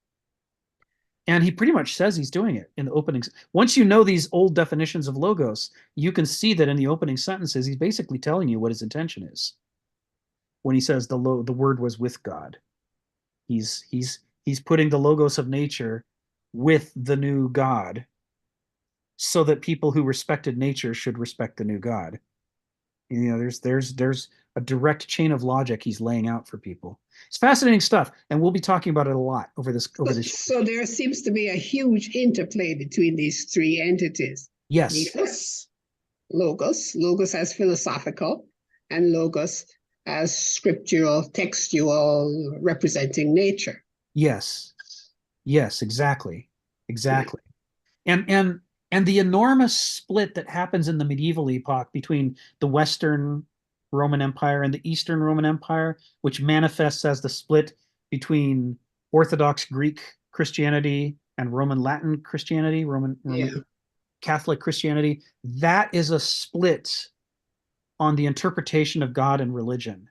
And he pretty much says he's doing it in the openings. Once you know these old definitions of Logos, you can see that in the opening sentences, he's basically telling you what his intention is. When he says the word was with God, he's putting the Logos of nature with the new God, so that people who respected nature should respect the new God. You know, there's a direct chain of logic he's laying out for people. It's fascinating stuff, and we'll be talking about it a lot over this. So there seems to be a huge interplay between these three entities. Yes. Mythos, Logos as philosophical, and Logos as scriptural, textual, representing nature. Yes, exactly. And the enormous split that happens in the medieval epoch between the Western Roman Empire and the Eastern Roman Empire, which manifests as the split between Orthodox Greek Christianity and Roman Latin Christianity, Roman Catholic Christianity, that is a split on the interpretation of God and religion.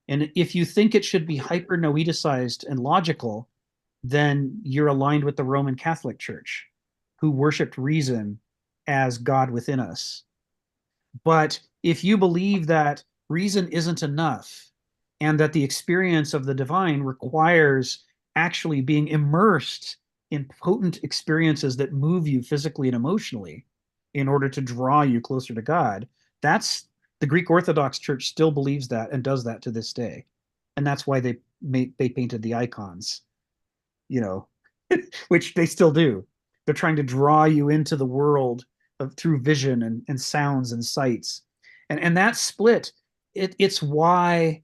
And if you think it should be hyper-noeticized and logical, then you're aligned with the Roman Catholic Church, who worshiped reason as God within us. But if you believe that reason isn't enough and that the experience of the divine requires actually being immersed in potent experiences that move you physically and emotionally in order to draw you closer to God, that's the Greek Orthodox Church still believes that and does that to this day. And that's why they painted the icons, you know, which they still do. They're trying to draw you into the world through vision and sounds and sights. And that split, it's why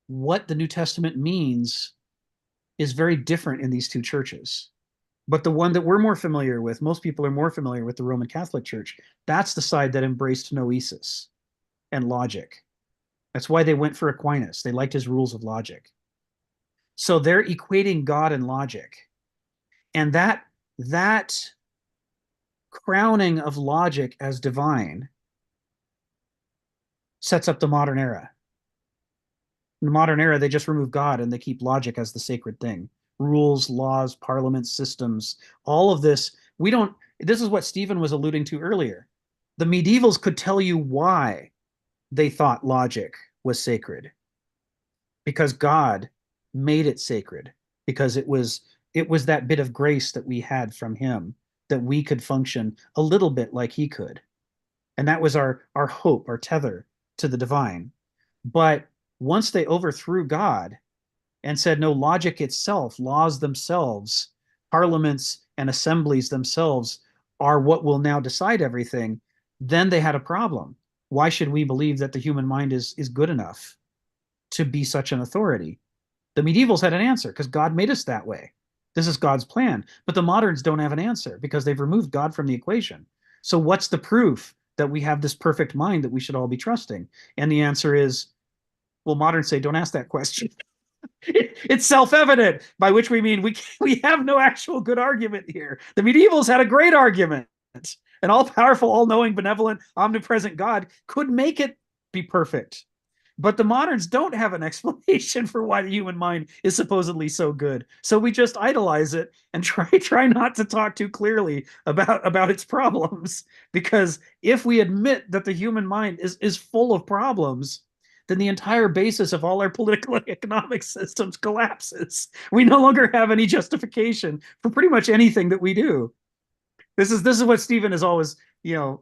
what the New Testament means is very different in these two churches. But the one that we're more familiar with, most people are more familiar with the Roman Catholic Church. That's the side that embraced noesis and logic. That's why they went for Aquinas. They liked his rules of logic. So they're equating God and logic. And that crowning of logic as divine sets up the modern era. In the modern era, they just remove God and they keep logic as the sacred thing. Rules, laws, parliament systems, all of this. This is what Stephen was alluding to earlier. The medievals could tell you why they thought logic was sacred. Because God made it sacred. Because it was that bit of grace that we had from him, that we could function a little bit like he could. And that was our hope, our tether to the divine. But once they overthrew God and said, no, logic itself, laws themselves, parliaments and assemblies themselves are what will now decide everything, then they had a problem. Why should we believe that the human mind is good enough to be such an authority? The medievals had an answer because God made us that way. This is God's plan. But the moderns don't have an answer because they've removed God from the equation. So what's the proof that we have this perfect mind that we should all be trusting? And the answer is, well, moderns say, don't ask that question. It's self-evident, by which we mean we have no actual good argument here. The medievals had a great argument. An all-powerful, all-knowing, benevolent, omnipresent God could make it be perfect. But the moderns don't have an explanation for why the human mind is supposedly so good. So we just idolize it and try not to talk too clearly about its problems. Because if we admit that the human mind is full of problems, then the entire basis of all our political and economic systems collapses. We no longer have any justification for pretty much anything that we do. This is what Stephen is always, an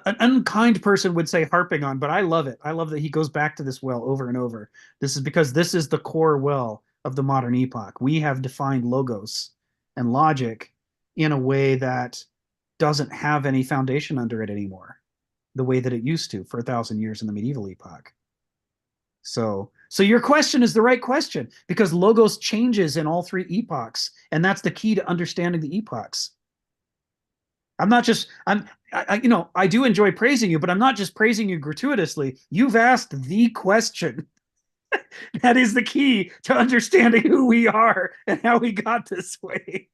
unkind person would say harping on, but I love it. I love that he goes back to this well over and over. This is because this is the core well of the modern epoch. We have defined logos and logic in a way that doesn't have any foundation under it anymore, the way that it used to for 1,000 years in the medieval epoch. So your question is the right question, because logos changes in all three epochs, and that's the key to understanding the epochs. I do enjoy praising you, but I'm not just praising you gratuitously. You've asked the question. That is the key to understanding who we are and how we got this way.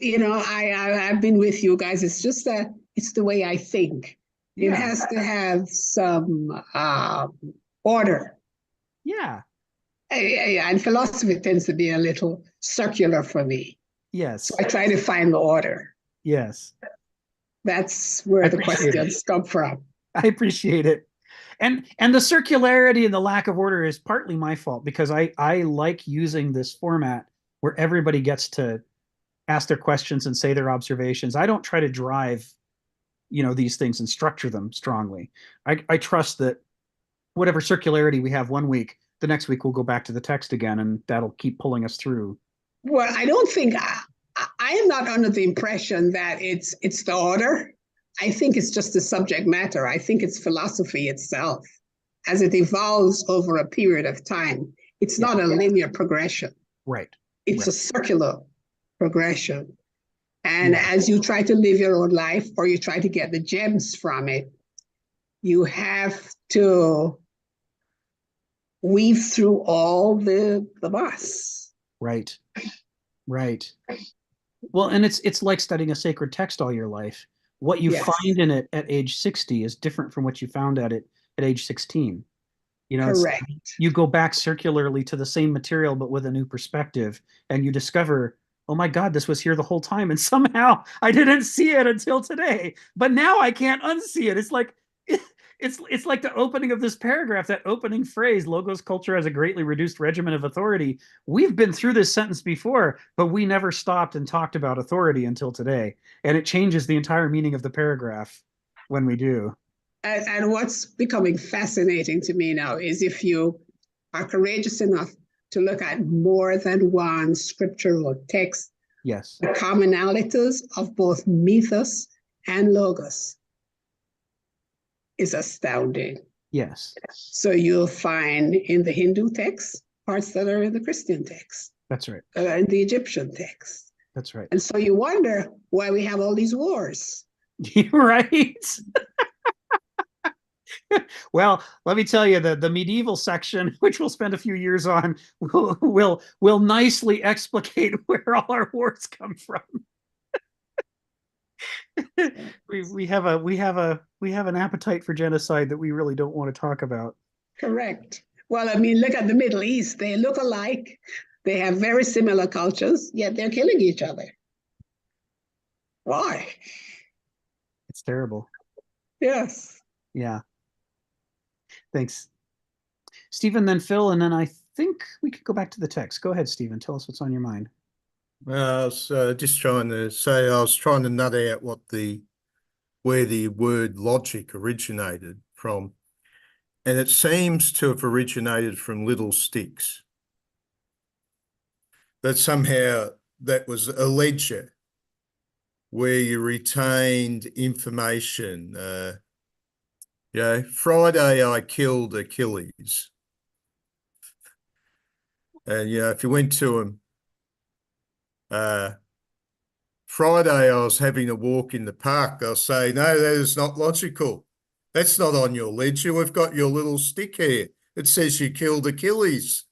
I've been with you guys. It's just that it's the way I think. Yeah. It has to have some order. Yeah. And philosophy tends to be a little circular for me. Yes. So I try to find the order. Yes. That's where the questions come from. I appreciate it. And the circularity and the lack of order is partly my fault, because I like using this format where everybody gets to ask their questions and say their observations. I don't try to drive these things and structure them strongly. I trust that whatever circularity we have one week, the next week we'll go back to the text again, and that'll keep pulling us through. Well, I don't think I am not under the impression that it's the order. I think it's just the subject matter. I think it's philosophy itself as it evolves over a period of time. It's not a linear progression. Right. It's a circular progression. And as you try to live your own life, or you try to get the gems from it, you have to weave through all the moss. Right. Well, and it's like studying a sacred text all your life. What you find in it at age 60 is different from what you found at age 16. Correct. You go back circularly to the same material, but with a new perspective, and you discover, oh my God, this was here the whole time. And somehow I didn't see it until today, but now I can't unsee it. It's like the opening of this paragraph, that opening phrase, logos culture has a greatly reduced regimen of authority. We've been through this sentence before, but we never stopped and talked about authority until today. And it changes the entire meaning of the paragraph when we do. And what's becoming fascinating to me now is if you are courageous enough to look at more than one scriptural text, yes, the commonalities of both mythos and logos is astounding. Yes. So you'll find in the Hindu text parts that are in the Christian text, That's right. in the Egyptian text. That's right. And so you wonder why we have all these wars. Right. Well, let me tell you, the medieval section, which we'll spend a few years on, will nicely explicate where all our wars come from. we have an appetite for genocide that we really don't want to talk about. Correct. Well, I mean, look at the Middle East. They look alike. They have very similar cultures, yet they're killing each other. Why? It's terrible. Yes. Yeah. Thanks, Stephen, then Phil, and then I think we could go back to the text. Go ahead, Stephen. Tell us what's on your mind. I was just trying to say, I was trying to nut out where the word logic originated from. And it seems to have originated from little sticks. That somehow that was a ledger where you retained information. Friday I killed Achilles. And, if you went to him, Friday I was having a walk in the park, they'll say, no, that is not logical. That's not on your ledger. We've got your little stick here. It says you killed Achilles.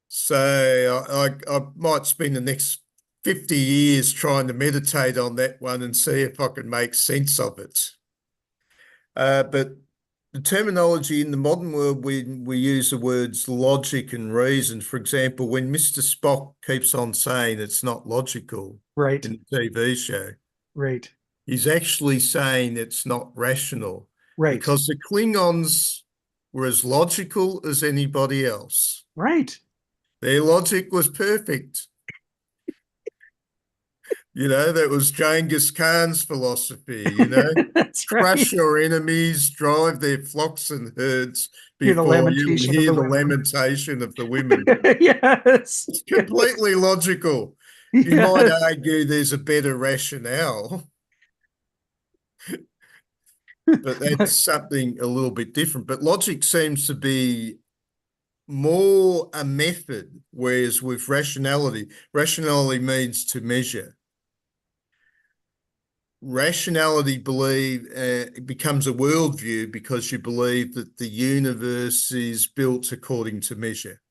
So I might spend the next 50 years trying to meditate on that one and see if I can make sense of it. But the terminology in the modern world, we use the words logic and reason. For example, when Mr. Spock keeps on saying it's not logical Right. in the TV show, Right. he's actually saying it's not rational. Right. Because the Klingons were as logical as anybody else. Right. Their logic was perfect. That was Genghis Khan's philosophy, That's right. crush your enemies, drive their flocks and herds Hear the before you lamentation of hear the the women. lamentation of the women. Yes. It's completely logical. Yes. You might argue there's a better rationale, but that's something a little bit different. But logic seems to be more a method, whereas with rationality means to measure. Rationality becomes a worldview because you believe that the universe is built according to measure.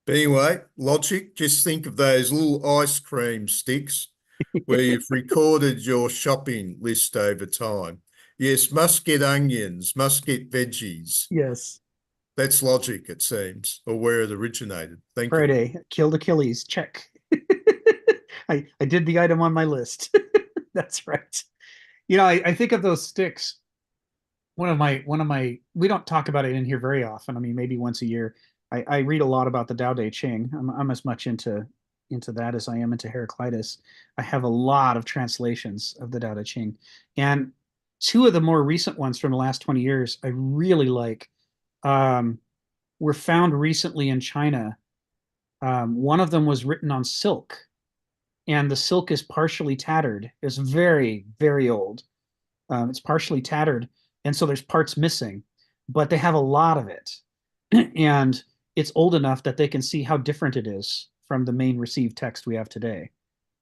But anyway, logic, just think of those little ice cream sticks where you've recorded your shopping list over time. Yes, must get onions, must get veggies. Yes. That's logic, it seems, or where it originated. Thank you. Friday, killed Achilles. Check. I did the item on my list. That's right. I think of those sticks. One of my we don't talk about it in here very often. I mean, maybe once a year. I read a lot about the Tao Te Ching. I'm as much into that as I am into Heraclitus. I have a lot of translations of the Tao Te Ching, and two of the more recent ones from the last 20 years I really like were found recently in China. One of them was written on silk, and the silk is partially tattered. It's very, very old. It's partially tattered, and so there's parts missing, but they have a lot of it. And it's old enough that they can see how different it is from the main received text we have today.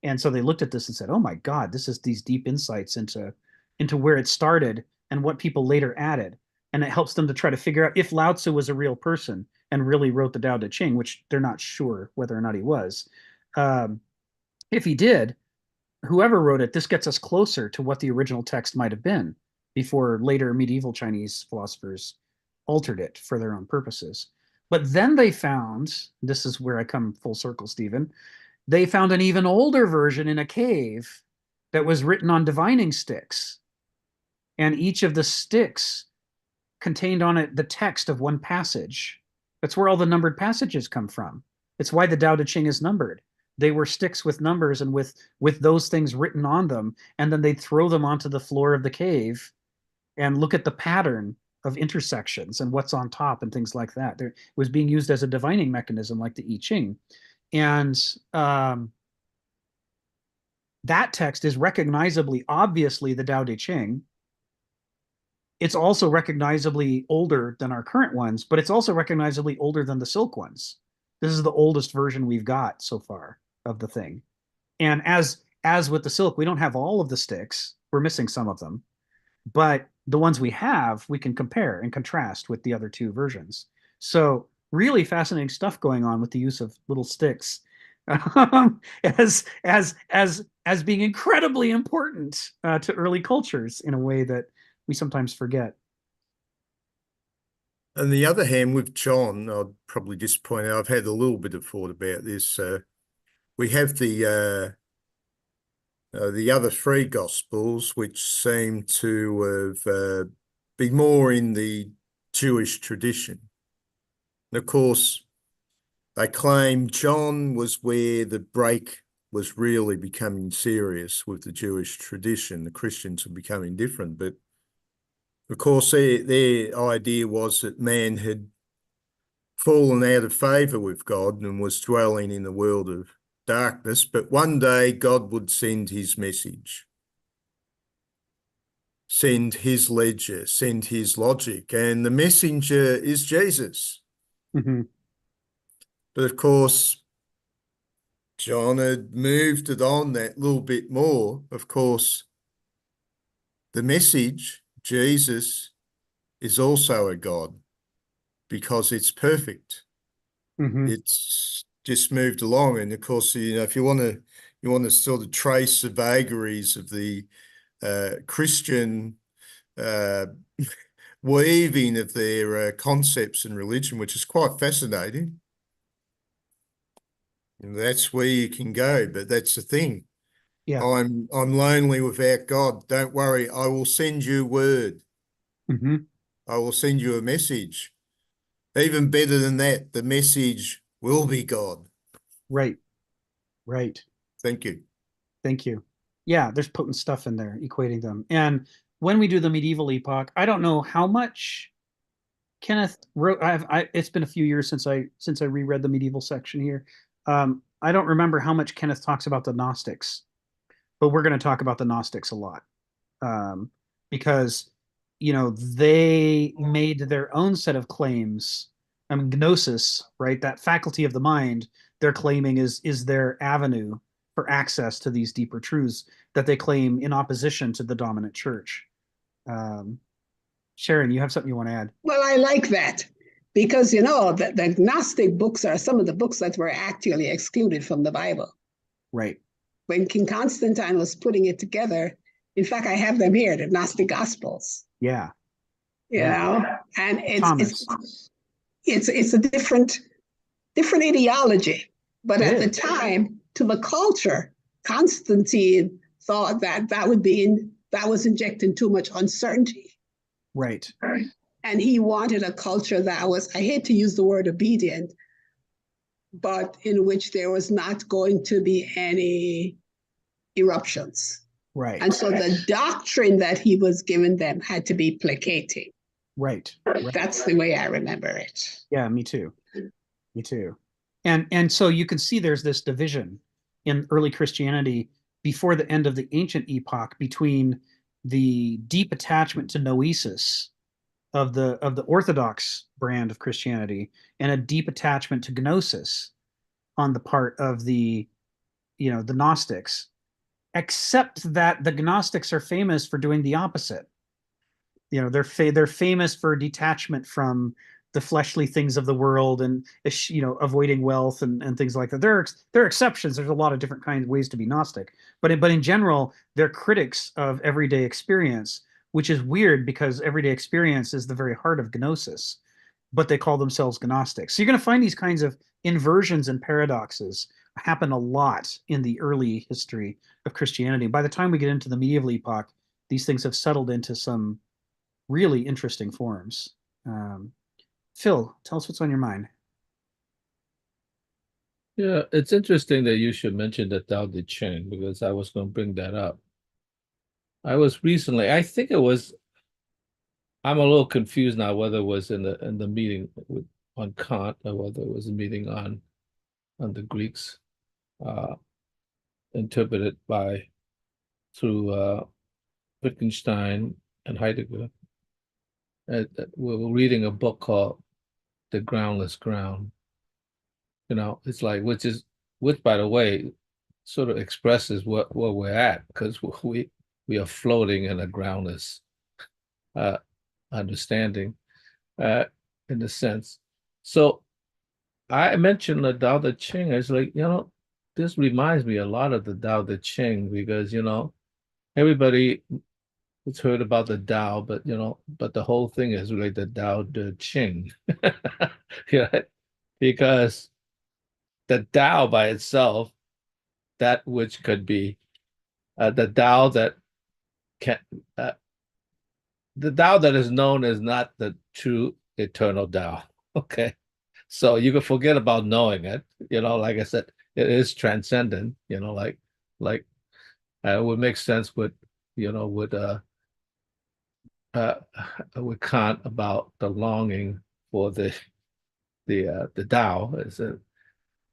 And so they looked at this and said, oh my God, this is these deep insights into where it started and what people later added. And it helps them to try to figure out if Lao Tzu was a real person and really wrote the Tao Te Ching, which they're not sure whether or not he was. If he did, whoever wrote it, this gets us closer to what the original text might have been before later medieval Chinese philosophers altered it for their own purposes. But then they found, this is where I come full circle, Stephen, they found an even older version in a cave that was written on divining sticks. And each of the sticks contained on it the text of one passage. That's where all the numbered passages come from. It's why the Tao Te Ching is numbered. They were sticks with numbers and with those things written on them, and then they'd throw them onto the floor of the cave and look at the pattern of intersections and what's on top and things like that. It was being used as a divining mechanism like the I Ching. And that text is recognizably, obviously, the Tao Te Ching. it's also recognizably older than our current ones, but it's also recognizably older than the silk ones. This is the oldest version we've got so far of the thing. And as with the silk, we don't have all of the sticks. We're missing some of them, but the ones we have, we can compare and contrast with the other two versions. So really fascinating stuff going on with the use of little sticks as being incredibly important to early cultures in a way that we sometimes forget. On the other hand, with John, I'd probably just point out, I've had a little bit of thought about this. We have the other three Gospels, which seem to have been more in the Jewish tradition. And of course, they claim John was where the break was really becoming serious with the Jewish tradition. The Christians were becoming different, but of course, their idea was that man had fallen out of favor with God and was dwelling in a world of darkness, but one day God would send his message, send his ledger, send his logic, and the messenger is Jesus. Mm-hmm. But of course, John had moved it on that little bit more. Of course, the message, Jesus, is also a God because it's perfect. Mm-hmm. It's just moved along. And of course, if you want to sort of trace the vagaries of the Christian weaving of their concepts and religion, which is quite fascinating. And that's where you can go, but that's the thing. Yeah. I'm lonely without God. Don't worry, I will send you word. Mm-hmm. I will send you a message. Even better than that, the message will be God. Right. Right. Thank you. Thank you. Yeah, there's potent stuff in there, equating them. And when we do the medieval epoch, I don't know how much Kenneth wrote. It's been a few years since I reread the medieval section here. I don't remember how much Kenneth talks about the Gnostics, but we're going to talk about the Gnostics a lot, because they made their own set of claims. I mean, gnosis, right? That faculty of the mind they're claiming is their avenue for access to these deeper truths that they claim in opposition to the dominant church. Sharon, you have something you want to add? Well, I like that because, the Gnostic books are some of the books that were actually excluded from the Bible. Right. When King Constantine was putting it together, in fact, I have them here, the Gnostic Gospels. Yeah. And Thomas. it's a different ideology. But at the time, to the culture, Constantine thought that was injecting too much uncertainty. Right. And he wanted a culture that was, I hate to use the word obedient, but in which there was not going to be any eruptions. Right. And so the doctrine that he was giving them had to be placating. Right. That's the way I remember it. Yeah, me too. Me too. And so you can see there's this division in early Christianity before the end of the ancient epoch between the deep attachment to noesis of the Orthodox brand of Christianity and a deep attachment to gnosis on the part of the Gnostics, except that the Gnostics are famous for doing the opposite. They're famous for detachment from the fleshly things of the world and avoiding wealth and things like that. There are exceptions. There's a lot of different kinds of ways to be Gnostic, but in general, they're critics of everyday experience, which is weird because everyday experience is the very heart of gnosis, but they call themselves Gnostics. So you're going to find these kinds of inversions and paradoxes happen a lot in the early history of Christianity. By the time we get into the medieval epoch, these things have settled into some really interesting forms. Phil, tell us what's on your mind. Yeah, it's interesting that you should mention the Tao Te Ching because I was going to bring that up. I was recently, I think it was, I'm a little confused now whether it was in the meeting on Kant or whether it was a meeting on the Greeks, interpreted through Wittgenstein and Heidegger. we're reading a book called The Groundless Ground. It's like, which by the way, sort of expresses what where we're at, because we are floating in a groundless understanding, in a sense. So I mentioned the Tao Te Ching. It's like, this reminds me a lot of the Tao Te Ching, because, everybody has heard about the Tao, but the whole thing is really the Tao Te Ching. Yeah, because the Tao by itself, that which could be the Tao that can, the Tao that is known is not the true eternal Tao. Okay. So you can forget about knowing it. Like I said, it is transcendent, it would make sense with, with Kant about the longing for the Tao.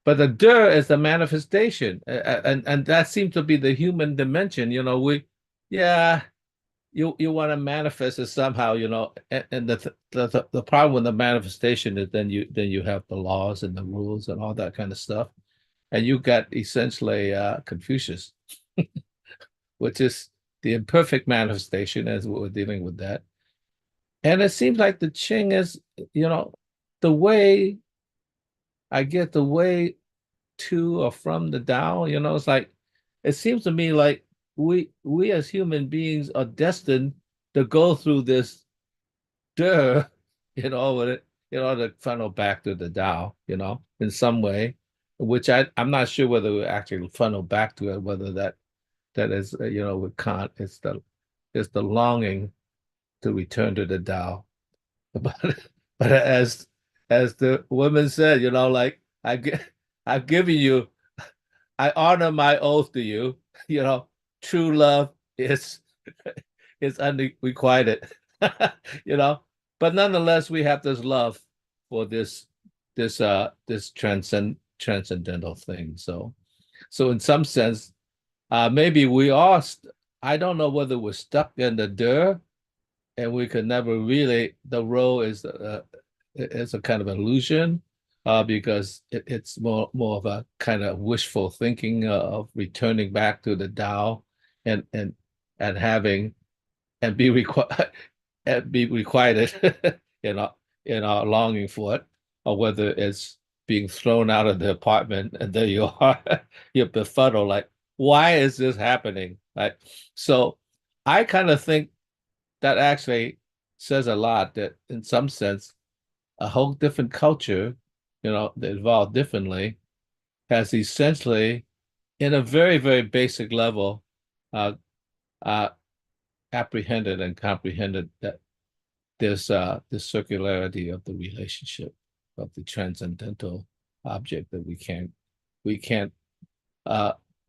But the De is the manifestation, and that seems to be the human dimension. You want to manifest it somehow, and the problem with the manifestation is then you have the laws and the rules and all that kind of stuff, and you got essentially Confucius, which is the imperfect manifestation, as we're dealing with that. And it seems like the Qing is, the way the way to or from the Tao, it's like, it seems to me like we as human beings are destined to go through this with it, to funnel back to the Tao, in some way, which I'm not sure whether we actually funnel back to it, whether that is, with Kant, it's the longing to return to the Tao. But as the woman said, like, I've given you, I honor my oath to you, true love is unrequited, but nonetheless, we have this love for this transcendental thing. So in some sense, maybe we are, I don't know whether we're stuck in the dirt and we could never really, the role is a kind of illusion, because it's more of a kind of wishful thinking of returning back to the Tao and having and be required in our longing for it, or whether it's being thrown out of the apartment and there you are, you're befuddled, like, why is this happening? Right? So I kind of think that actually says a lot, that in some sense, a whole different culture, that evolved differently, has essentially, in a very, very basic level, apprehended and comprehended that there's this circularity of the relationship, of the transcendental object that we can't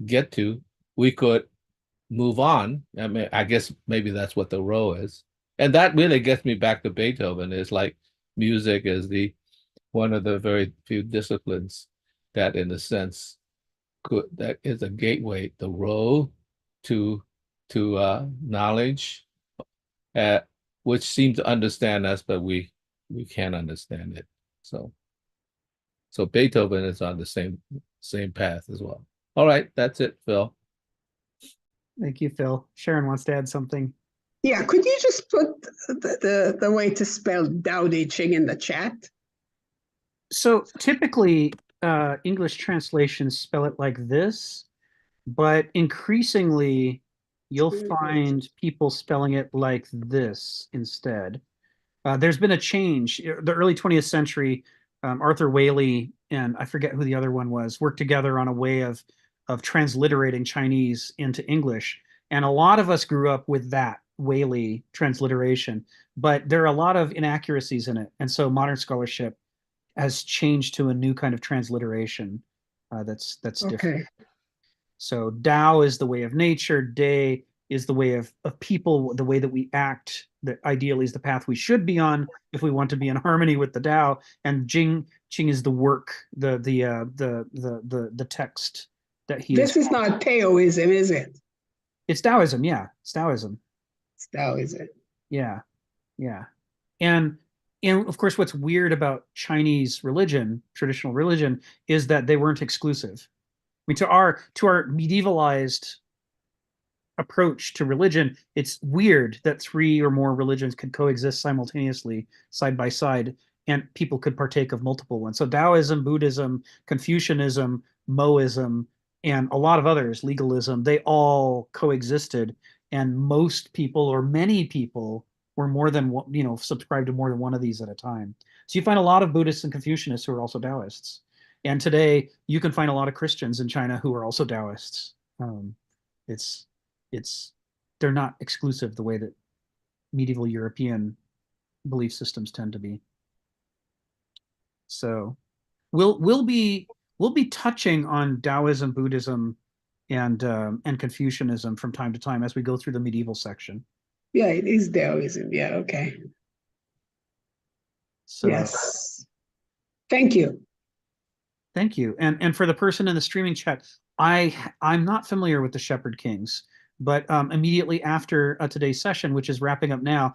get to. We could move on. I mean, I guess maybe that's what the role is. And that really gets me back to Beethoven. It's like music is one of the very few disciplines that, in a sense, that is a gateway, the road to knowledge, which seems to understand us, but we can't understand it. So Beethoven is on the same path as well. All right, that's it, Phil. Thank you, Phil. Sharon wants to add something. Yeah, could you just put the way to spell Tao Te Ching in the chat? So typically, English translations spell it like this, but increasingly, you'll find people spelling it like this instead. There's been a change. The early 20th century, Arthur Waley and I forget who the other one was, worked together on a way of transliterating Chinese into English. And a lot of us grew up with that Waley transliteration, but there are a lot of inaccuracies in it. And so modern scholarship has changed to a new kind of transliteration that's different. Okay. So Tao is the way of nature, Day is the way of people, the way that we act, that ideally is the path we should be on if we want to be in harmony with the Tao, and Qing is the work, the text that he This is not Taoism, is it? It's Taoism, yeah. It's Taoism. It's Taoism. Yeah. And of course, what's weird about Chinese religion, traditional religion, is that they weren't exclusive. I mean, to our medievalized approach to religion, it's weird that 3 or more religions could coexist simultaneously, side by side, and people could partake of multiple ones. So Taoism, Buddhism, Confucianism, Moism, and a lot of others, legalism, they all coexisted. And most people, or many people, were more than one, subscribed to more than one of these at a time. So you find a lot of Buddhists and Confucianists who are also Taoists. And today you can find a lot of Christians in China who are also Taoists. They're not exclusive the way that medieval European belief systems tend to be. So we'll be touching on Taoism, Buddhism, and Confucianism from time to time as we go through the medieval section. Yeah, it is Taoism. Yeah, okay. So yes. Thank you. Thank you. And for the person in the streaming chat, I'm not familiar with the Shepherd Kings, but immediately after today's session, which is wrapping up now,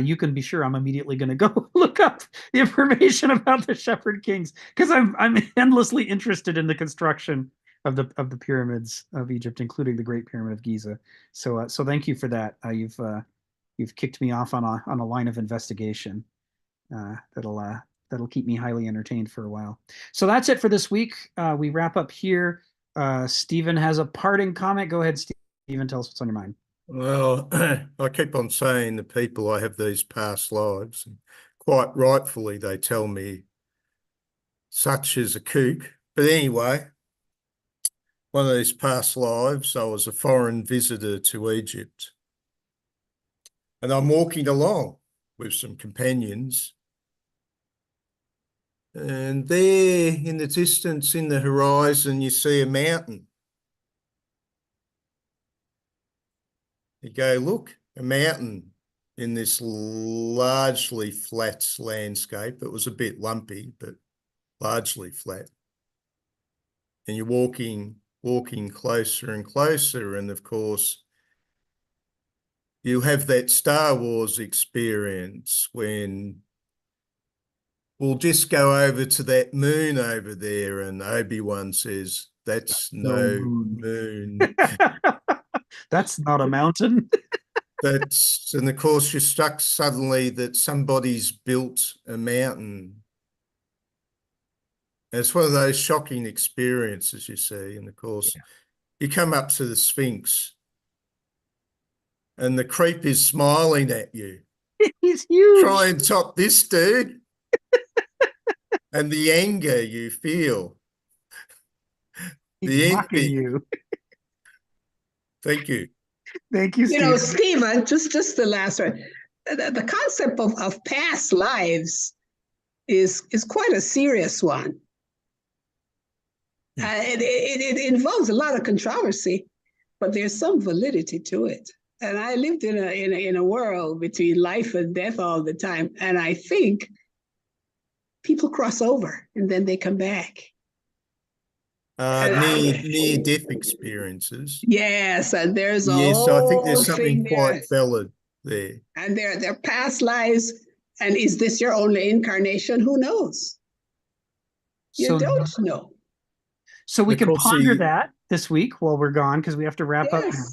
you can be sure I'm immediately going to go look up the information about the Shepherd Kings, because I'm endlessly interested in the construction of the pyramids of Egypt, including the Great Pyramid of Giza. So thank you for that. You've kicked me off on a line of investigation that'll keep me highly entertained for a while. So that's it for this week. We wrap up here. Stephen has a parting comment. Go ahead, Stephen. Tell us what's on your mind. Well, I keep on saying to people I have these past lives, and quite rightfully they tell me such is a kook. But anyway, one of these past lives, I was a foreign visitor to Egypt. And I'm walking along with some companions. And there in the distance, in the horizon, you see a mountain. You go, look, a mountain in this largely flat landscape. It was a bit lumpy, but largely flat. And you're walking closer and closer. And of course, you have that Star Wars experience when we'll just go over to that moon over there, and Obi-Wan says, that's no moon. That's not a mountain. And of course you're struck suddenly that somebody's built a mountain. And it's one of those shocking experiences you see. And of course, you come up to the Sphinx and the creep is smiling at you. He's huge. Try and top this dude. And the anger you feel. He's mocking you. Thank you. Thank you, Stephen. Stephen, just the last one. The concept of past lives is quite a serious one. It involves a lot of controversy, but there's some validity to it. And I lived in a world between life and death all the time, and I think people cross over and then they come back. Near-death experiences. Yes, and there's I think there's something quite valid there. And their past lives, and is this your only incarnation? Who knows? You don't know. So we can ponder that this week while we're gone, because we have to wrap up now.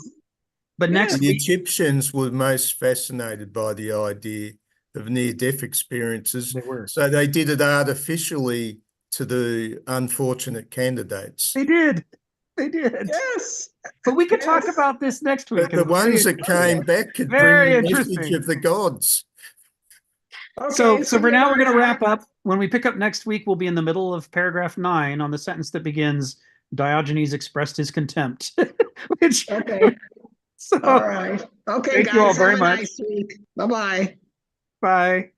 But next the week, Egyptians were most fascinated by the idea of near-death experiences. They were. So they did it artificially to the unfortunate candidates. They did. Yes. But we could talk about this next week. But the ones that came back could bring the message of the gods. Okay, so for now, we're going to wrap up. When we pick up next week, we'll be in the middle of paragraph 9 on the sentence that begins, Diogenes expressed his contempt. Okay. So, all right. Okay, thank guys. you all very much. Nice week. Bye-bye. Bye.